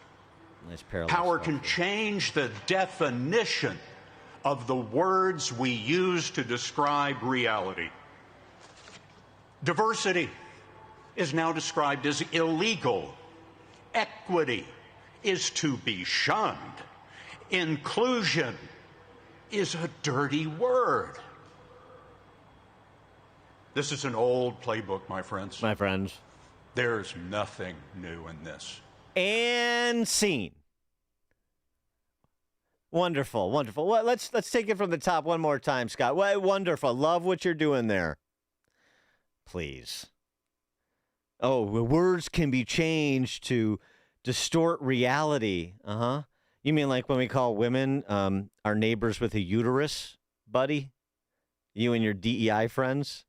Nice parallel. Power can change the definition of the words we use to describe reality. Diversity is now described as illegal. Equity is to be shunned. Inclusion is a dirty word. This is an old playbook, my friends. My friends. There's nothing new in this. And scene. Wonderful, wonderful. Well, let's take it from the top one more time, Scott. Well, wonderful. Love what you're doing there. Please. Oh, words can be changed to distort reality. Uh-huh. You mean like when we call women our neighbors with a uterus, buddy? You and your DEI friends?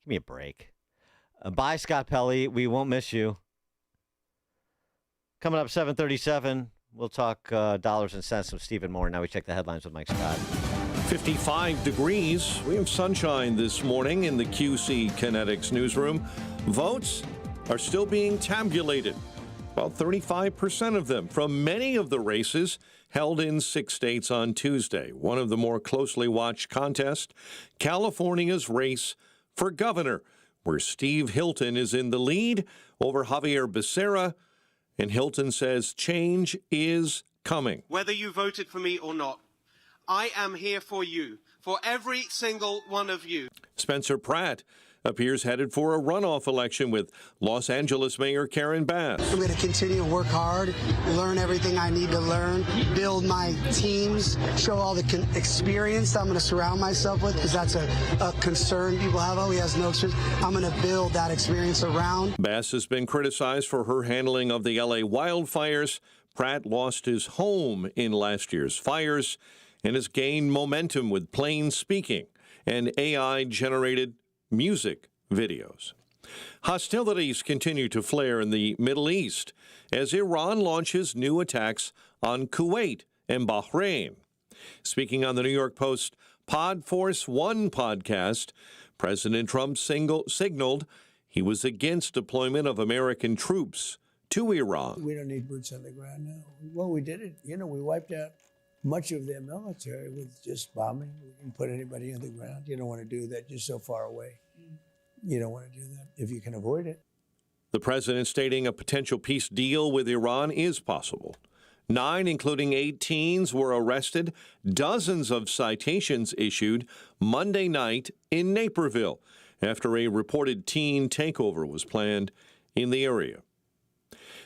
Give me a break. Bye, Scott Pelley. We won't miss you. Coming up 7:37, we'll talk dollars and cents with Stephen Moore. Now we check the headlines with Mike Scott. 55 degrees. We have sunshine this morning in the QC Kinetics newsroom. Votes are still being tabulated. About 35% of them from many of the races held in 6 states on Tuesday. One of the more closely watched contests, California's race for governor, where Steve Hilton is in the lead over Javier Becerra. And Hilton says change is coming. Whether you voted for me or not, I am here for you, for every single one of you. Spencer Pratt appears headed for a runoff election with Los Angeles Mayor Karen Bass. I'm going to continue to work hard, learn everything I need to learn, build my teams, show all the experience I'm going to surround myself with, because that's a concern people have. Oh, he has no experience. I'm going to build that experience around. Bass has been criticized for her handling of the L.A. wildfires. Pratt lost his home in last year's fires and has gained momentum with plain speaking and AI-generated music videos. Hostilities continue to flare in the Middle East as Iran launches new attacks on Kuwait and Bahrain. Speaking on the New York Post Pod Force One podcast, President Trump signaled he was against deployment of American troops to Iran. We don't need boots on the ground now. Well, we did it. We wiped out much of their military with just bombing. We didn't put anybody on the ground. You don't want to do that. You're so far away. You don't want to do that if you can avoid it. The president stating a potential peace deal with Iran is possible. 9, including 8 teens, were arrested. Dozens of citations issued Monday night in Naperville after a reported teen takeover was planned in the area.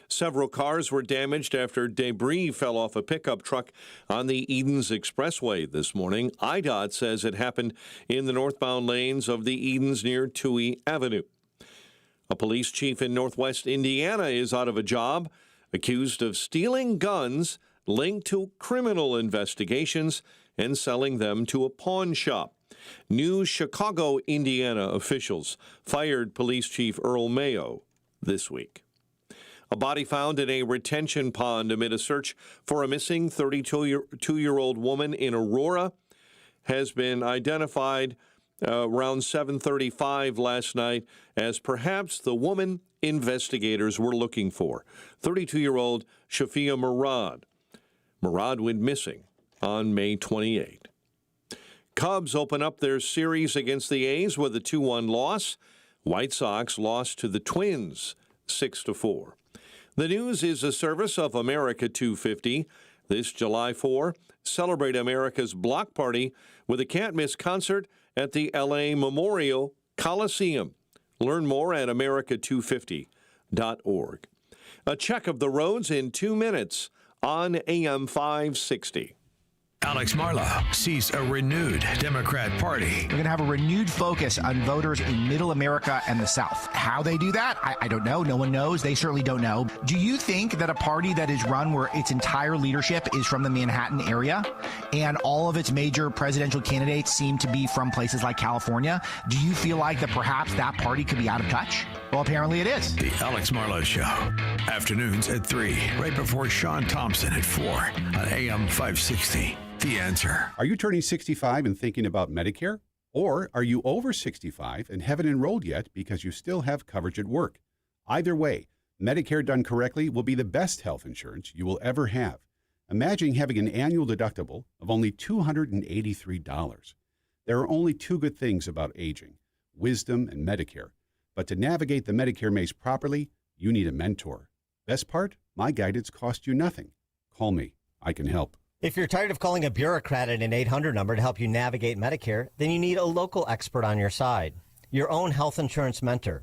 Several cars were damaged after debris fell off a pickup truck on the Edens Expressway this morning. IDOT says it happened in the northbound lanes of the Edens near Touhy Avenue. A police chief in northwest Indiana is out of a job, accused of stealing guns linked to criminal investigations and selling them to a pawn shop. New Chicago, Indiana officials fired Police Chief Earl Mayo this week. A body found in a retention pond amid a search for a missing 32-year-old woman in Aurora has been identified around 7:35 last night as perhaps the woman investigators were looking for, 32-year-old Shafia Murad. Murad went missing on May 28. Cubs open up their series against the A's with a 2-1 loss. White Sox lost to the Twins 6-4. The news is a service of America 250. This July 4, celebrate America's Block Party with a can't-miss concert at the L.A. Memorial Coliseum. Learn more at america250.org. A check of the roads in 2 minutes on AM 560. Alex Marlow sees a renewed Democrat Party. We're going to have a renewed focus on voters in Middle America and the South. How they do that, I don't know. No one knows. They certainly don't know. Do you think that a party that is run where its entire leadership is from the Manhattan area and all of its major presidential candidates seem to be from places like California, do you feel like that perhaps that party could be out of touch? Well, apparently it is. The Alex Marlow Show. Afternoons at 3, right before Sean Thompson at 4 on AM 560. The Answer. Are you turning 65 and thinking about Medicare? Or are you over 65 and haven't enrolled yet because you still have coverage at work? Either way, Medicare done correctly will be the best health insurance you will ever have. Imagine having an annual deductible of only $283. There are only 2 good things about aging, wisdom and Medicare. But to navigate the Medicare maze properly, you need a mentor. Best part? My guidance costs you nothing. Call me. I can help. If you're tired of calling a bureaucrat at an 800 number to help you navigate Medicare, then you need a local expert on your side, your own health insurance mentor.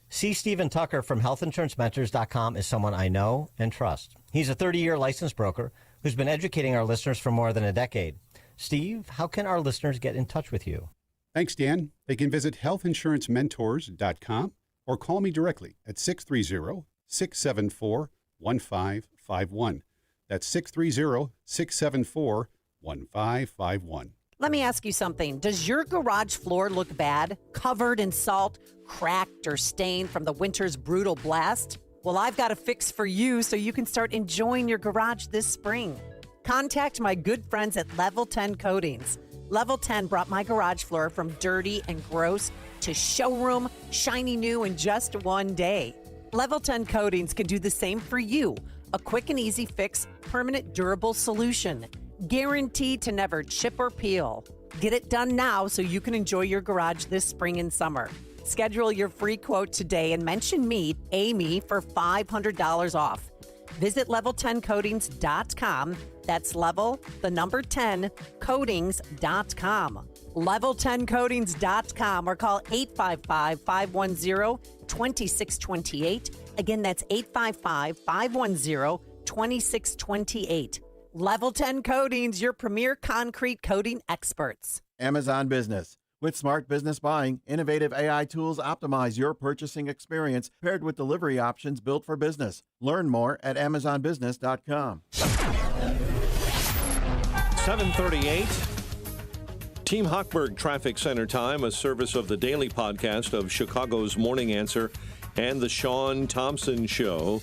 C. Stephen Tucker from healthinsurancementors.com is someone I know and trust. He's a 30-year licensed broker who's been educating our listeners for more than a decade. Steve, how can our listeners get in touch with you? Thanks, Dan. They can visit healthinsurancementors.com or call me directly at 630-674-1551. That's 630-674-1551. Let me ask you something. Does your garage floor look bad, covered in salt, cracked or stained from the winter's brutal blast? Well, I've got a fix for you so you can start enjoying your garage this spring. Contact my good friends at Level 10 Coatings. Level 10 brought my garage floor from dirty and gross to showroom, shiny new in just one day. Level 10 Coatings can do the same for you. A quick and easy fix, permanent durable solution. Guaranteed to never chip or peel. Get it done now so you can enjoy your garage this spring and summer. Schedule your free quote today and mention me, Amy, for $500 off. Visit level10coatings.com. That's level, the number 10, coatings.com. Level10coatings.com or call 855-510-2628. Again, that's 855-510-2628. Level 10 Coatings, your premier concrete coating experts. Amazon Business. With smart business buying, innovative AI tools optimize your purchasing experience paired with delivery options built for business. Learn more at amazonbusiness.com. 7:38. Team Hochberg Traffic Center time, a service of the daily podcast of Chicago's Morning Answer and the Sean Thompson Show.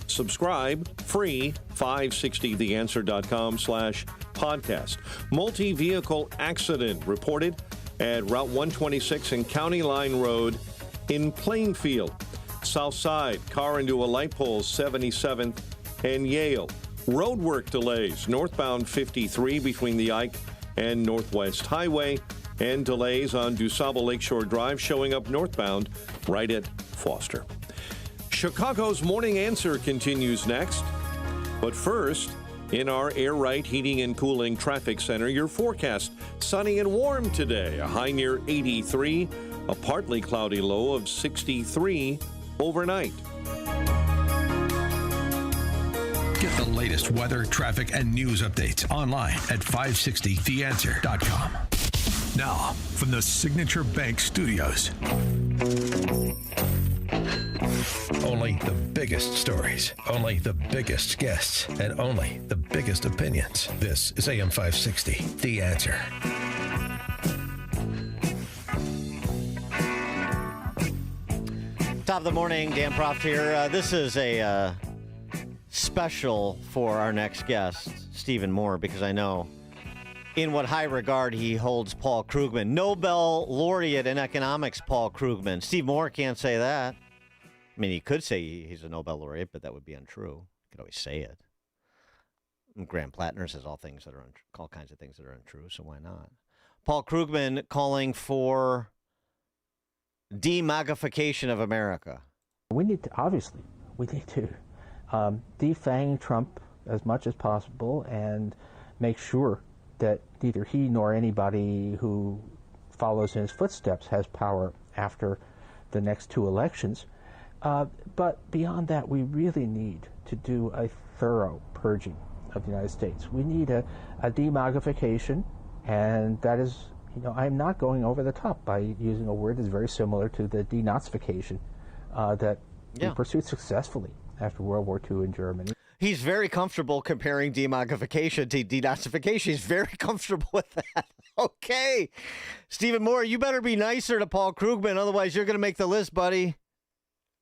Subscribe free, 560theanswer.com/podcast. Multi-vehicle accident reported at Route 126 and County Line Road in Plainfield. South Side, car into a light pole, 77th and Yale. Roadwork delays, northbound 53 between the Ike and Northwest Highway, and delays on DuSable Lakeshore Drive showing up northbound right at Foster. Chicago's Morning Answer continues next. But first, in our Air Right Heating and Cooling Traffic Center, your forecast: sunny and warm today, a high near 83, a partly cloudy low of 63 overnight. Get the latest weather, traffic, and news updates online at 560theanswer.com. Now, from the Signature Bank Studios. Only the biggest stories, only the biggest guests, and only the biggest opinions. This is AM 560, The Answer. Top of the morning, Dan Proft here. This is a special for our next guest, Stephen Moore, because I know in what high regard he holds Paul Krugman. Nobel laureate in economics, Paul Krugman. Steve Moore can't say that. I mean, he could say he's a Nobel laureate, but that would be untrue. He could always say it. And Graham Plattner says all kinds of things that are untrue, so why not? Paul Krugman calling for demagification of America. We need to defang Trump as much as possible and make sure that neither he nor anybody who follows in his footsteps has power after the next two elections. But beyond that, we really need to do a thorough purging of the United States. We need a demagification, and that is, I'm not going over the top by using a word that's very similar to the denazification that we pursued successfully after World War II in Germany. He's very comfortable comparing demagification to denazification. He's very comfortable with that. Okay. Stephen Moore, you better be nicer to Paul Krugman, otherwise you're going to make the list, buddy.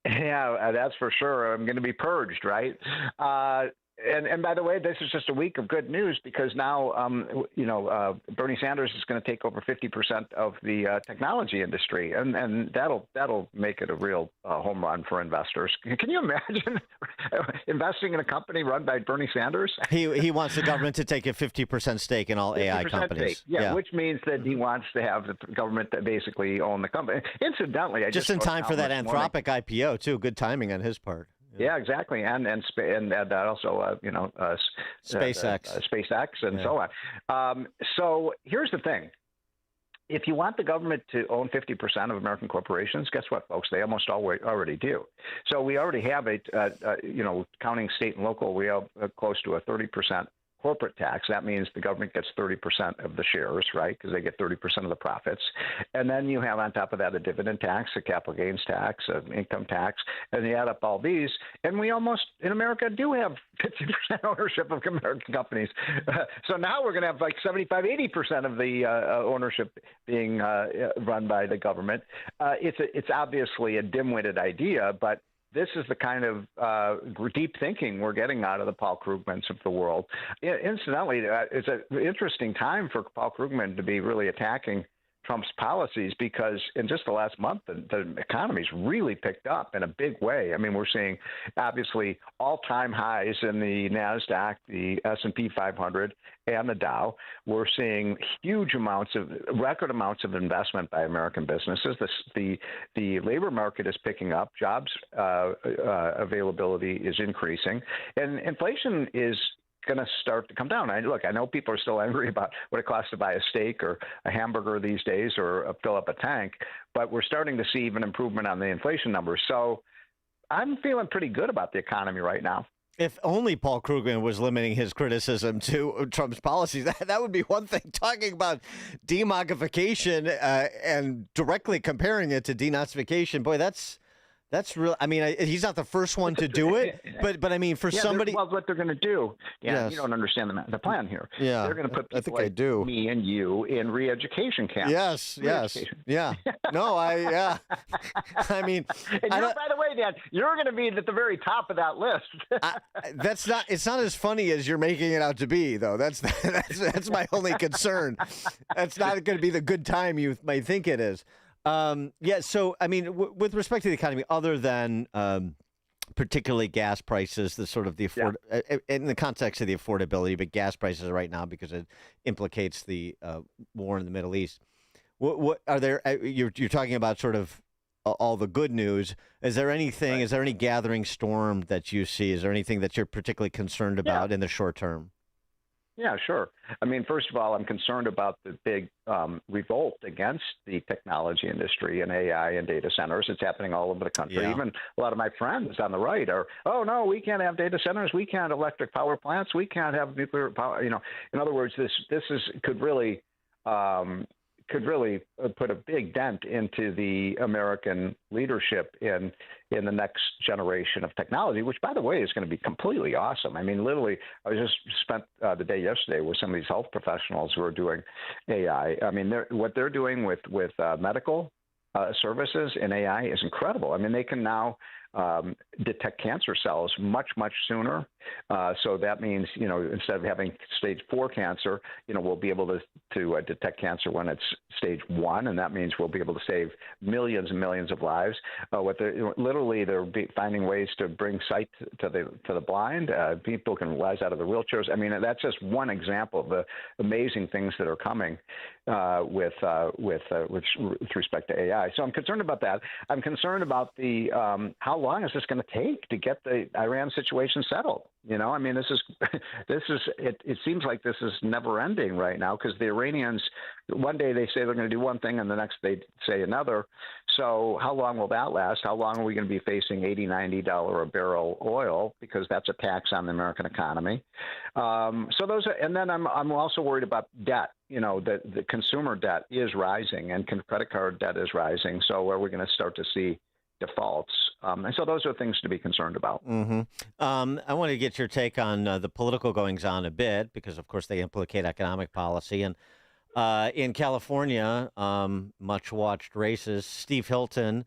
Yeah, that's for sure. I'm going to be purged, right? And by the way, this is just a week of good news because now, Bernie Sanders is going to take over 50% of the technology industry, and that'll make it a real home run for investors. Can you imagine investing in a company run by Bernie Sanders? He wants the government to take a 50% stake in all AI companies. Stake. Yeah, which means that he wants to have the government to basically own the company. Incidentally, just in time for that Anthropic IPO too. Good timing on his part. Yeah, exactly, and also SpaceX and so on. So here's the thing: if you want the government to own 50% of American corporations, guess what, folks? They almost already do. So we already have counting state and local, we have close to a 30% corporate tax. That means the government gets 30% of the shares, right? Because they get 30% of the profits. And then you have on top of that a dividend tax, a capital gains tax, an income tax, and you add up all these. And we almost, in America, do have 50% ownership of American companies. So now we're going to have like 75, 80% of the ownership being run by the government. It's obviously a dim-witted idea, but this is the kind of deep thinking we're getting out of the Paul Krugmans of the world. Incidentally, it's an interesting time for Paul Krugman to be really attacking Trump's policies, because in just the last month, the economy's really picked up in a big way. I mean, we're seeing obviously all-time highs in the NASDAQ, the S&P 500, and the Dow. We're seeing record amounts of investment by American businesses. The labor market is picking up. Jobs availability is increasing, and inflation is going to start to come down. I know people are still angry about what it costs to buy a steak or a hamburger these days, or fill up a tank, but we're starting to see even improvement on the inflation numbers. So I'm feeling pretty good about the economy right now. If only Paul Krugman was limiting his criticism to Trump's policies, that would be one thing. Talking about demogification and directly comparing it to denazification, boy, that's real. I mean, he's not the first one to do it, but I mean, for somebody. Well, what they're going to do, Yes. you don't understand the plan here. Yeah, they're going to put people I think I do. me and you in re-education camps. Yes. Yeah. No, I mean, and by the way, Dan, you're going to be at the very top of that list. It's not as funny as you're making it out to be, though. That's my only concern. That's not going to be the good time you may think it is. So, I mean, with respect to the economy, other than particularly gas prices, in the context of the affordability, but gas prices right now because it implicates the war in the Middle East. What are there? You're talking about sort of all the good news. Is there anything? Is there any gathering storm that you see? Is there anything that you're particularly concerned about in the short term? Yeah, sure. I mean, first of all, I'm concerned about the big revolt against the technology industry and AI and data centers. It's happening all over the country. Yeah. Even a lot of my friends on the right are, oh, no, we can't have data centers. We can't electric power plants. We can't have nuclear power. In other words, this could really put a big dent into the American leadership in the next generation of technology, which, by the way, is going to be completely awesome. I mean, literally, I just spent the day yesterday with some of these health professionals who are doing AI. I mean, what they're doing with medical services in AI is incredible. I mean, they can now detect cancer cells much, much sooner. So that means, instead of having stage 4 cancer, we'll be able to detect cancer when it's stage 1, and that means we'll be able to save millions and millions of lives. Literally, they're finding ways to bring sight to the blind. People can rise out of their wheelchairs. I mean, that's just one example of the amazing things that are coming with respect to AI. So I'm concerned about that. I'm concerned about the how long is this going to take to get the Iran situation settled? I mean, this is it seems like this is never ending right now, because the Iranians, one day they say they're going to do one thing and the next they say another. So how long will that last? How long are we going to be facing $80-90 a barrel oil, because that's a tax on the American economy? So those are, and then I'm also worried about debt. The consumer debt is rising and credit card debt is rising. So are we going to start to see defaults? And so those are things to be concerned about. Mm-hmm. I want to get your take on the political goings-on a bit, because, of course, they implicate economic policy. And in California, much-watched races, Steve Hilton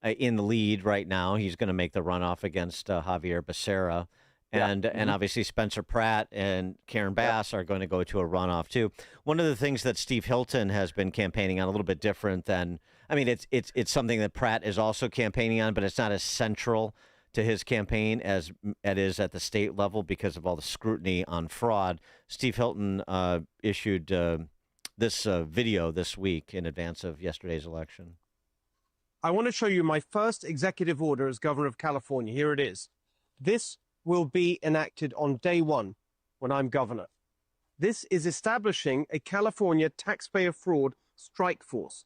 in the lead right now. He's going to make the runoff against Javier Becerra. And obviously Spencer Pratt and Karen Bass are going to go to a runoff too. One of the things that Steve Hilton has been campaigning on, a little bit different than, I mean, it's something that Pratt is also campaigning on, but it's not as central to his campaign as it is at the state level because of all the scrutiny on fraud. Steve Hilton issued this video this week in advance of yesterday's election. I want to show you my first executive order as governor of California. Here it is. This will be enacted on day one when I'm governor. This is establishing a California taxpayer fraud strike force.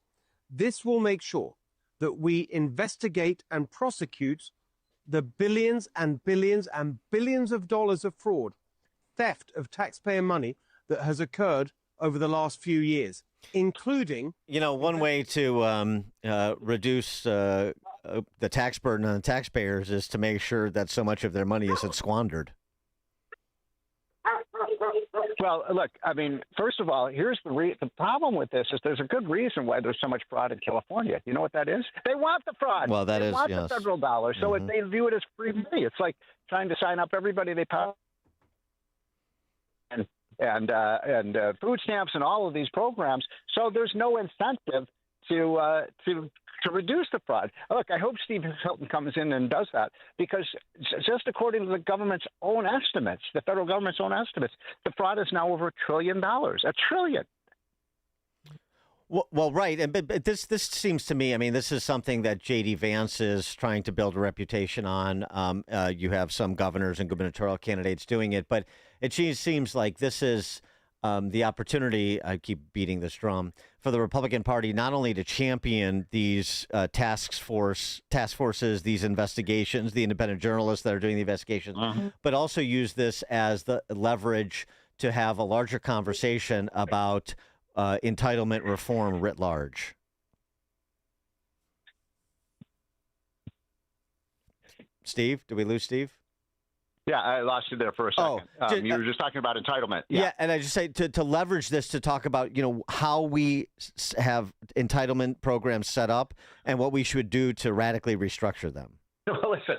This will make sure that we investigate and prosecute the billions and billions and billions of dollars of fraud, theft of taxpayer money that has occurred over the last few years, including... one way to reduce the tax burden on the taxpayers is to make sure that so much of their money isn't squandered. Well, look, I mean, first of all, here's the problem with this is there's a good reason why there's so much fraud in California. You know what that is? They want the fraud. Well, that they is, want yes. the federal dollars, so they view it as free money. It's like trying to sign up everybody they possibly and food stamps and all of these programs. So there's no incentive to reduce the fraud. Look, I hope Steve Hilton comes in and does that, because just according to the government's own estimates, the federal government's own estimates, the fraud is now over $1 trillion. $1 trillion. Well, right, and but this seems to me. I mean, this is something that J.D. Vance is trying to build a reputation on. You have some governors and gubernatorial candidates doing it, but it seems like this is the opportunity. I keep beating this drum for the Republican Party not only to champion these task forces, these investigations, the independent journalists that are doing the investigations, but also use this as the leverage to have a larger conversation about entitlement reform writ large. Steve, did we lose Steve? Yeah, I lost you there for a second. You were just talking about entitlement. Yeah, and I just say to leverage this to talk about, how we have entitlement programs set up and what we should do to radically restructure them. Well, listen,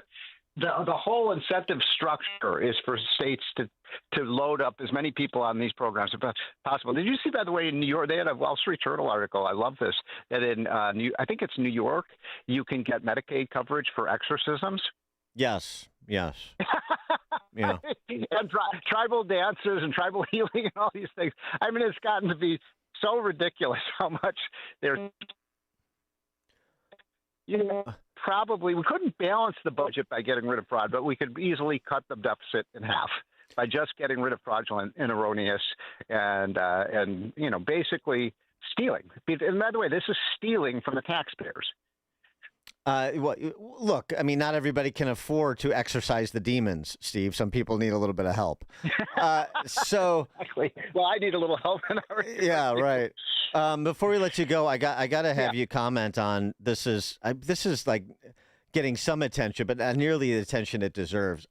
the whole incentive structure is for states to load up as many people on these programs as possible. Did you see, by the way, in New York, they had a Wall Street Journal article, I love this, that in, I think it's New York, you can get Medicaid coverage for exorcisms? Yes. Yeah. And tribal dances and tribal healing and all these things. I mean, it's gotten to be so ridiculous how much they're... Probably we couldn't balance the budget by getting rid of fraud, but we could easily cut the deficit in half by just getting rid of fraudulent and erroneous and basically stealing. And by the way, this is stealing from the taxpayers. Well, look, I mean, not everybody can afford to exorcise the demons, Steve. Some people need a little bit of help. So, exactly. Well, I need a little help. Yeah, right. Before we let you go, I got to have you comment on this. Is like getting some attention, but not nearly the attention it deserves.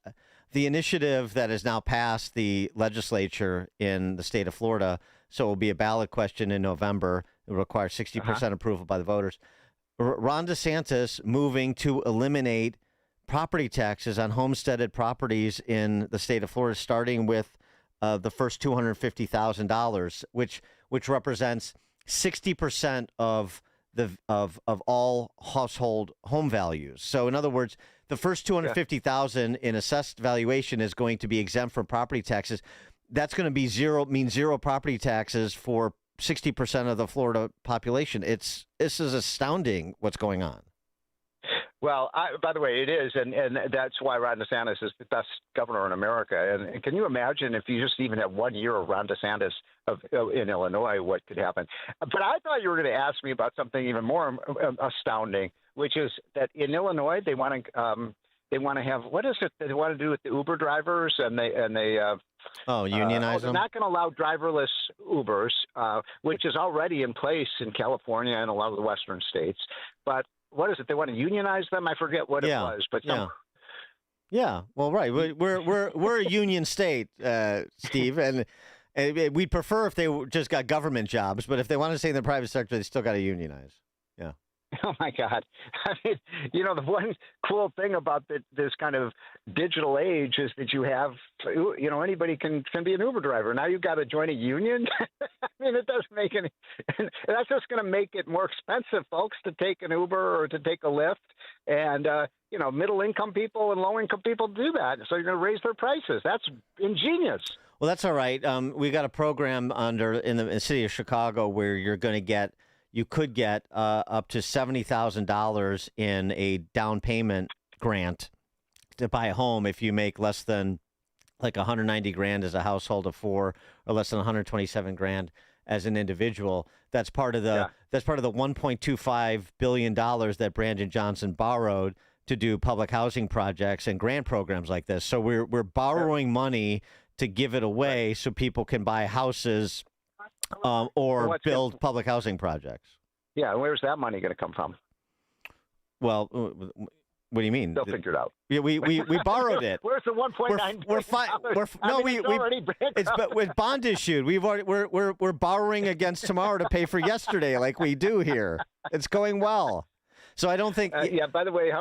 The initiative that has now passed the legislature in the state of Florida, so it will be a ballot question in November. It will require 60% approval by the voters. Ron DeSantis moving to eliminate property taxes on homesteaded properties in the state of Florida, starting with the first $250,000, which represents 60% of all household home values. So, in other words, the first $250,000 in assessed valuation is going to be exempt from property taxes. That's going to be zero property taxes for 60% of the Florida population. This is astounding what's going on. Well, by the way, it is, and that's why Ron DeSantis is the best governor in America. And can you imagine if you just even have 1 year of Ron DeSantis in Illinois, what could happen? But I thought you were going to ask me about something even more astounding, which is that in Illinois they want to have, what is it they want to do with the Uber drivers, and they unionize them? They're not going to allow driverless Ubers, which is already in place in California and a lot of the western states. But what is it? They want to unionize them? I forget what it was, but yeah. Well, right. We're a union state, Steve, and we'd prefer if they just got government jobs. But if they want to stay in the private sector, they still got to unionize. Yeah. Oh, my God. I mean, the one cool thing about this kind of digital age is that you have, anybody can be an Uber driver. Now you've got to join a union. I mean, it doesn't make any – that's just going to make it more expensive, folks, to take an Uber or to take a Lyft. And, middle-income people and low-income people do that. So you're going to raise their prices. That's ingenious. Well, that's all right. We got a program in the city of Chicago where you're going to get – you could get up to $70,000 in a down payment grant to buy a home if you make less than like $190,000 as a household of four, or less than $127,000 as an individual. That's part of the $1.25 billion that Brandon Johnson borrowed to do public housing projects and grant programs like this. So we're borrowing money to give it away so people can buy houses or build public housing projects. Yeah, and where's that money going to come from? Well, What do you mean? They'll figure it out. Yeah, we borrowed it. Where's the 1.9? It's but with bond issued. We're borrowing against tomorrow to pay for yesterday, like we do here. It's going well. So I don't think. Yeah. By the way,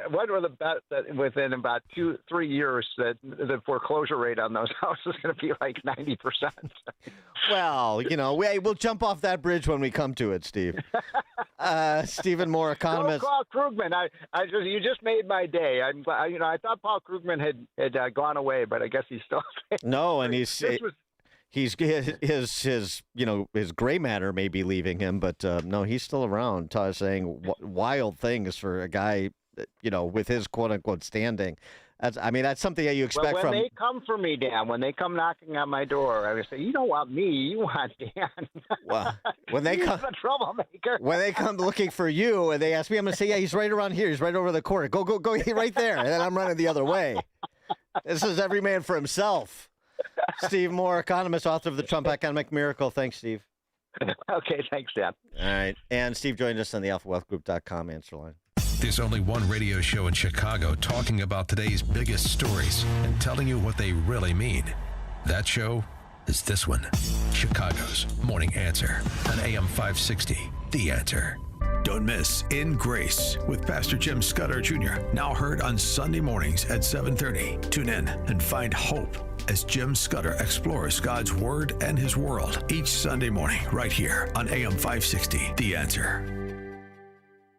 what are the bets that within about 2-3 years that the foreclosure rate on those houses is going to be like 90%? Well, we'll jump off that bridge when we come to it, Steve. Stephen Moore, economist. Go Paul Krugman. You just made my day. I thought Paul Krugman had gone away, but I guess he's still. No, and his gray matter may be leaving him, but no, he's still around, saying wild things for a guy, with his quote unquote standing. That's something that you expect when from. When they come for me, Dan, when they come knocking on my door, I would say, "You don't want me, you want Dan." Well, when they come, the troublemaker. When they come looking for you, and they ask me, I'm going to say, "Yeah, he's right around here. He's right over the corner. Go, right there." And then I'm running the other way. This is every man for himself. Steve Moore, economist, author of The Trump Economic Miracle. Thanks, Steve. Okay, thanks, Dan. All right. And Steve joined us on the alphawealthgroup.com answer line. There's only one radio show in Chicago talking about today's biggest stories and telling you what they really mean. That show is this one, Chicago's Morning Answer on AM 560, The Answer. Don't miss In Grace with Pastor Jim Scudder Jr., now heard on Sunday mornings at 7:30. Tune in and find hope as Jim Scudder explores God's Word and His world each Sunday morning right here on AM 560, The Answer.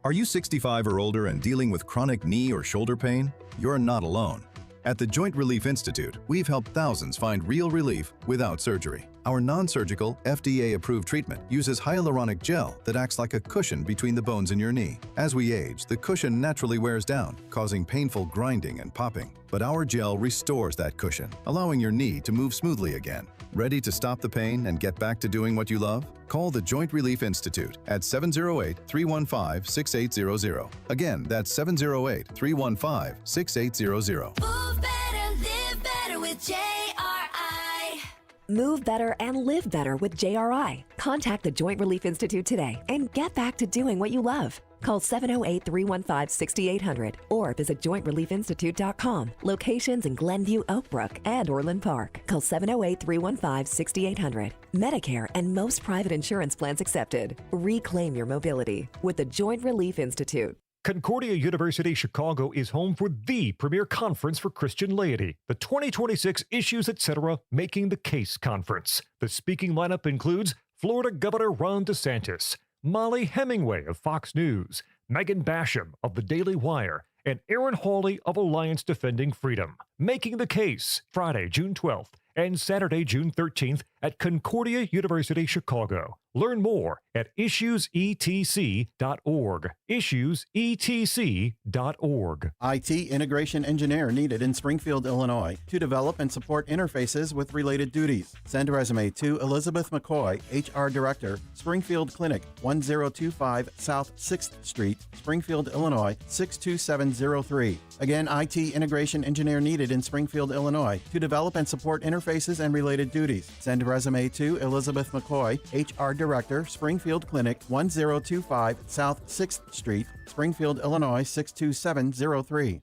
Are you 65 or older and dealing with chronic knee or shoulder pain? You're not alone. At the Joint Relief Institute, we've helped thousands find real relief without surgery. Our non-surgical, FDA-approved treatment uses hyaluronic gel that acts like a cushion between the bones in your knee. As we age, the cushion naturally wears down, causing painful grinding and popping. But our gel restores that cushion, allowing your knee to move smoothly again. Ready to stop the pain and get back to doing what you love? Call the Joint Relief Institute at 708-315-6800. Again, that's 708-315-6800. Move better, live better with JRI. Move better and live better with JRI. Contact the Joint Relief Institute today and get back to doing what you love. Call 708-315-6800 or visit jointreliefinstitute.com. Locations in Glenview, Oakbrook, and Orland Park. Call 708-315-6800. Medicare and most private insurance plans accepted. Reclaim your mobility with the Joint Relief Institute. Concordia University Chicago is home for the premier conference for Christian laity, the 2026 Issues Etc. Making the Case Conference. The speaking lineup includes Florida Governor Ron DeSantis, Molly Hemingway of Fox News, Megan Basham of The Daily Wire, and Aaron Hawley of Alliance Defending Freedom. Making the Case, Friday, June 12th and Saturday, June 13th at Concordia University Chicago. Learn more at issuesetc.org. Issuesetc.org. IT integration engineer needed in Springfield, Illinois to develop and support interfaces with related duties. Send a resume to Elizabeth McCoy, HR Director, Springfield Clinic, 1025 South 6th Street, Springfield, Illinois, 62703. Again, IT integration engineer needed in Springfield, Illinois to develop and support interfaces and related duties. Send a resume to Elizabeth McCoy, HR Director, Springfield Clinic, 1025 South 6th Street, Springfield, Illinois, 62703.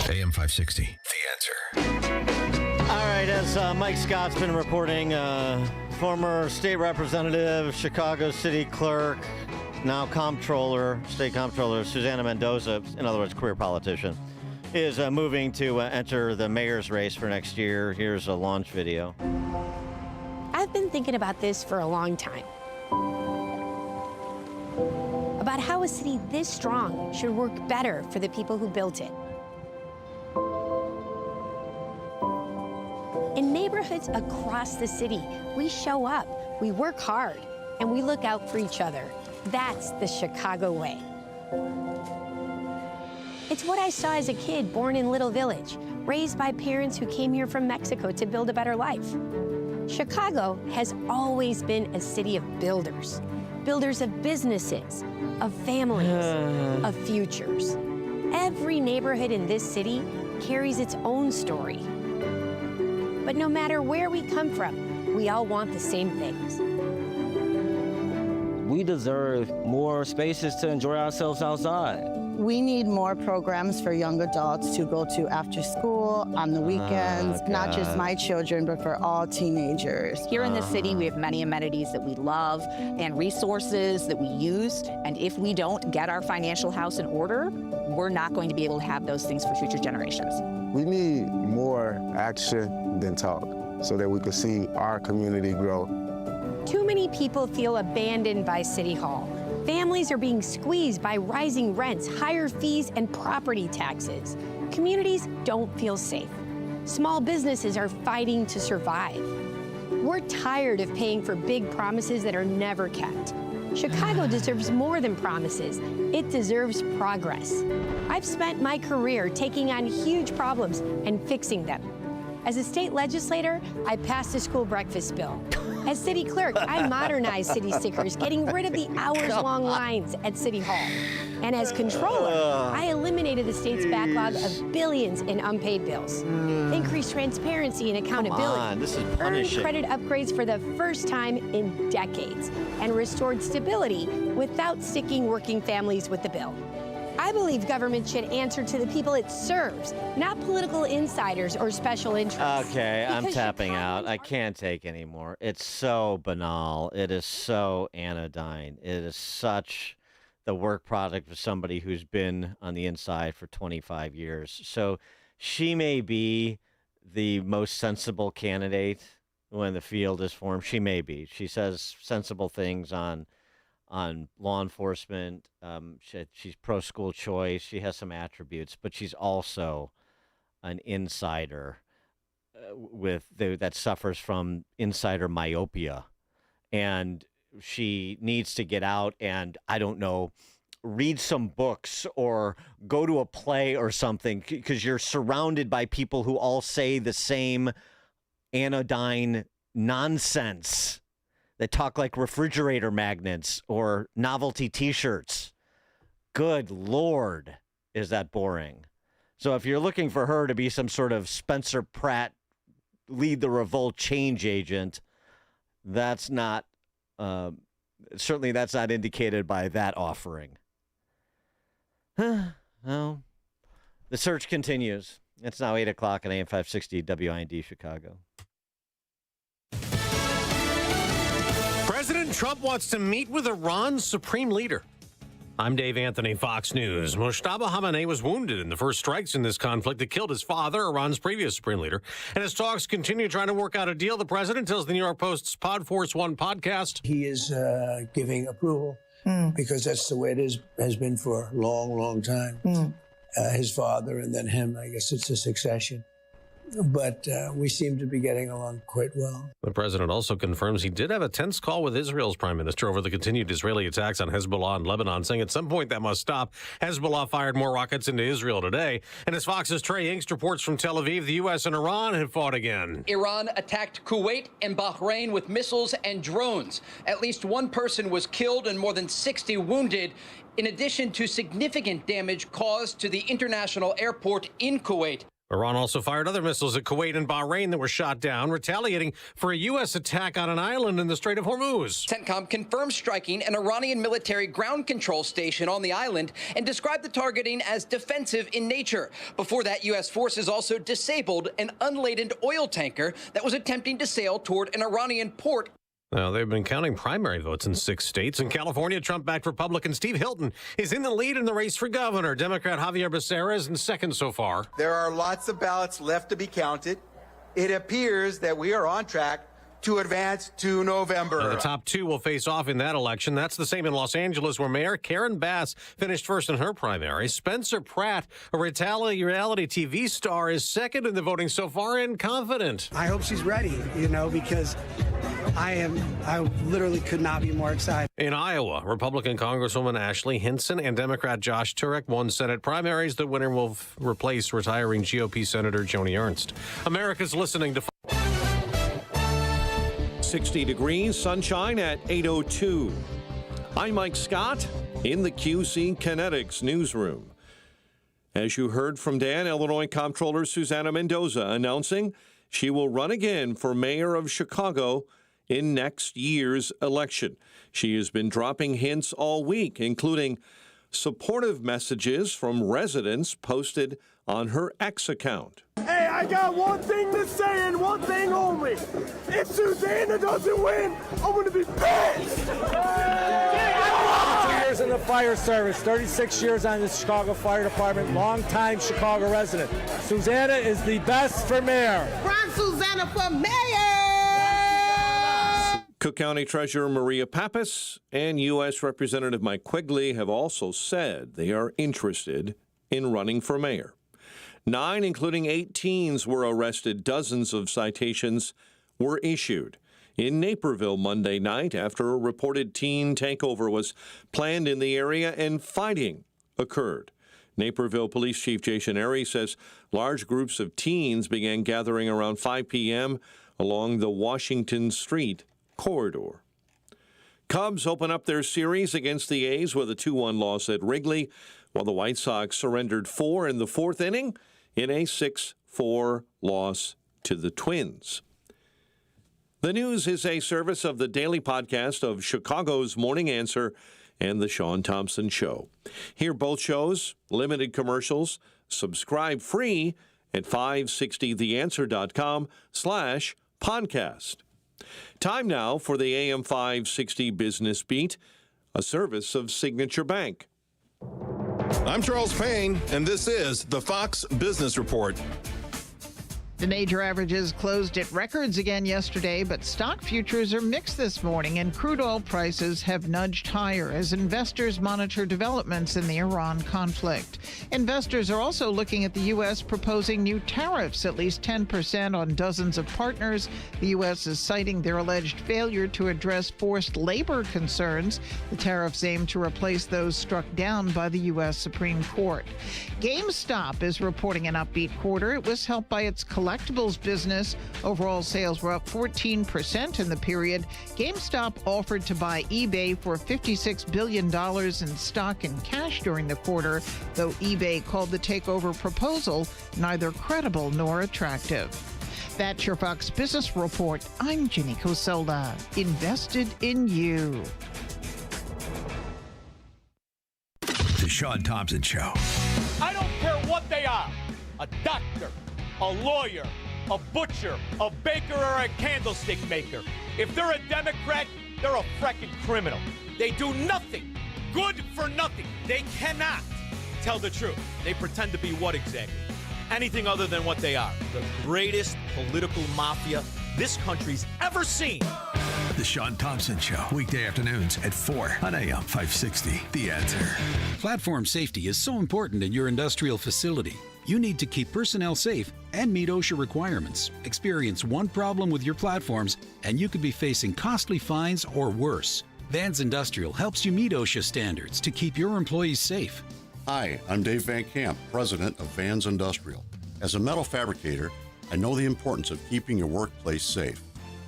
AM 560, The Answer. All right, as Mike Scott's been reporting, former state representative, Chicago city clerk, now comptroller, state comptroller, Susana Mendoza, in other words, career politician, is moving to enter the mayor's race for next year. Here's a launch video. I've been thinking about this for a long time. About how a city this strong should work better for the people who built it. In neighborhoods across the city, we show up, we work hard, and we look out for each other. That's the Chicago way. It's what I saw as a kid born in Little Village, raised by parents who came here from Mexico to build a better life. Chicago has always been a city of builders. Builders of businesses, of families, of futures. Every neighborhood in this city carries its own story. But no matter where we come from, we all want the same things. We deserve more spaces to enjoy ourselves outside. We need more programs for young adults to go to after school, on the weekends, not just my children, but for all teenagers. Here in the city, we have many amenities that we love and resources that we use. And if we don't get our financial house in order, we're not going to be able to have those things for future generations. We need more action than talk so that we can see our community grow. Too many people feel abandoned by City Hall. Families are being squeezed by rising rents, higher fees, and property taxes. Communities don't feel safe. Small businesses are fighting to survive. We're tired of paying for big promises that are never kept. Chicago deserves more than promises. It deserves progress. I've spent my career taking on huge problems and fixing them. As a state legislator, I passed a school breakfast bill. As city clerk, I modernized city stickers, getting rid of the hours-long lines at City Hall. And as controller, I eliminated the state's backlog of billions in unpaid bills, increased transparency and accountability, Come on, this is earned punishing. credit upgrades for the first time in decades, and restored stability without sticking working families with the bill. I believe government should answer to the people it serves, not political insiders or special interests. Okay, I'm Because tapping out. I can't take anymore. It's so banal. It is so anodyne. It is such the work product of somebody who's been on the inside for 25 years. So she may be the most sensible candidate when the field is formed. She may be. She says sensible things on law enforcement. She's pro-school choice. She has some attributes, but she's also an insider that suffers from insider myopia. And she needs to get out and, I don't know, read some books or go to a play or something, because you're surrounded by people who all say the same anodyne nonsense. They talk like refrigerator magnets or novelty T-shirts. Good Lord, is that boring. So if you're looking for her to be some sort of Spencer Pratt, lead the revolt change agent, that's not, certainly that's not indicated by that offering. Well, the search continues. It's now 8 o'clock at AM 560 WIND Chicago. President Trump wants to meet with Iran's supreme leader. I'm Dave Anthony, Fox News. Mojtaba Khamenei was wounded in the first strikes in this conflict that killed his father, Iran's previous supreme leader. And as talks continue trying to work out a deal, the president tells the New York Post's Pod Force One podcast. He is giving approval because that's the way it has been for a long, long time. His father and then him, I guess it's a succession. But we seem to be getting along quite well. The president also confirms he did have a tense call with Israel's prime minister over the continued Israeli attacks on Hezbollah and Lebanon, saying at some point that must stop. Hezbollah fired more rockets into Israel today. And as Fox's Trey Inkst reports from Tel Aviv, the U.S. and Iran have fought again. Iran attacked Kuwait and Bahrain with missiles and drones. At least one person was killed and more than 60 wounded, in addition to significant damage caused to the international airport in Kuwait. Iran also fired other missiles at Kuwait and Bahrain that were shot down, retaliating for a U.S. attack on an island in the Strait of Hormuz. CENTCOM confirmed striking an Iranian military ground control station on the island and described the targeting as defensive in nature. Before that, U.S. forces also disabled an unladen oil tanker that was attempting to sail toward an Iranian port. Now, they've been counting primary votes in 6 states. In California, Trump-backed Republican Steve Hilton is in the lead in the race for governor. Democrat Javier Becerra is in second so far. There are lots of ballots left to be counted. It appears that we are on track to advance to November. Now, the top two will face off in that election. That's the same in Los Angeles, where Mayor Karen Bass finished first in her primary. Spencer Pratt, a reality TV star, is second in the voting so far and confident. I hope she's ready, because I literally could not be more excited. In Iowa, Republican Congresswoman Ashley Hinson and Democrat Josh Turek won Senate primaries. The winner will replace retiring GOP Senator Joni Ernst. America's listening to 60 degrees, sunshine at 8:02. I'm Mike Scott in the QC Kinetics newsroom. As you heard from Dan, Illinois Comptroller Susana Mendoza announcing she will run again for mayor of Chicago in next year's election. She has been dropping hints all week, including supportive messages from residents posted on her X account. Hey, I got one thing to say and one thing only. If Susanna doesn't win, I'm going to be pissed. 2 years in the fire service, 36 years on the Chicago Fire Department, longtime Chicago resident. Susanna is the best for mayor. Run Susanna for mayor! Cook County Treasurer Maria Pappas and U.S. Representative Mike Quigley have also said they are interested in running for mayor. 9, including 8 teens, were arrested. Dozens of citations were issued in Naperville Monday night after a reported teen takeover was planned in the area and fighting occurred. Naperville Police Chief Jason Airy says large groups of teens began gathering around 5 p.m. along the Washington Street corridor. Cubs open up their series against the A's with a 2-1 loss at Wrigley, while the White Sox surrendered 4 in the 4th inning in a 6-4 loss to the Twins. The news is a service of the daily podcast of Chicago's Morning Answer and The Sean Thompson Show. Hear both shows, limited commercials, subscribe free at 560theanswer.com/podcast. Time now for the AM 560 Business Beat, a service of Signature Bank. I'm Charles Payne, and this is the Fox Business Report. The major averages closed at records again yesterday, but stock futures are mixed this morning, and crude oil prices have nudged higher as investors monitor developments in the Iran conflict. Investors are also looking at the U.S. proposing new tariffs, at least 10% on dozens of partners. The U.S. is citing their alleged failure to address forced labor concerns. The tariffs aim to replace those struck down by the U.S. Supreme Court. GameStop is reporting an upbeat quarter. It was helped by its collectibles business. Overall sales were up 14% in the period. GameStop offered to buy eBay for $56 billion in stock and cash during the quarter, though eBay called the takeover proposal neither credible nor attractive. That's your Fox Business Report. I'm Ginny Coselda. Invested in you. The Sean Thompson Show. I don't care what they are. A doctor, a lawyer, a butcher, a baker, or a candlestick maker. If they're a Democrat, they're a frickin' criminal. They do nothing. Good for nothing. They cannot tell the truth. They pretend to be what exactly? Anything other than what they are. The greatest political mafia this country's ever seen. The Sean Thompson Show, weekday afternoons at 4 on AM 560. The Answer. Platform safety is so important in your industrial facility. You need to keep personnel safe and meet OSHA requirements. Experience one problem with your platforms, and you could be facing costly fines or worse. Vans Industrial helps you meet OSHA standards to keep your employees safe. Hi, I'm Dave Van Camp, president of Vans Industrial. As a metal fabricator, I know the importance of keeping your workplace safe.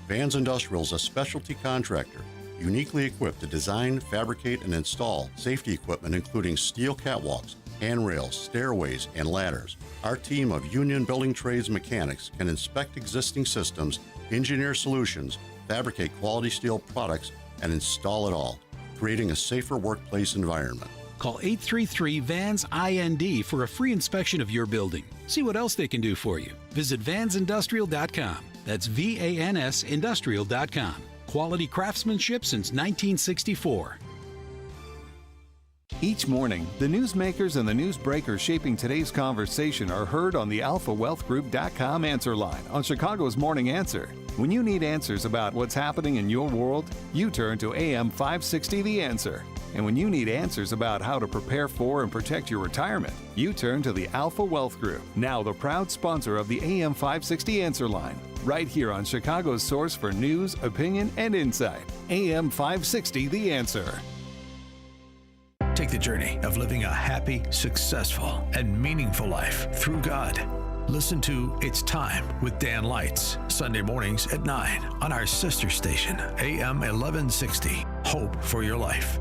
Vans Industrial is a specialty contractor, uniquely equipped to design, fabricate, and install safety equipment including steel catwalks, handrails, stairways, and ladders. Our team of union building trades mechanics can inspect existing systems, engineer solutions, fabricate quality steel products, and install it all, creating a safer workplace environment. Call 833-VANS-IND for a free inspection of your building. See what else they can do for you. Visit vansindustrial.com. That's VANS Industrial.com. Quality craftsmanship since 1964. Each morning, the newsmakers and the newsbreakers shaping today's conversation are heard on the AlphaWealthGroup.com answer line on Chicago's Morning Answer. When you need answers about what's happening in your world, you turn to AM 560 The Answer. And when you need answers about how to prepare for and protect your retirement, you turn to the Alpha Wealth Group, now the proud sponsor of the AM 560 Answer line, right here on Chicago's source for news, opinion, and insight. AM 560 The Answer. Take the journey of living a happy, successful, and meaningful life through God. Listen to It's Time with Dan Lights, Sunday mornings at 9 on our sister station, AM 1160. Hope for your life.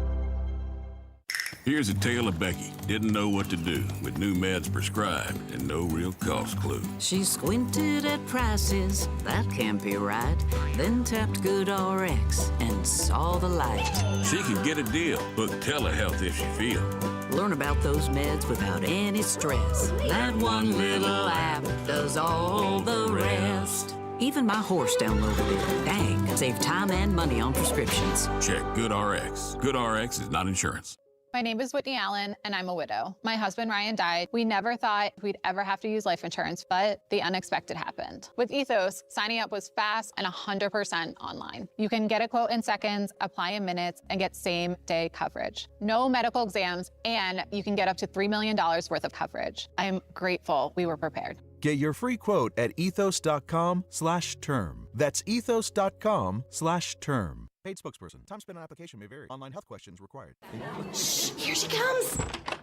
Here's a tale of Becky. Didn't know what to do with new meds prescribed and no real cost clue. She squinted at prices, that can't be right. Then tapped GoodRx and saw the light. She can get a deal, book telehealth if she feels. Learn about those meds without any stress. That one little app does all the rest. Even my horse downloaded it. Dang, saved time and money on prescriptions. Check GoodRx. GoodRx is not insurance. My name is Whitney Allen, and I'm a widow. My husband, Ryan, died. We never thought we'd ever have to use life insurance, but the unexpected happened. With Ethos, signing up was fast and 100% online. You can get a quote in seconds, apply in minutes, and get same-day coverage. No medical exams, and you can get up to $3 million worth of coverage. I am grateful we were prepared. Get your free quote at ethos.com/term. That's ethos.com/term. Paid spokesperson. Time spent on application may vary. Online health questions required. Shh, here she comes.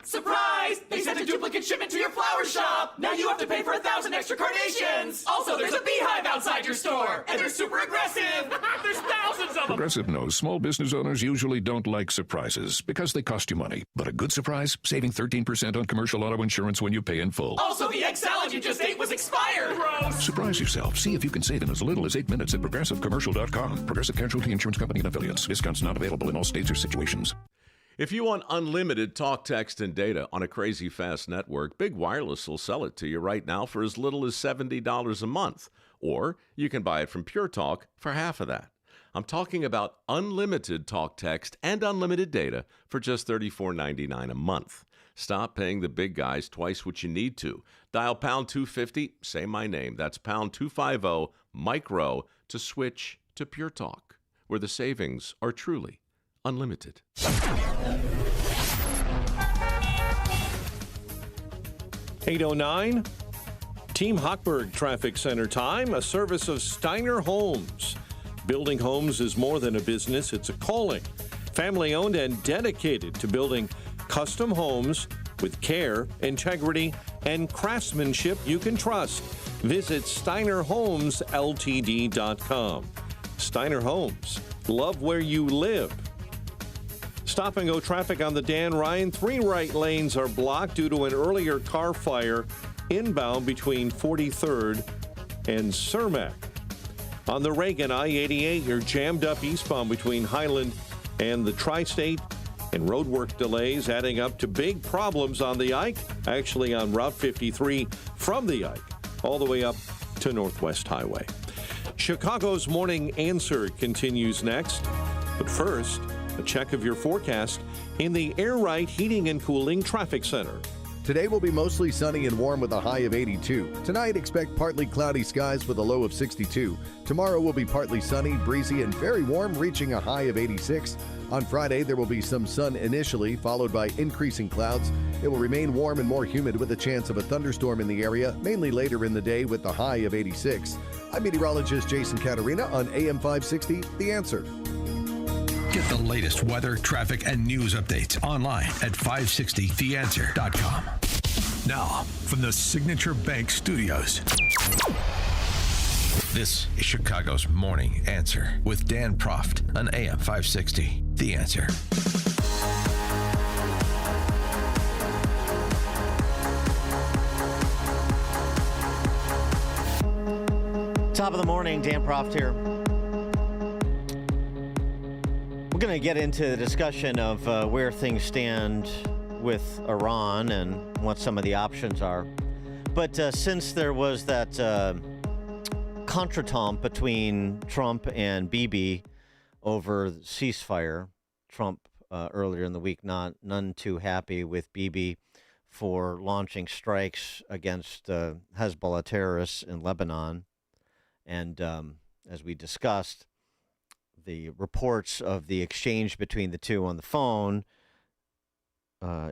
Surprise! They sent a duplicate shipment to your flower shop. Now you have to pay for 1,000 extra carnations. Also, there's a beehive outside your store, and they're super aggressive. There's thousands of them. Progressive knows small business owners usually don't like surprises because they cost you money. But a good surprise, saving 13% on commercial auto insurance when you pay in full. Also, the egg salad you just ate was expired. Gross. Surprise yourself. See if you can save in as little as 8 minutes at ProgressiveCommercial.com. Progressive Casualty Insurance Company and Affiliates. Discounts not available in all states or situations. If you want unlimited talk, text, and data on a crazy fast network, Big Wireless will sell it to you right now for as little as $70 a month. Or you can buy it from Pure Talk for half of that. I'm talking about unlimited talk, text, and unlimited data for just $34.99 a month. Stop paying the big guys twice what you need to. Dial pound 250, say my name. That's pound 250 micro to switch to Pure Talk, where the savings are truly unlimited. 8:09, Team Hochberg Traffic Center time, a service of Steiner Homes. Building homes is more than a business, it's a calling. Family owned and dedicated to building custom homes with care, integrity, and craftsmanship you can trust. Visit SteinerHomesLTD.com. Steiner Homes, love where you live. Stop and go traffic on the Dan Ryan. 3 right lanes are blocked due to an earlier car fire inbound between 43rd and Cermak. On the Reagan I-88, you're jammed up eastbound between Highland and the Tri-State, and roadwork delays adding up to big problems on the Ike, actually on Route 53 from the Ike all the way up to Northwest Highway. Chicago's Morning Answer continues next, but first, a check of your forecast in the Air Right Heating and Cooling Traffic Center. Today will be mostly sunny and warm with a high of 82. Tonight, expect partly cloudy skies with a low of 62. Tomorrow will be partly sunny, breezy, and very warm, reaching a high of 86. On Friday, there will be some sun initially, followed by increasing clouds. It will remain warm and more humid with a chance of a thunderstorm in the area, mainly later in the day with a high of 86. I'm meteorologist Jason Caterina on AM 560, The Answer. Get the latest weather, traffic, and news updates online at 560theanswer.com. Now, from the Signature Bank Studios, this is Chicago's Morning Answer with Dan Proft on AM 560, The Answer. Top of the morning, Dan Proft here. We're going to get into the discussion of where things stand with Iran and what some of the options are. But since there was that contretemps between Trump and Bibi over ceasefire, Trump earlier in the week none too happy with Bibi for launching strikes against Hezbollah terrorists in Lebanon. And as we discussed, the reports of the exchange between the two on the phone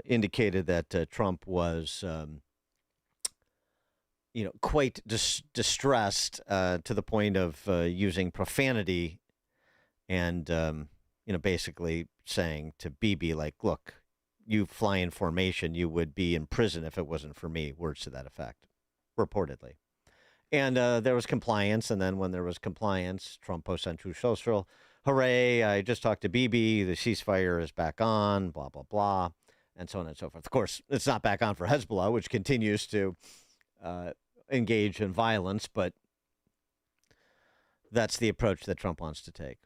indicated that Trump was, quite distressed to the point of using profanity and, basically saying to Bibi, like, look, you fly in formation, you would be in prison if it wasn't for me, words to that effect, reportedly. And there was compliance, and then when there was compliance, Trump posted on Truth Social, hooray, I just talked to Bibi, the ceasefire is back on, blah, blah, blah, and so on and so forth. Of course, it's not back on for Hezbollah, which continues to engage in violence, but that's the approach that Trump wants to take.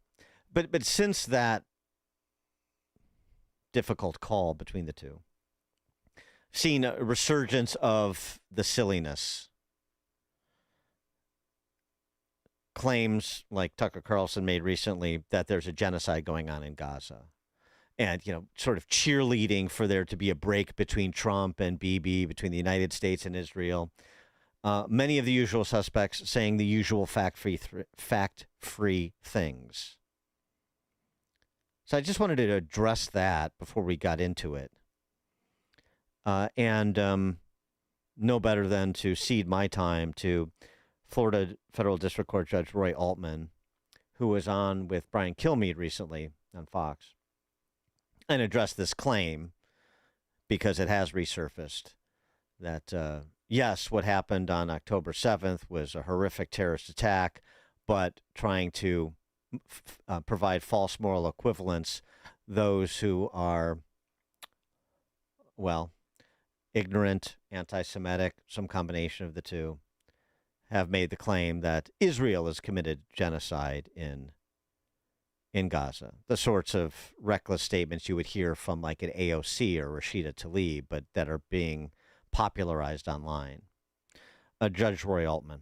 But since that difficult call between the two, seen a resurgence of the silliness. Claims like Tucker Carlson made recently that there's a genocide going on in Gaza. And, sort of cheerleading for there to be a break between Trump and Bibi, between the United States and Israel. Many of the usual suspects saying the usual fact-free things. So I just wanted to address that before we got into it. And no better than to cede my time to Florida Federal District Court Judge Roy Altman, who was on with Brian Kilmeade recently on Fox, and address this claim because it has resurfaced that, yes, what happened on October 7th was a horrific terrorist attack, but trying to provide false moral equivalence, those who are, ignorant, anti-Semitic, some combination of the two, have made the claim that Israel has committed genocide in Gaza. The sorts of reckless statements you would hear from like an AOC or Rashida Tlaib, but that are being popularized online. Judge Roy Altman.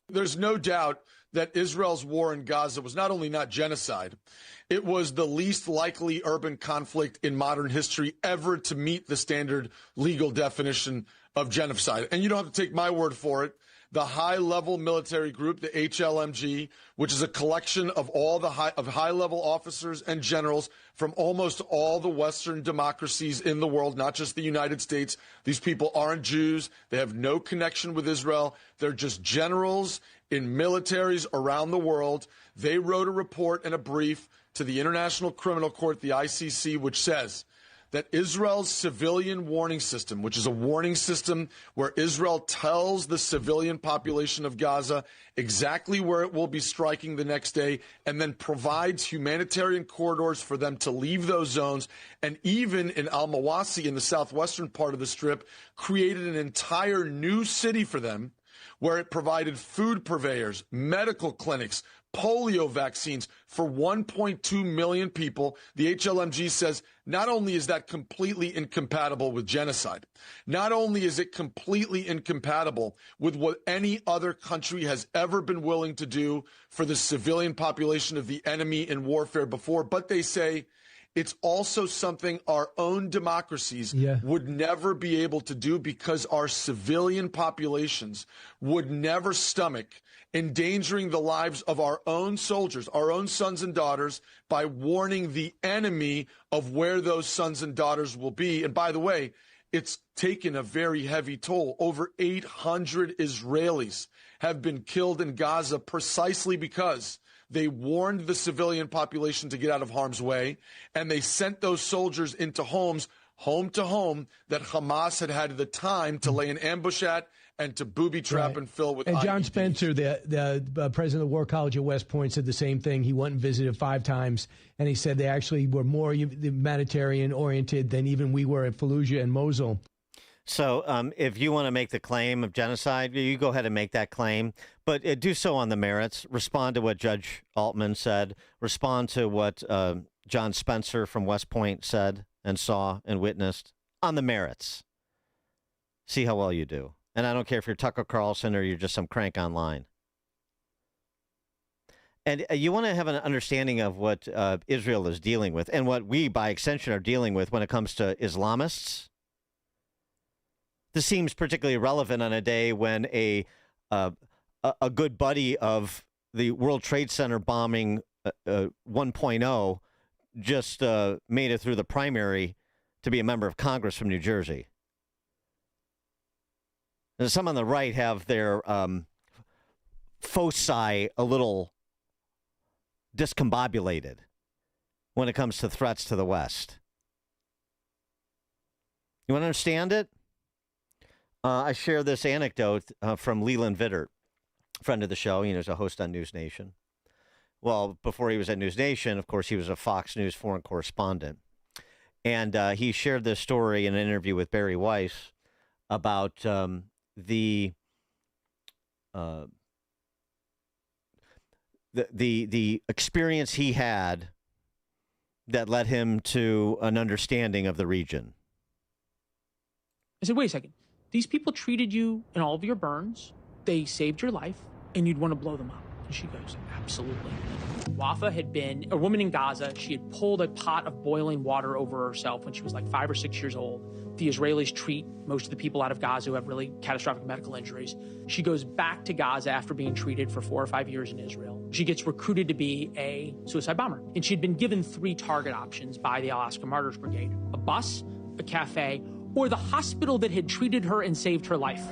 There's no doubt that Israel's war in Gaza was not only not genocide, it was the least likely urban conflict in modern history ever to meet the standard legal definition of genocide. And you don't have to take my word for it. The high-level military group, the HLMG, which is a collection of all the high-level officers and generals from almost all the Western democracies in the world, not just the United States. These people aren't Jews. They have no connection with Israel. They're just generals in militaries around the world. They wrote a report and a brief to the International Criminal Court, the ICC, which says that Israel's civilian warning system, which is a warning system where Israel tells the civilian population of Gaza exactly where it will be striking the next day, and then provides humanitarian corridors for them to leave those zones, and even in Al-Mawasi, in the southwestern part of the Strip, created an entire new city for them, where it provided food purveyors, medical clinics, polio vaccines for 1.2 million people. The HLMG says not only is that completely incompatible with genocide, not only is it completely incompatible with what any other country has ever been willing to do for the civilian population of the enemy in warfare before, but they say it's also something our own democracies would never be able to do because our civilian populations would never stomach endangering the lives of our own soldiers, our own sons and daughters, by warning the enemy of where those sons and daughters will be. And by the way, it's taken a very heavy toll. Over 800 Israelis have been killed in Gaza precisely because they warned the civilian population to get out of harm's way, and they sent those soldiers into homes, home to home, that Hamas had had the time to lay an ambush at and to booby trap and fill with And John IEDs. Spencer, the president of the War College at West Point, said the same thing. He went and visited 5 times, and he said they actually were more humanitarian-oriented than even we were at Fallujah and Mosul. So if you want to make the claim of genocide, you go ahead and make that claim, but do so on the merits. Respond to what Judge Altman said. Respond to what John Spencer from West Point said and saw and witnessed on the merits. See how well you do. And I don't care if you're Tucker Carlson or you're just some crank online. And you want to have an understanding of what Israel is dealing with and what we, by extension, are dealing with when it comes to Islamists. This seems particularly relevant on a day when a good buddy of the World Trade Center bombing 1.0 just made it through the primary to be a member of Congress from New Jersey. And some on the right have their foci a little discombobulated when it comes to threats to the West. You want to understand it? I share this anecdote from Leland Vittert, friend of the show. He's a host on News Nation. Well, before he was at News Nation, of course, he was a Fox News foreign correspondent. And he shared this story in an interview with Barry Weiss about the experience he had that led him to an understanding of the region. I said, wait a second. These people treated you in all of your burns. They saved your life, and you'd want to blow them up. And she goes, absolutely. Wafa had been a woman in Gaza. She had pulled a pot of boiling water over herself when she was like 5 or 6 years old. The Israelis treat most of the people out of Gaza who have really catastrophic medical injuries. She goes back to Gaza after being treated for 4 or 5 years in Israel. She gets recruited to be a suicide bomber. And she'd been given 3 target options by the Al-Aqsa Martyrs Brigade: a bus, a cafe, or the hospital that had treated her and saved her life.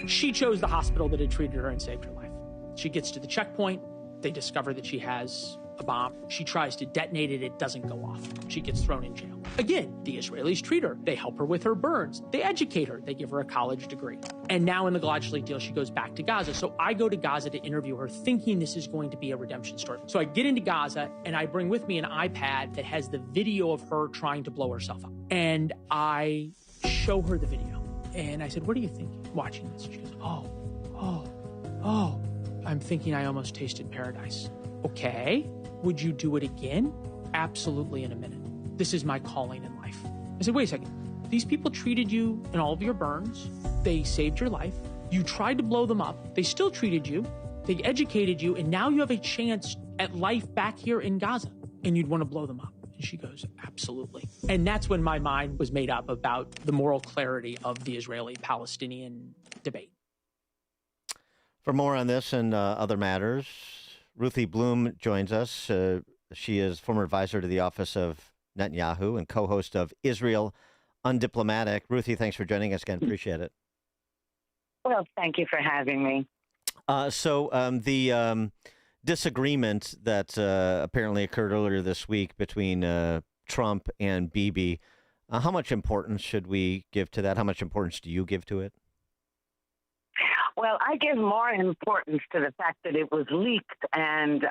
She chose the hospital that had treated her and saved her life. She gets to the checkpoint. They discover that she has a bomb. She tries to detonate it. It doesn't go off. She gets thrown in jail. Again, the Israelis treat her. They help her with her burns. They educate her. They give her a college degree. And now in the Gilad Shalit deal, she goes back to Gaza. So I go to Gaza to interview her, thinking this is going to be a redemption story. So I get into Gaza, and I bring with me an iPad that has the video of her trying to blow herself up. And I show her the video. And I said, what are you thinking watching this? She goes, oh, I'm thinking I almost tasted paradise. Okay, would you do it again? Absolutely, in a minute. This is my calling in life. I said, wait a second. These people treated you in all of your burns. They saved your life. You tried to blow them up. They still treated you. They educated you. And now you have a chance at life back here in Gaza. And you'd want to blow them up. And she goes, absolutely. And that's when my mind was made up about the moral clarity of the Israeli-Palestinian debate. For more on this and other matters, Ruthie Bloom joins us. She is former advisor to the office of Netanyahu and co-host of Israel Undiplomatic. Ruthie, thanks for joining us again. Appreciate it. Well, thank you for having me. So the disagreement that apparently occurred earlier this week between Trump and Bibi, how much importance should we give to that? How much importance do you give to it? Well, I give more importance to the fact that it was leaked and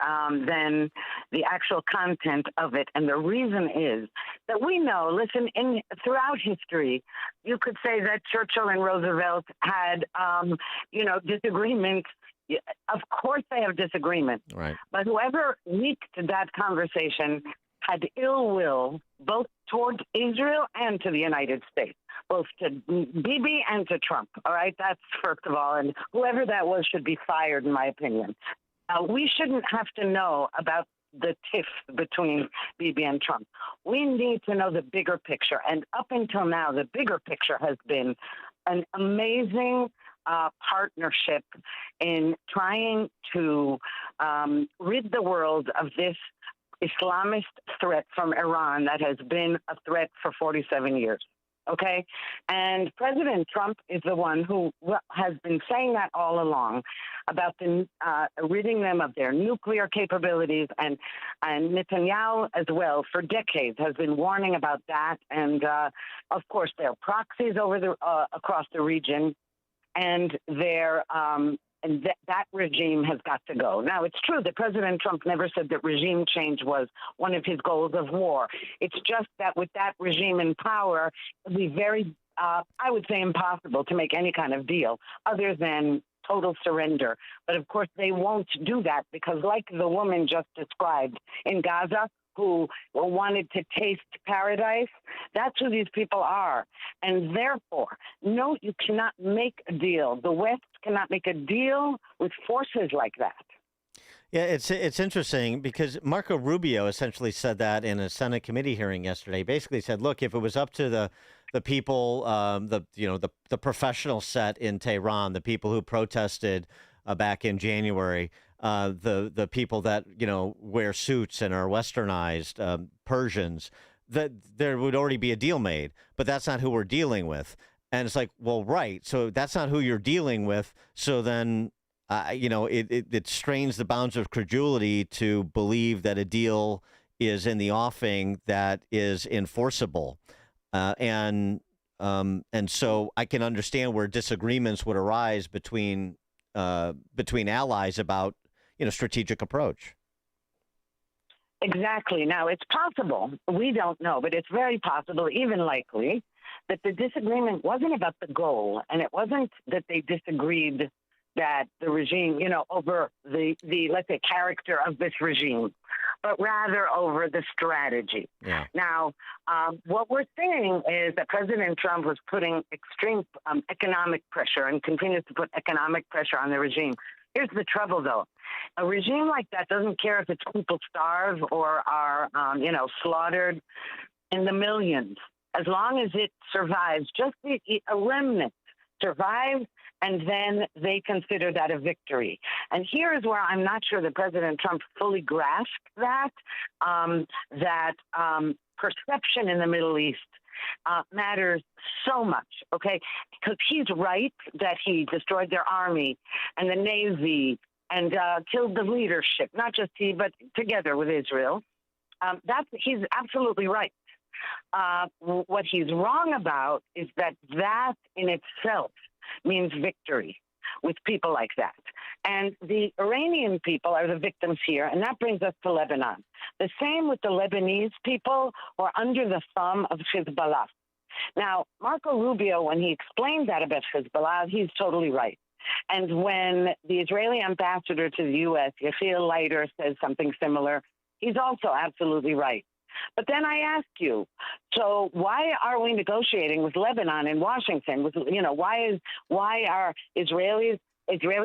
than the actual content of it. And the reason is that we know, listen, throughout history, you could say that Churchill and Roosevelt had, disagreements. Of course they have disagreements. Right. But whoever leaked that conversation had ill will both toward Israel and to the United States, both to Bibi and to Trump. All right, that's first of all. And whoever that was should be fired, in my opinion. We shouldn't have to know about the tiff between Bibi and Trump. We need to know the bigger picture. And up until now, the bigger picture has been an amazing partnership in trying to rid the world of this Islamist threat from Iran that has been a threat for 47 years. Okay? And President Trump is the one who has been saying that all along about ridding them of their nuclear capabilities, and Netanyahu as well for decades has been warning about that. And of course, there are proxies over across the region, and that regime has got to go. Now, it's true that President Trump never said that regime change was one of his goals of war. It's just that with that regime in power, it would be very, I would say, impossible to make any kind of deal other than total surrender. But, of course, they won't do that because, like the woman just described in Gaza, who wanted to taste paradise, that's who these people are. And therefore, no, you cannot make a deal. The West cannot make a deal with forces like that. Yeah, it's interesting because Marco Rubio essentially said that in a Senate committee hearing yesterday. He basically said, look, if it was up to the people, the professional set in Tehran, the people who protested back in January, the people that wear suits and are westernized, Persians, that there would already be a deal made. But that's not who we're dealing with. And it's like, well, right. So that's not who you're dealing with. So then, it strains the bounds of credulity to believe that a deal is in the offing that is enforceable. And so I can understand where disagreements would arise between allies about strategic approach. Exactly. Now, it's possible, we don't know, but it's very possible, even likely, that the disagreement wasn't about the goal, and it wasn't that they disagreed that the regime, over the let's say, character of this regime, but rather over the strategy. Yeah. Now, what we're seeing is that President Trump was putting extreme economic pressure and continues to put economic pressure on the regime. Here's the trouble, though. A regime like that doesn't care if its people starve or are, slaughtered in the millions. As long as it survives, just a remnant survives, and then they consider that a victory. And here is where I'm not sure that President Trump fully grasped that perception in the Middle East matters so much, okay? Because he's right that he destroyed their army and the Navy and killed the leadership, not just he, but together with Israel. He's absolutely right. What he's wrong about is that in itself means victory with people like that. And the Iranian people are the victims here, and that brings us to Lebanon. The same with the Lebanese people who are under the thumb of Hezbollah. Now, Marco Rubio, when he explained that about Hezbollah, he's totally right. And when the Israeli ambassador to the U.S., Yechiel Leiter, says something similar, he's also absolutely right. But then I ask you, so why are we negotiating with Lebanon in Washington? Why are Israeli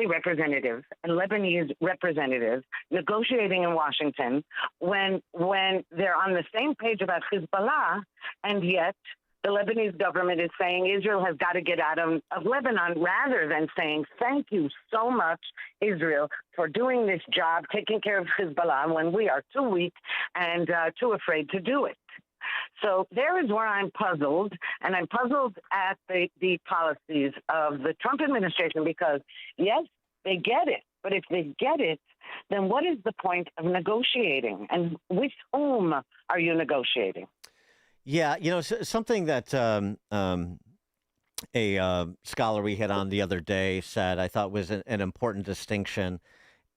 representatives and Lebanese representatives negotiating in Washington when they're on the same page about Hezbollah, and yet the Lebanese government is saying Israel has got to get out of Lebanon, rather than saying thank you so much, Israel, for doing this job, taking care of Hezbollah when we are too weak and too afraid to do it. So there is where I'm puzzled, and I'm puzzled at the policies of the Trump administration, because, yes, they get it. But if they get it, then what is the point of negotiating? And with whom are you negotiating? Yeah, something that a scholar we had on the other day said I thought was an important distinction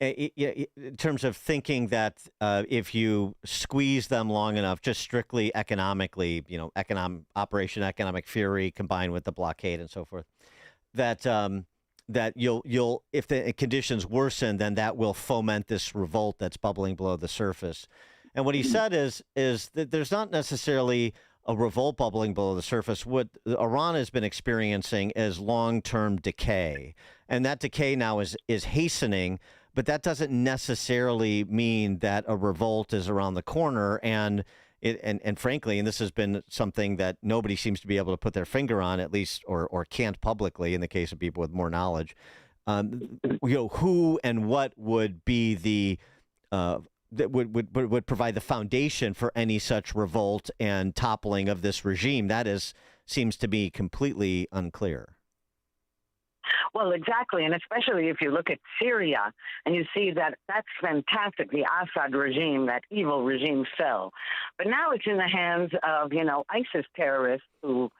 in terms of thinking that if you squeeze them long enough, just strictly economically, economic fury combined with the blockade and so forth, that you'll if the conditions worsen, then that will foment this revolt that's bubbling below the surface. And what he said is that there's not necessarily a revolt bubbling below the surface. What Iran has been experiencing is long-term decay, and that decay now is hastening. But that doesn't necessarily mean that a revolt is around the corner. And frankly, and this has been something that nobody seems to be able to put their finger on, at least, or can't publicly, in the case of people with more knowledge. Who and what would be the that would provide the foundation for any such revolt and toppling of this regime? That seems to be completely unclear. Well, exactly. And especially if you look at Syria and you see that that's fantastic. The Assad regime, that evil regime, fell. But now it's in the hands of, ISIS terrorists who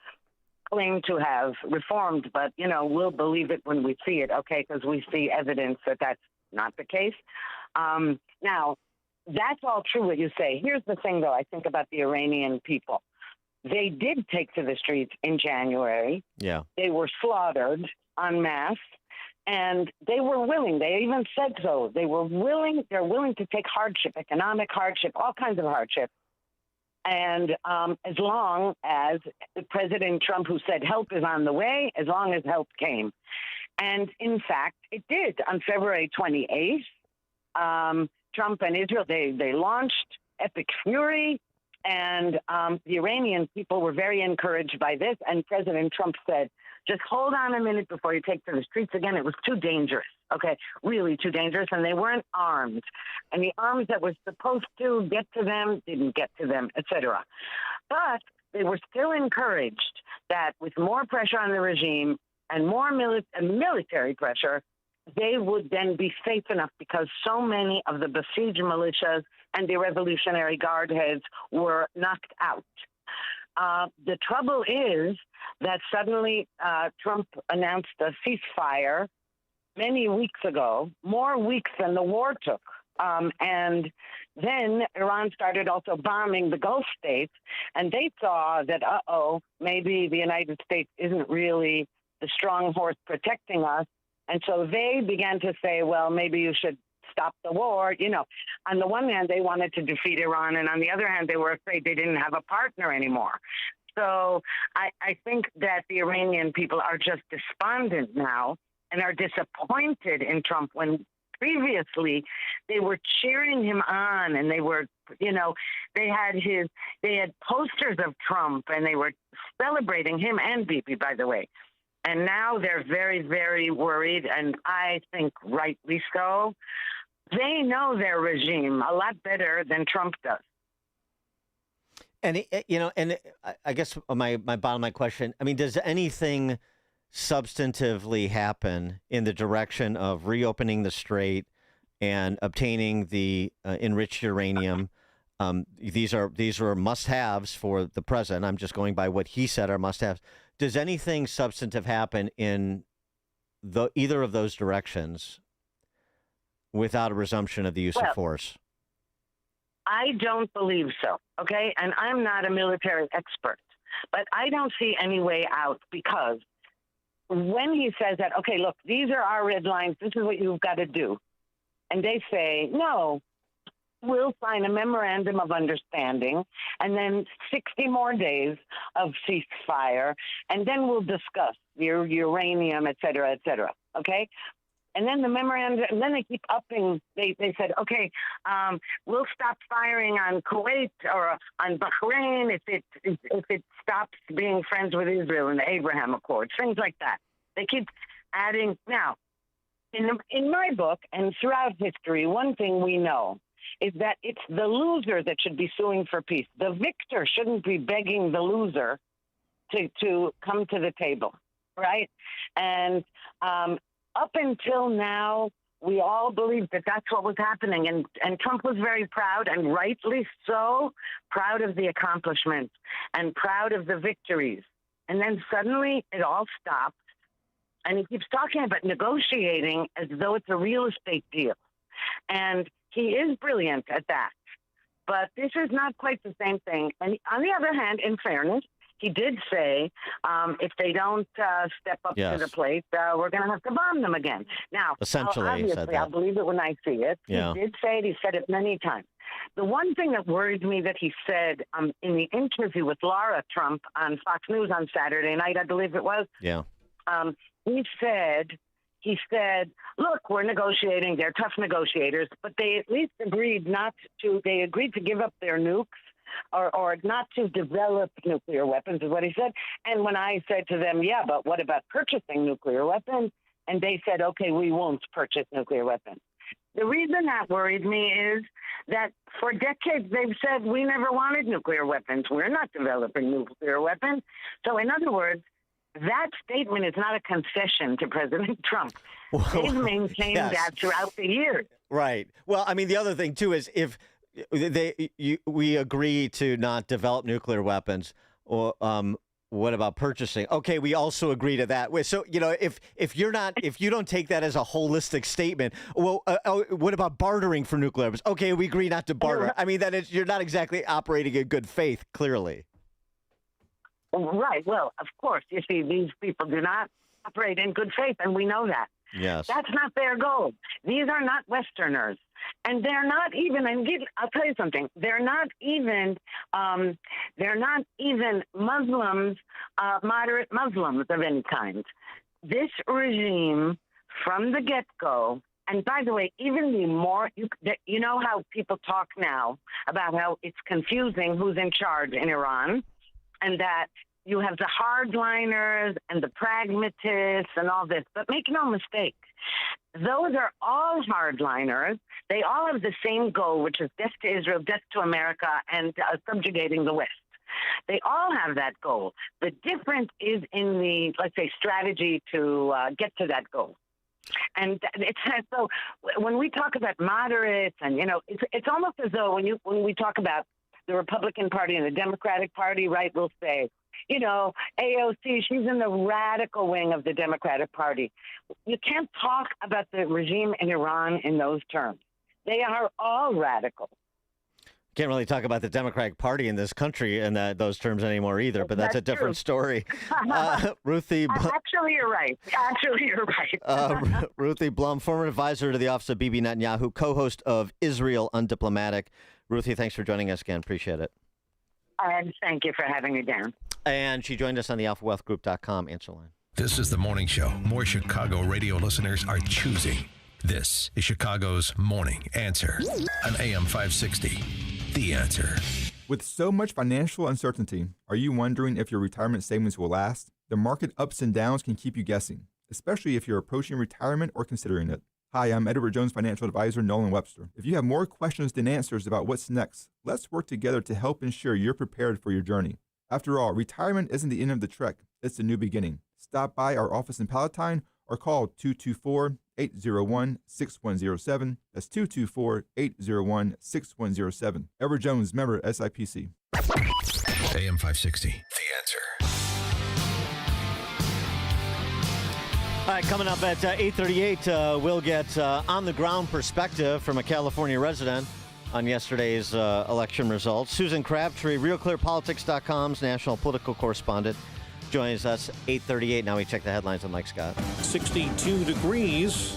claim to have reformed. But, we'll believe it when we see it, okay, because we see evidence that that's not the case. Now, that's all true what you say. Here's the thing, though, I think about the Iranian people. They did take to the streets in January. Yeah. They were slaughtered en masse, and they were willing. They even said so. They're willing to take hardship, economic hardship, all kinds of hardship. And as long as President Trump, who said help is on the way, as long as help came. And in fact, it did. On February 28th, Trump and Israel, they launched Epic Fury, and the Iranian people were very encouraged by this. And President Trump said, just hold on a minute before you take to the streets again. It was too dangerous, okay, really too dangerous, and they weren't armed. And the arms that were supposed to get to them didn't get to them, etc. But they were still encouraged that with more pressure on the regime and more military pressure, they would then be safe enough, because so many of the besieged militias and the Revolutionary Guard heads were knocked out. The trouble is that suddenly Trump announced a ceasefire many weeks ago, more weeks than the war took. And then Iran started also bombing the Gulf states, and they saw that, maybe the United States isn't really the strong horse protecting us. And so they began to say, well, maybe you should stop the war. You know, on the one hand, they wanted to defeat Iran, and on the other hand, they were afraid they didn't have a partner anymore. So I think that the Iranian people are just despondent now and are disappointed in Trump when previously they were cheering him on, and they were, you know, they had posters of Trump, and they were celebrating him and Bibi, by the way. And now they're very, very worried, and I think rightly so. They know their regime a lot better than Trump does. And, you know, and I guess my bottom line question, I mean, does anything substantively happen in the direction of reopening the strait and obtaining the enriched uranium? These are must-haves for the president. I'm just going by what he said are must-haves. Does anything substantive happen in either of those directions without a resumption of the use of force? I don't believe so, okay? And I'm not a military expert, but I don't see any way out, because when he says that, okay, look, these are our red lines, this is what you've got to do, and they say, no, we'll sign a memorandum of understanding, and then 60 more days of ceasefire, and then we'll discuss your uranium, et cetera, okay? And then the memorandum, and then they keep upping. They said, okay, we'll stop firing on Kuwait or on Bahrain if it stops being friends with Israel in the Abraham Accords, things like that. They keep adding. Now, in my book and throughout history, one thing we know is that it's the loser that should be suing for peace. The victor shouldn't be begging the loser to come to the table, right? And up until now, we all believed that that's what was happening. And Trump was very proud, and rightly so, proud of the accomplishments and proud of the victories. And then suddenly it all stopped. And he keeps talking about negotiating as though it's a real estate deal. And he is brilliant at that. But this is not quite the same thing. And on the other hand, in fairness, he did say, if they don't step up to the plate, we're going to have to bomb them again. Now, essentially, obviously, I'll believe it when I see it. Yeah. He did say it. He said it many times. The one thing that worried me that he said in the interview with Laura Trump on Fox News on Saturday night, I believe it was. Yeah. He said, look, we're negotiating. They're tough negotiators, but they at least agreed to give up their nukes. Or not to develop nuclear weapons is what he said. And when I said to them, yeah, but what about purchasing nuclear weapons? And they said, okay, we won't purchase nuclear weapons. The reason that worried me is that for decades they've said we never wanted nuclear weapons. We're not developing nuclear weapons. So in other words, that statement is not a concession to President Trump. They've maintained that throughout the years. Right. Well, I mean, the other thing, too, is if we agree to not develop nuclear weapons, or what about purchasing? Okay, we also agree to that. So, you know, if you don't take that as a holistic statement, well, what about bartering for nuclear weapons? Okay, we agree not to barter. I mean, you're not exactly operating in good faith, clearly. Right. Well, of course, you see, these people do not operate in good faith, and we know that. Yes. That's not their goal. These are not Westerners. And they're not even, I'll tell you something, they're not even Muslims, moderate Muslims of any kind. This regime, from the get-go, and by the way, even the more, you know how people talk now about how it's confusing who's in charge in Iran, and that you have the hardliners and the pragmatists and all this. But make no mistake, those are all hardliners. They all have the same goal, which is death to Israel, death to America, and subjugating the West. They all have that goal. The difference is in the, let's say, strategy to get to that goal. And so when we talk about moderates, and, you know, it's almost as though when we talk about the Republican Party and the Democratic Party, right, we'll say, you know, AOC, she's in the radical wing of the Democratic Party. You can't talk about the regime in Iran in those terms. They are all radical. Can't really talk about the Democratic Party in this country in those terms anymore either, but that's a different story. Ruthie. Actually, you're right. Ruthie Blum, former advisor to the Office of Bibi Netanyahu, co-host of Israel Undiplomatic. Ruthie, thanks for joining us again. Appreciate it. And thank you for having me down. And she joined us on the AlphaWealthGroup.com answer line. This is the morning show more Chicago radio listeners are choosing. This is Chicago's Morning Answer on AM 560. The Answer. With so much financial uncertainty, are you wondering if your retirement savings will last? The market ups and downs can keep you guessing, especially if you're approaching retirement or considering it. Hi, I'm Edward Jones financial advisor Nolan Webster. If you have more questions than answers about what's next, let's work together to help ensure you're prepared for your journey. After all, retirement isn't the end of the trek, it's a new beginning. Stop by our office in Palatine or call 224-801-6107. That's 224-801-6107. Edward Jones, member SIPC. AM 560, The Answer. All right, coming up at 8:38, we'll get on-the-ground perspective from a California resident on yesterday's election results. Susan Crabtree, RealClearPolitics.com's national political correspondent, joins us 8:38. Now we check the headlines on Mike Scott. 62 degrees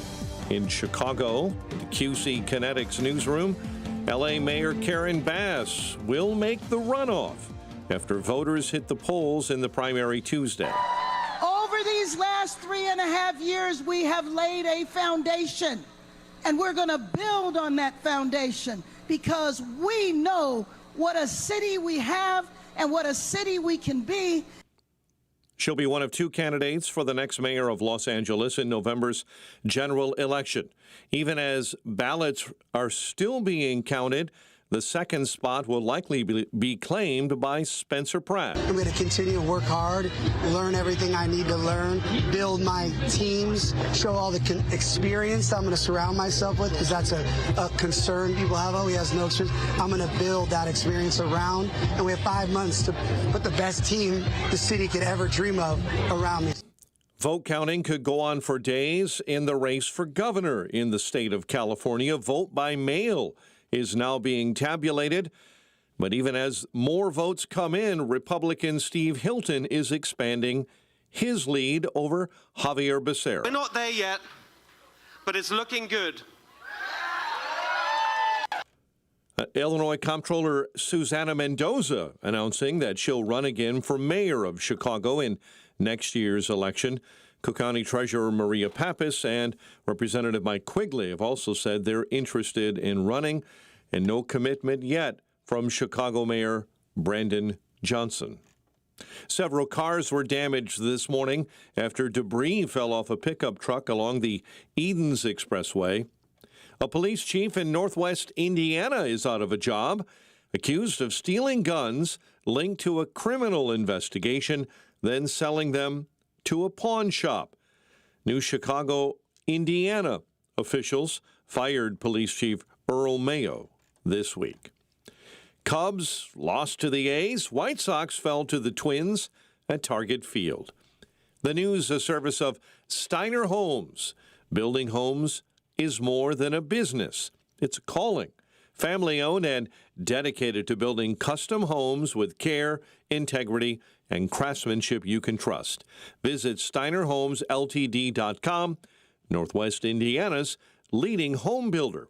in Chicago, the QC Kinetics newsroom. L.A. Mayor Karen Bass will make the runoff after voters hit the polls in the primary Tuesday. Over these last 3.5 years, we have laid a foundation, and we're going to build on that foundation because we know what a city we have and what a city we can be. She'll be one of two candidates for the next mayor of Los Angeles in November's general election. Even as ballots are still being counted, the second spot will likely be claimed by Spencer Pratt. I'm going to continue to work hard, learn everything I need to learn, build my teams, show all the experience I'm going to surround myself with, because that's a concern people have. Oh, he has no experience. I'm going to build that experience around, and we have 5 months to put the best team the city could ever dream of around me. Vote counting could go on for days in the race for governor in the state of California. Vote by mail is now being tabulated. But even as more votes come in, Republican Steve Hilton is expanding his lead over Javier Becerra. We're not there yet, but it's looking good. Illinois Comptroller Susana Mendoza announcing that she'll run again for mayor of Chicago in next year's election. Cook County Treasurer Maria Pappas and Representative Mike Quigley have also said they're interested in running, and no commitment yet from Chicago Mayor Brandon Johnson. Several cars were damaged this morning after debris fell off a pickup truck along the Edens Expressway. A police chief in Northwest Indiana is out of a job, accused of stealing guns linked to a criminal investigation, then selling them to a pawn shop. New Chicago, Indiana officials fired Police Chief Earl Mayo this week. Cubs lost to the A's. White Sox fell to the Twins at Target Field. The news, a service of Steiner Homes. Building homes is more than a business. It's a calling. Family-owned and dedicated to building custom homes with care, integrity, and craftsmanship you can trust. Visit SteinerHomesLTD.com, Northwest Indiana's leading home builder.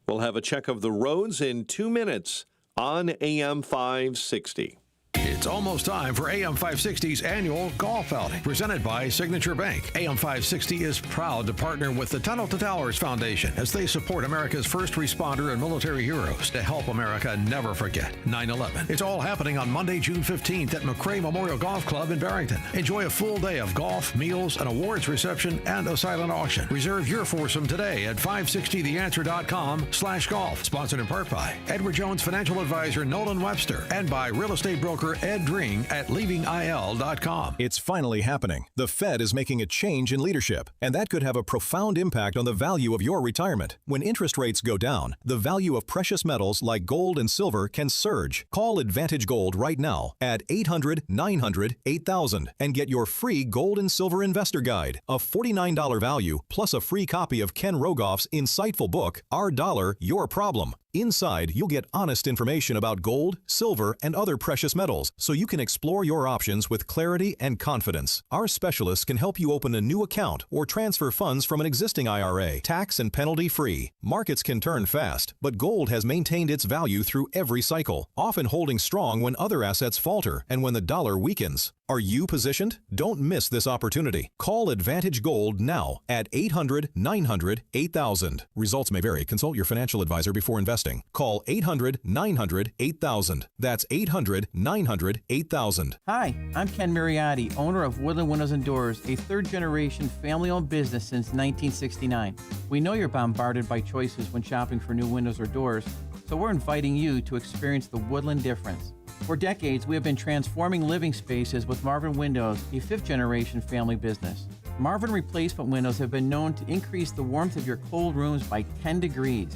We'll have a check of the roads in 2 minutes on AM 560. It's almost time for AM 560's annual golf outing, presented by Signature Bank. AM 560 is proud to partner with the Tunnel to Towers Foundation as they support America's first responder and military heroes to help America never forget 9/11. It's all happening on Monday, June 15th at McRae Memorial Golf Club in Barrington. Enjoy a full day of golf, meals, an awards reception, and a silent auction. Reserve your foursome today at 560theanswer.com/golf. Sponsored in part by Edward Jones Financial Advisor Nolan Webster and by real estate broker Ed Dring at leavingil.com. It's finally happening. The Fed is making a change in leadership, and that could have a profound impact on the value of your retirement. When interest rates go down, the value of precious metals like gold and silver can surge. Call Advantage Gold right now at 800-900-8000 and get your free gold and silver investor guide, a $49 value plus a free copy of Ken Rogoff's insightful book, Our Dollar, Your Problem. Inside, you'll get honest information about gold, silver, and other precious metals, so you can explore your options with clarity and confidence. Our specialists can help you open a new account or transfer funds from an existing IRA, tax and penalty free. Markets can turn fast, but gold has maintained its value through every cycle, often holding strong when other assets falter and when the dollar weakens. Are you positioned? Don't miss this opportunity. Call Advantage Gold now at 800-900-8000. Results may vary. Consult your financial advisor before investing. Call 800-900-8000. That's 800-900-8000. Hi, I'm Ken Mariotti, owner of Woodland Windows and Doors, a third-generation family-owned business since 1969. We know you're bombarded by choices when shopping for new windows or doors, so we're inviting you to experience the Woodland difference. For decades, we have been transforming living spaces with Marvin Windows, a fifth-generation family business. Marvin replacement windows have been known to increase the warmth of your cold rooms by 10 degrees.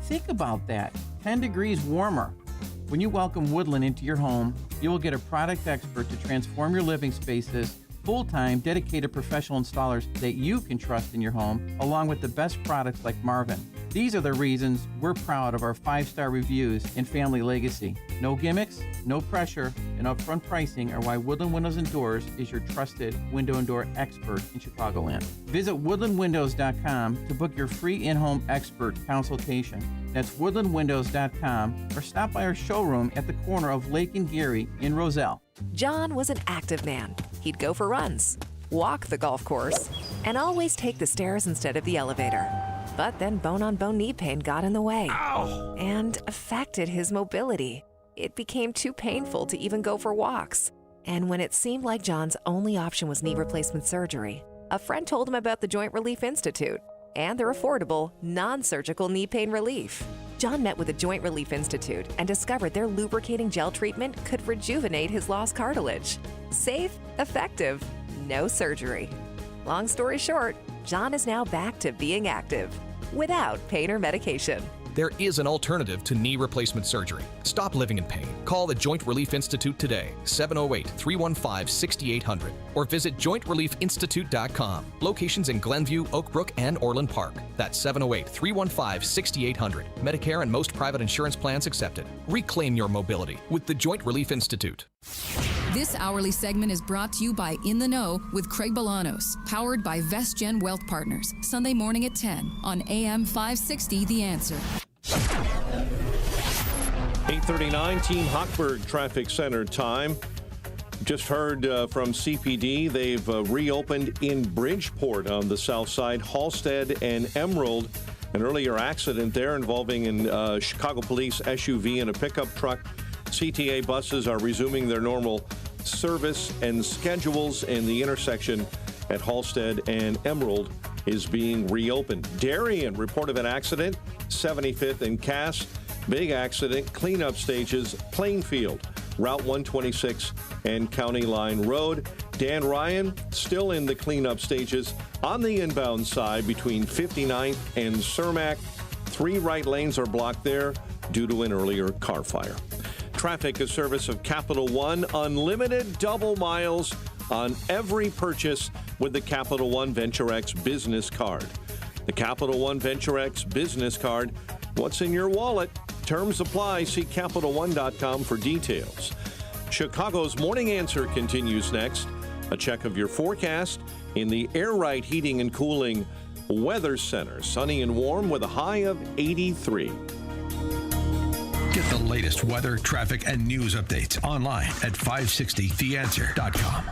Think about that, 10 degrees warmer. When you welcome Woodland into your home, you will get a product expert to transform your living spaces, full-time, dedicated professional installers that you can trust in your home, along with the best products like Marvin. These are the reasons we're proud of our 5-star reviews and family legacy. No gimmicks, no pressure, and upfront pricing are why Woodland Windows and Doors is your trusted window and door expert in Chicagoland. Visit woodlandwindows.com to book your free in-home expert consultation. That's woodlandwindows.com, or stop by our showroom at the corner of Lake and Geary in Roselle. John was an active man. He'd go for runs, walk the golf course, and always take the stairs instead of the elevator. But then bone-on-bone knee pain got in the way and affected his mobility. It became too painful to even go for walks. And when it seemed like John's only option was knee replacement surgery, a friend told him about the Joint Relief Institute and their affordable, non-surgical knee pain relief. John met with the Joint Relief Institute and discovered their lubricating gel treatment could rejuvenate his lost cartilage. Safe, effective, no surgery. Long story short, John is now back to being active without pain or medication. There is an alternative to knee replacement surgery. Stop living in pain. Call the Joint Relief Institute today, 708-315-6800, or visit jointreliefinstitute.com. Locations in Glenview, Oakbrook, and Orland Park. That's 708-315-6800. Medicare and most private insurance plans accepted. Reclaim your mobility with the Joint Relief Institute. This hourly segment is brought to you by In the Know with Craig Bolanos, powered by VestGen Wealth Partners, Sunday morning at 10 on AM 560 The Answer. 8:39 Team Hochberg Traffic Center time. Just heard from CPD. They've reopened in Bridgeport on the south side, Halstead and Emerald. An earlier accident there involving a Chicago police SUV and a pickup truck. CTA buses are resuming their normal service and schedules, and the intersection at Halstead and Emerald is being reopened. Darien, report of an accident, 75th and Cass. Big accident, cleanup stages, Plainfield, Route 126 and County Line Road. Dan Ryan still in the cleanup stages on the inbound side between 59th and Cermak. 3 right lanes are blocked there due to an earlier car fire. Traffic, a service of Capital One. Unlimited double miles on every purchase with the Capital One Venture X business card. The Capital One Venture X business card. What's in your wallet? Terms apply. See CapitalOne.com for details. Chicago's Morning Answer continues next. A check of your forecast in the Air Right Heating and Cooling Weather Center. Sunny and warm with a high of 83. Get the latest weather, traffic, and news updates online at 560theanswer.com.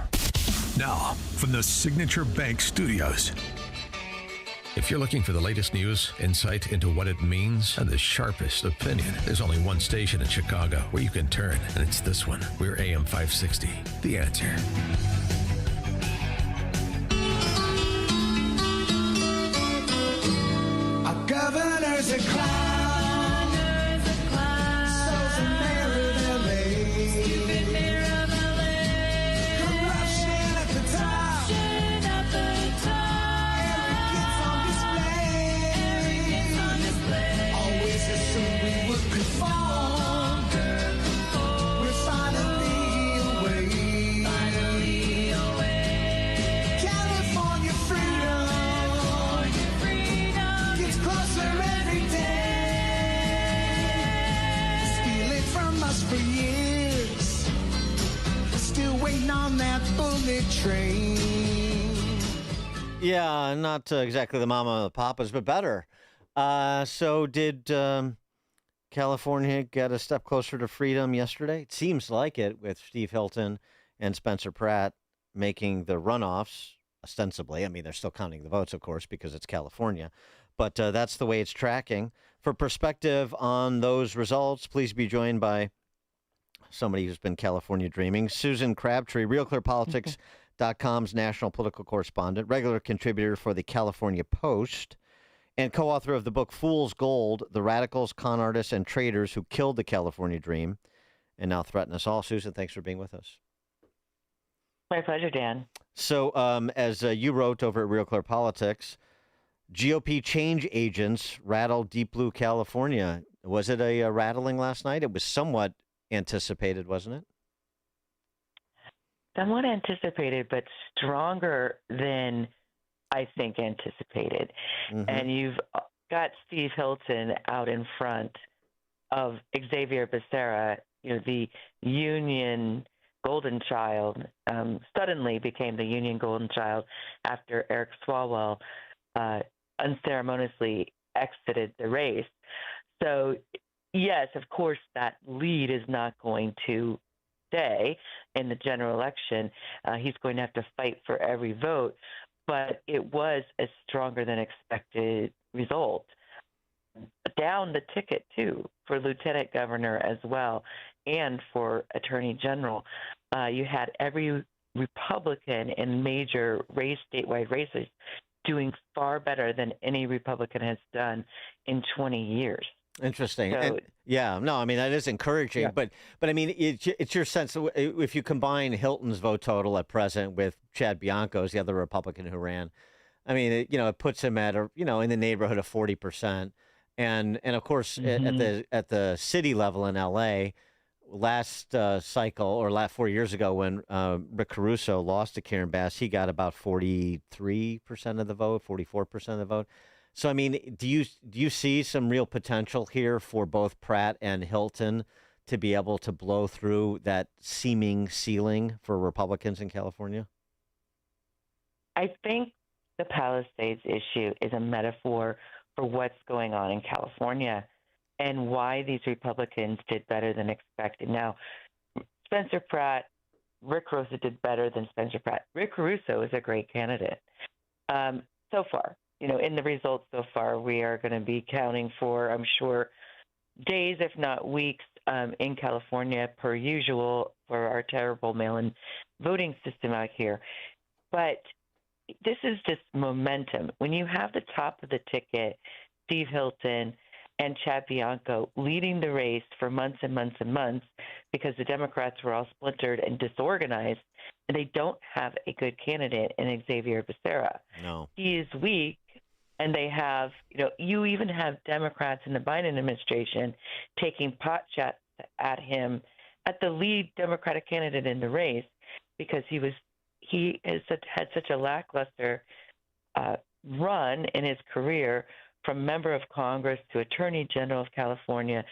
Now, from the Signature Bank Studios. If you're looking for the latest news, insight into what it means, and the sharpest opinion, there's only one station in Chicago where you can turn, and it's this one. We're AM 560, The Answer. Our governor's a clown. So's the mayor of LA. Stupid mayor of LA. Corruption at the top. Always assumed we would conform. We're finally away. California freedom gets closer every day. bullet train. Yeah, not exactly the mama and the papas, but better. So did California get a step closer to freedom yesterday? It seems like it, with Steve Hilton and Spencer Pratt making the runoffs, ostensibly. I mean, they're still counting the votes, of course, because it's California. But that's the way it's tracking. For perspective on those results, please be joined by somebody who's been California dreaming. Susan Crabtree, RealClearPolitics.com's national political correspondent, regular contributor for the California Post, and co-author of the book Fool's Gold, The Radicals, Con Artists, and Traders Who Killed the California Dream and Now Threaten Us All. Susan, thanks for being with us. My pleasure, Dan. So as you wrote over at Real Clear Politics, GOP change agents rattled Deep Blue California. Was it a rattling last night? It was somewhat anticipated, wasn't it? Somewhat anticipated, but stronger than I think anticipated. Mm-hmm. And you've got Steve Hilton out in front of Xavier Becerra, the union golden child, suddenly became the union golden child after Eric Swalwell unceremoniously exited the race. So, yes, of course, that lead is not going to stay in the general election. He's going to have to fight for every vote, but it was a stronger than expected result. Down the ticket, too, for lieutenant governor as well, and for attorney general. You had every Republican in major statewide races doing far better than any Republican has done in 20 years. Interesting. So, that is encouraging. Yeah. But I mean, it's your sense, if you combine Hilton's vote total at present with Chad Bianco's, the other Republican who ran, I mean, it puts him at in the neighborhood of 40%. And of course, mm-hmm. at the city level in LA, last cycle, or 4 years ago, when Rick Caruso lost to Karen Bass, he got about 43% of the vote, 44% of the vote. So, I mean, do you see some real potential here for both Pratt and Hilton to be able to blow through that seeming ceiling for Republicans in California? I think the Palisades issue is a metaphor for what's going on in California and why these Republicans did better than expected. Now, Spencer Pratt, Rick Caruso did better than Spencer Pratt. Rick Caruso is a great candidate. So far, in the results so far, we are going to be counting for, I'm sure, days, if not weeks, in California, per usual, for our terrible mail-in voting system out here. But this is just momentum. When you have the top of the ticket, Steve Hilton and Chad Bianco leading the race for months and months and months, because the Democrats were all splintered and disorganized, and they don't have a good candidate in Xavier Becerra. No. He is weak, and they have, you even have Democrats in the Biden administration taking pot shots at him, at the lead Democratic candidate in the race, because he had such a lackluster run in his career, from member of Congress to Attorney General of California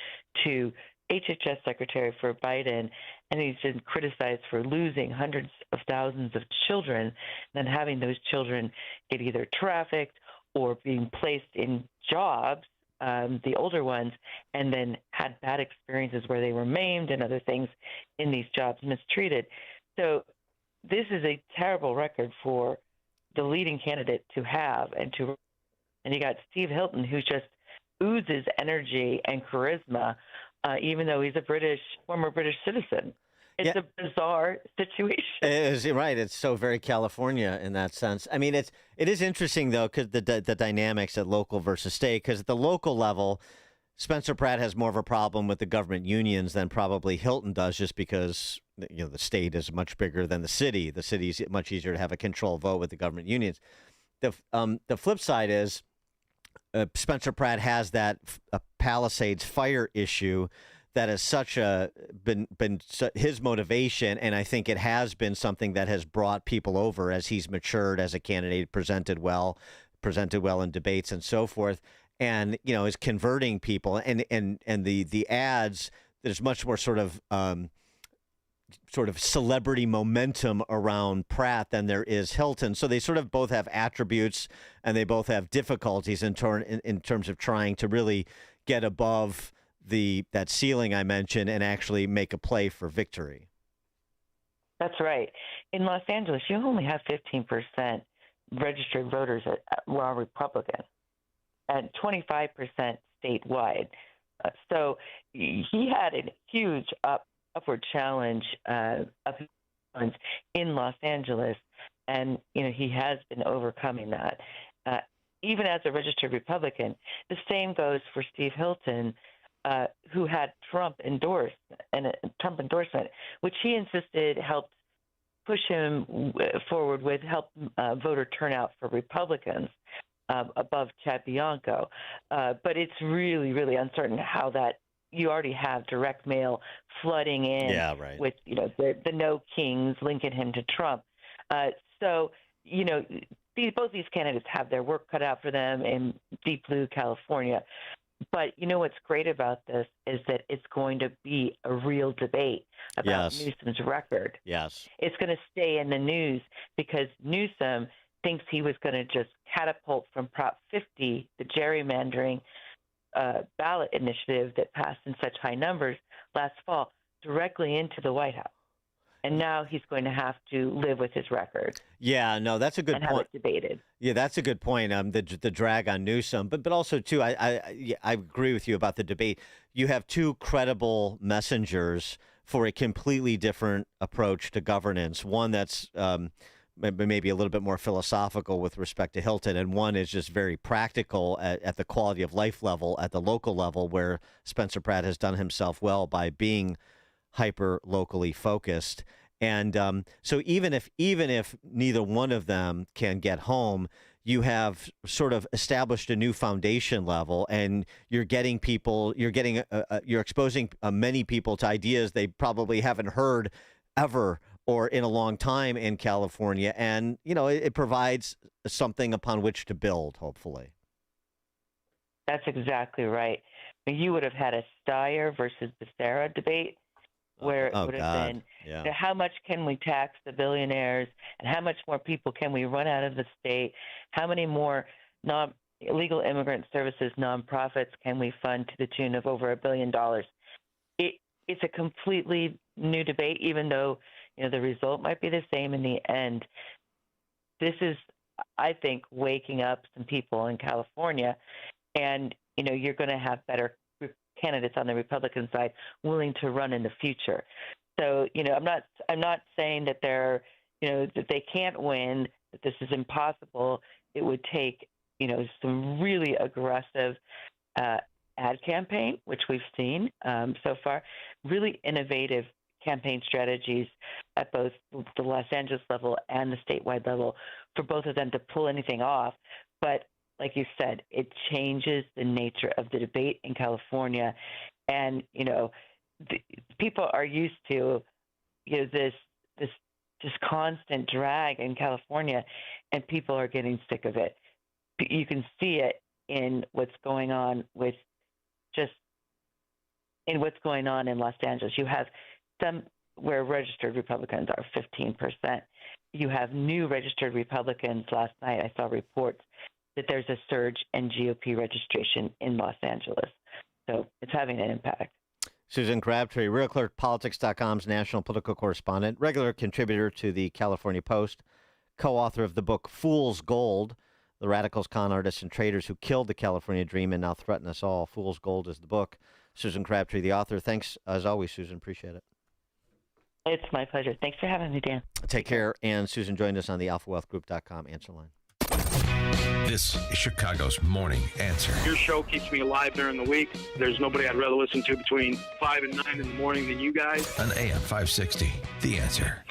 to HHS Secretary for Biden, and he's been criticized for losing hundreds of thousands of children, and then having those children get either trafficked or being placed in jobs, the older ones, and then had bad experiences where they were maimed and other things in these jobs, mistreated. So this is a terrible record for the leading candidate to have, and you got Steve Hilton, who just oozes energy and charisma, even though he's a former British citizen. It's a bizarre situation. It is, right. It's so very California in that sense. I mean, it is interesting, though, because the dynamics at local versus state, because at the local level, Spencer Pratt has more of a problem with the government unions than probably Hilton does, just because the state is much bigger than the city. The city's much easier to have a control vote with the government unions. The flip side is Spencer Pratt has that Palisades fire issue that is been his motivation, and I think it has been something that has brought people over as he's matured as a candidate, presented well in debates and so forth, and is converting people, and the ads. There's much more sort of sort of celebrity momentum around Pratt than there is Hilton. So they sort of both have attributes and they both have difficulties in terms of trying to really get above that ceiling I mentioned and actually make a play for victory. That's right. In Los Angeles, you only have 15% registered voters who are Republican and 25% statewide. So he had a huge upward challenge of influence in Los Angeles, and he has been overcoming that. Even as a registered Republican, the same goes for Steve Hilton, who had Trump endorsement, which he insisted helped push him forward with voter turnout for Republicans above Chad Bianco. But it's really, really uncertain how that. You already have direct mail flooding in with the no kings linking him to Trump. So both these candidates have their work cut out for them in deep blue California. But what's great about this is that it's going to be a real debate about Newsom's record. Yes. It's going to stay in the news because Newsom thinks he was going to just catapult from Prop 50, the gerrymandering ballot initiative that passed in such high numbers last fall, directly into the White House. And now he's going to have to live with his record. Yeah, no, that's a good point. And have it debated. Yeah, that's a good point. The drag on Newsom, but also too, I agree with you about the debate. You have two credible messengers for a completely different approach to governance. One that's maybe a little bit more philosophical with respect to Hilton, and one is just very practical at the quality of life level, at the local level, where Spencer Pratt has done himself well by being hyper locally focused. And so even if neither one of them can get home, you have sort of established a new foundation level, and you're exposing many people to ideas they probably haven't heard ever or in a long time in California. And, it provides something upon which to build, hopefully. That's exactly right. You would have had a Steyer versus Becerra debate where it would have been, how much can we tax the billionaires and how much more people can we run out of the state? How many more illegal immigrant services nonprofits can we fund to the tune of over $1 billion? It's a completely new debate, even though the result might be the same in the end. This is, I think, waking up some people in California, and you're going to have better candidates on the Republican side willing to run in the future. So I'm not saying that that they can't win, that this is impossible. It would take some really aggressive ad campaign, which we've seen so far, really innovative campaign strategies at both the Los Angeles level and the statewide level for both of them to pull anything off. But like you said, it changes the nature of the debate in California. And, people are used to, this constant drag in California, and people are getting sick of it. You can see it in what's going on in Los Angeles. You have some where registered Republicans are 15%. You have new registered Republicans. Last night I saw reports that there's a surge in GOP registration in Los Angeles. So it's having an impact. Susan Crabtree, RealClearPolitics.com's national political correspondent, regular contributor to the California Post, co-author of the book Fool's Gold, The Radicals, Con Artists, and Traders Who Killed the California Dream and Now Threaten Us All. Fool's Gold is the book. Susan Crabtree, the author. Thanks, as always, Susan. Appreciate it. It's my pleasure. Thanks for having me, Dan. Take care. And Susan joined us on the AlphaWealthGroup.com answer line. This is Chicago's Morning Answer. Your show keeps me alive during the week. There's nobody I'd rather listen to between 5 and 9 in the morning than you guys. On AM 560, The Answer.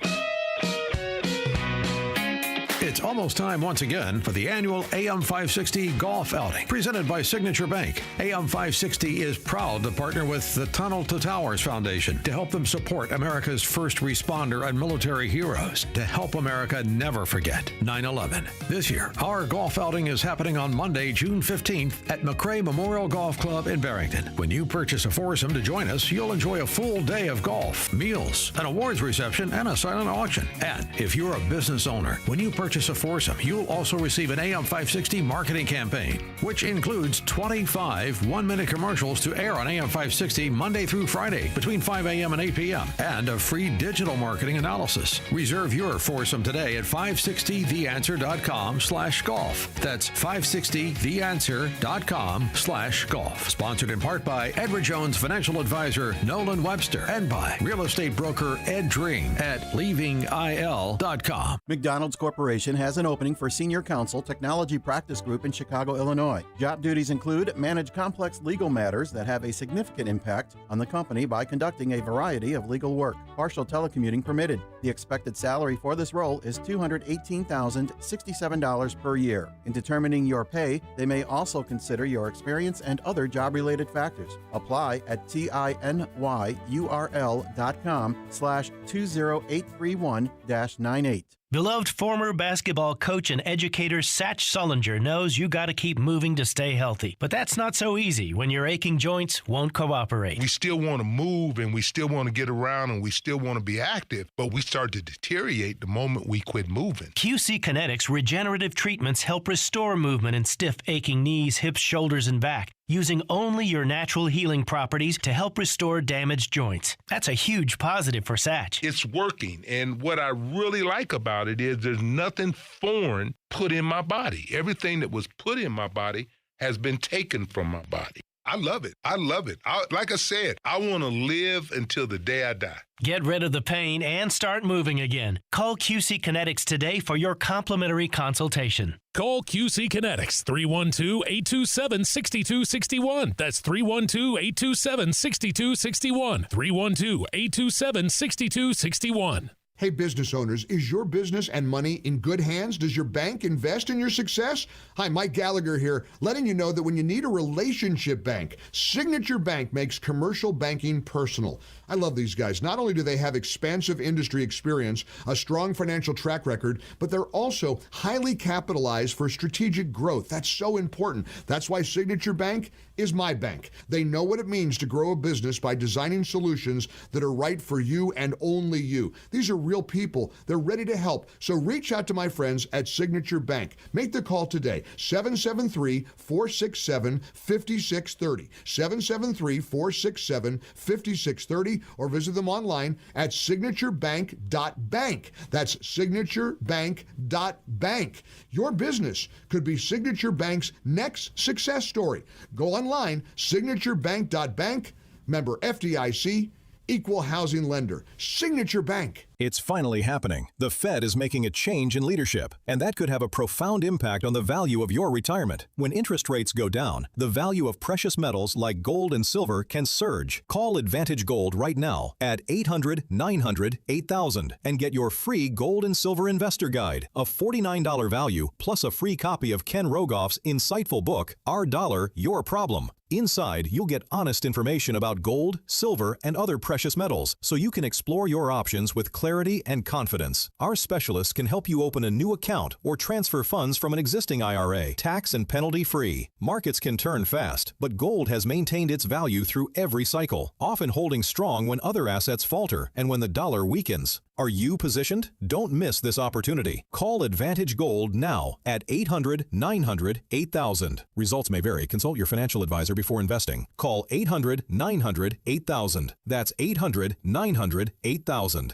It's almost time once again for the annual AM 560 Golf Outing, presented by Signature Bank. AM 560 is proud to partner with the Tunnel to Towers Foundation to help them support America's first responder and military heroes, to help America never forget 9/11. This year, our golf outing is happening on Monday, June 15th at McRae Memorial Golf Club in Barrington. When you purchase a foursome to join us, you'll enjoy a full day of golf, meals, an awards reception, and a silent auction. And if you're a business owner, when you purchase a foursome, you'll also receive an AM 560 marketing campaign, which includes 25 one-minute commercials to air on AM 560 Monday through Friday between 5 a.m. and 8 p.m. and a free digital marketing analysis. Reserve your foursome today at 560theanswer.com/golf. That's 560theanswer.com/golf. Sponsored in part by Edward Jones Financial Advisor Nolan Webster and by real estate broker Ed Dream at leavingil.com. McDonald's Corporation has an opening for Senior Counsel Technology Practice Group in Chicago, Illinois. Job duties include manage complex legal matters that have a significant impact on the company by conducting a variety of legal work. Partial telecommuting permitted. The expected salary for this role is $218,067 per year. In determining your pay, they may also consider your experience and other job-related factors. Apply at tinyurl.com/20831-98. Beloved former basketball coach and educator Satch Sullinger knows you got to keep moving to stay healthy. But that's not so easy when your aching joints won't cooperate. We still want to move and we still want to get around and we still want to be active, but we start to deteriorate the moment we quit moving. QC Kinetics regenerative treatments help restore movement in stiff, aching knees, hips, shoulders, and back, using only your natural healing properties to help restore damaged joints. That's a huge positive for Satch. It's working, and what I really like about it is there's nothing foreign put in my body. Everything that was put in my body has been taken from my body. I love it. I love it. Like I said, I want to live until the day I die. Get rid of the pain and start moving again. Call QC Kinetics today for your complimentary consultation. Call QC Kinetics, 312-827-6261. That's 312-827-6261. 312-827-6261. Hey, business owners, is your business and money in good hands? Does your bank invest in your success? Hi, Mike Gallagher here, letting you know that when you need a relationship bank, Signature Bank makes commercial banking personal. I love these guys. Not only do they have expansive industry experience, a strong financial track record, but they're also highly capitalized for strategic growth. That's so important. That's why Signature Bank is my bank. They know what it means to grow a business by designing solutions that are right for you and only you. These are real people. They're ready to help. So reach out to my friends at Signature Bank. Make the call today, 773-467-5630, 773-467-5630, or visit them online at signaturebank.bank. That's signaturebank.bank. Your business could be Signature Bank's next success story. Go online, signaturebank.bank, member FDIC, equal housing lender. Signature Bank. It's finally happening. The Fed is making a change in leadership, and that could have a profound impact on the value of your retirement. When interest rates go down, the value of precious metals like gold and silver can surge. Call Advantage Gold right now at 800-900-8000 and get your free Gold and Silver Investor Guide, a $49 value plus a free copy of Ken Rogoff's insightful book, Our Dollar, Your Problem. Inside, you'll get honest information about gold, silver, and other precious metals, so you can explore your options with clarity and confidence. Our specialists can help you open a new account or transfer funds from an existing IRA, tax and penalty-free. Markets can turn fast, but gold has maintained its value through every cycle, often holding strong when other assets falter and when the dollar weakens. Are you positioned? Don't miss this opportunity. Call Advantage Gold now at 800-900-8000. Results may vary. Consult your financial advisor before investing. Call 800-900-8000. That's 800-900-8000.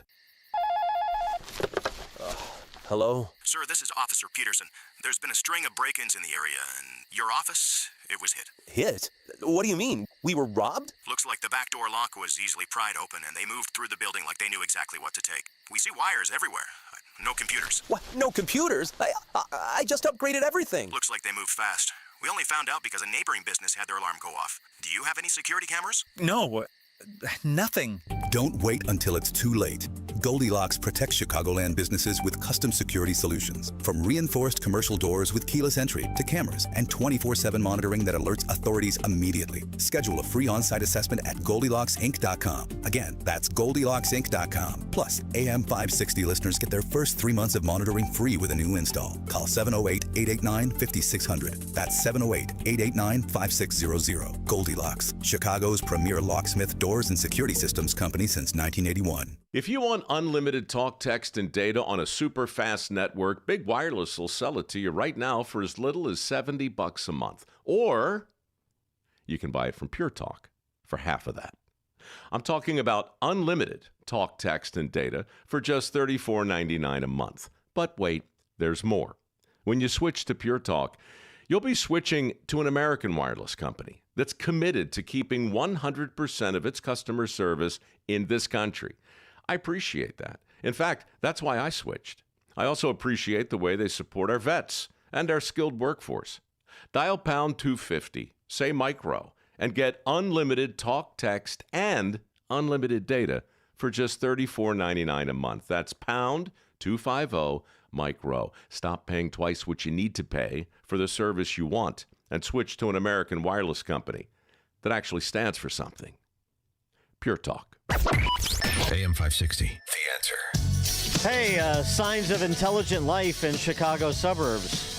Hello? Sir, this is Officer Peterson. There's been a string of break-ins in the area, and your office, it was hit. Hit? What do you mean? We were robbed? Looks like the back door lock was easily pried open, and they moved through the building like they knew exactly what to take. We see wires everywhere. No computers. What? No computers? I just upgraded everything. Looks like they moved fast. We only found out because a neighboring business had their alarm go off. Do you have any security cameras? No, nothing. Don't wait until it's too late. Goldilocks protects Chicagoland businesses with custom security solutions. From reinforced commercial doors with keyless entry to cameras and 24/7 monitoring that alerts authorities immediately. Schedule a free on-site assessment at GoldilocksInc.com. Again, that's GoldilocksInc.com. Plus, AM 560 listeners get their first 3 months of monitoring free with a new install. Call 708-889-5600. That's 708-889-5600. Goldilocks, Chicago's premier locksmith, doors, and security systems company since 1981. If you want unlimited talk, text, and data on a super fast network, Big Wireless will sell it to you right now for as little as $70 a month. Or you can buy it from Pure Talk for half of that. I'm talking about unlimited talk, text, and data for just $34.99 a month. But wait, there's more. When you switch to Pure Talk, you'll be switching to an American wireless company that's committed to keeping 100% of its customer service in this country. I appreciate that. In fact, that's why I switched. I also appreciate the way they support our vets and our skilled workforce. Dial pound 250, say micro, and get unlimited talk, text, and unlimited data for just $34.99 a month. That's pound 250 micro. Stop paying twice what you need to pay for the service you want and switch to an American wireless company that actually stands for something. Pure Talk. AM 560, The Answer. Hey, signs of intelligent life in Chicago suburbs.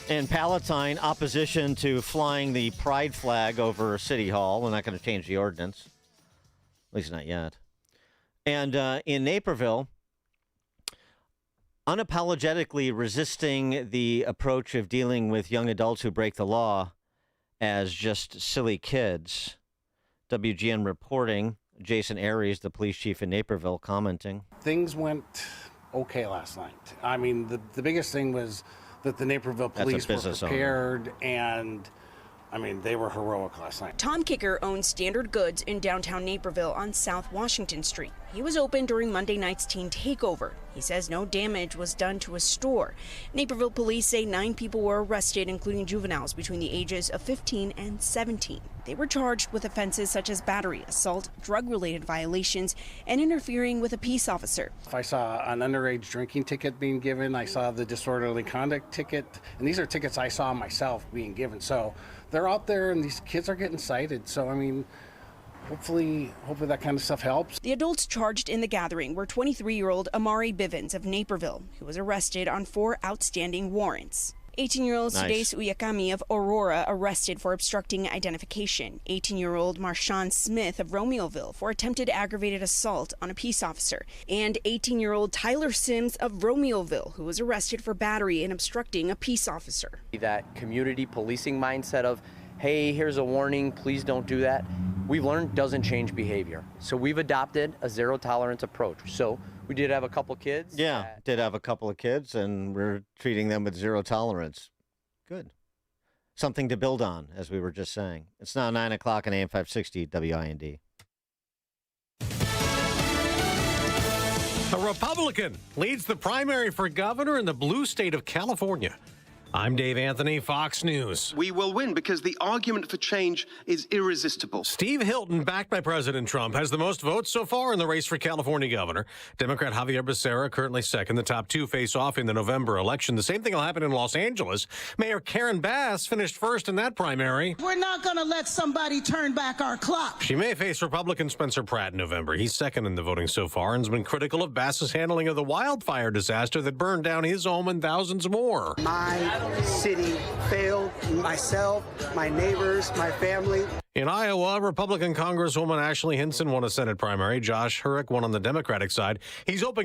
In Palatine, opposition to flying the pride flag over City Hall. We're not going to change the ordinance. At least not yet. And in Naperville, unapologetically resisting the approach of dealing with young adults who break the law as just silly kids. WGN reporting, Jason Aries, the police chief in Naperville, commenting. Things went okay last night. I mean, the biggest thing was that the Naperville police were prepared and, I mean, they were heroic last night. Tom Kicker owns Standard Goods in downtown Naperville on South Washington Street. He was open during Monday night's teen takeover. He says no damage was done to his store. Naperville police say 9 people were arrested, including juveniles between the ages of 15 and 17. They were charged with offenses such as battery, assault, drug-related violations, and interfering with a peace officer. If I saw an underage drinking ticket being given, I saw the disorderly conduct ticket, and these are tickets I saw myself being given. So they're out there and these kids are getting cited. So, I mean, hopefully that kind of stuff helps. The adults charged in the gathering were 23-year-old Amari Bivens of Naperville, who was arrested on 4 outstanding warrants. 18-year-old Sudeis Uyakami of Aurora arrested for obstructing identification. 18-year-old Marshawn Smith of Romeoville for attempted aggravated assault on a peace officer. And 18-year-old Tyler Sims of Romeoville, who was arrested for battery and obstructing a peace officer. That community policing mindset of, hey, here's a warning, please don't do that, we've learned doesn't change behavior. So we've adopted a zero tolerance approach. So we did have a couple kids. Yeah, did have a couple of kids, and we're treating them with zero tolerance. Good. Something to build on, as we were just saying. It's now 9 o'clock on AM 560 WIND. A Republican leads the primary for governor in the blue state of California. I'm Dave Anthony, Fox News. We will win because the argument for change is irresistible. Steve Hilton, backed by President Trump, has the most votes so far in the race for California governor. Democrat Javier Becerra currently second. The top 2 face off in the November election. The same thing will happen in Los Angeles. Mayor Karen Bass finished first in that primary. We're not going to let somebody turn back our clock. She may face Republican Spencer Pratt in November. He's second in the voting so far and has been critical of Bass's handling of the wildfire disaster that burned down his home and thousands more. My city failed, myself, my neighbors, my family. In Iowa, Republican Congresswoman Ashley Hinson won a Senate primary. Josh Hurrick won on the Democratic side. He's hoping to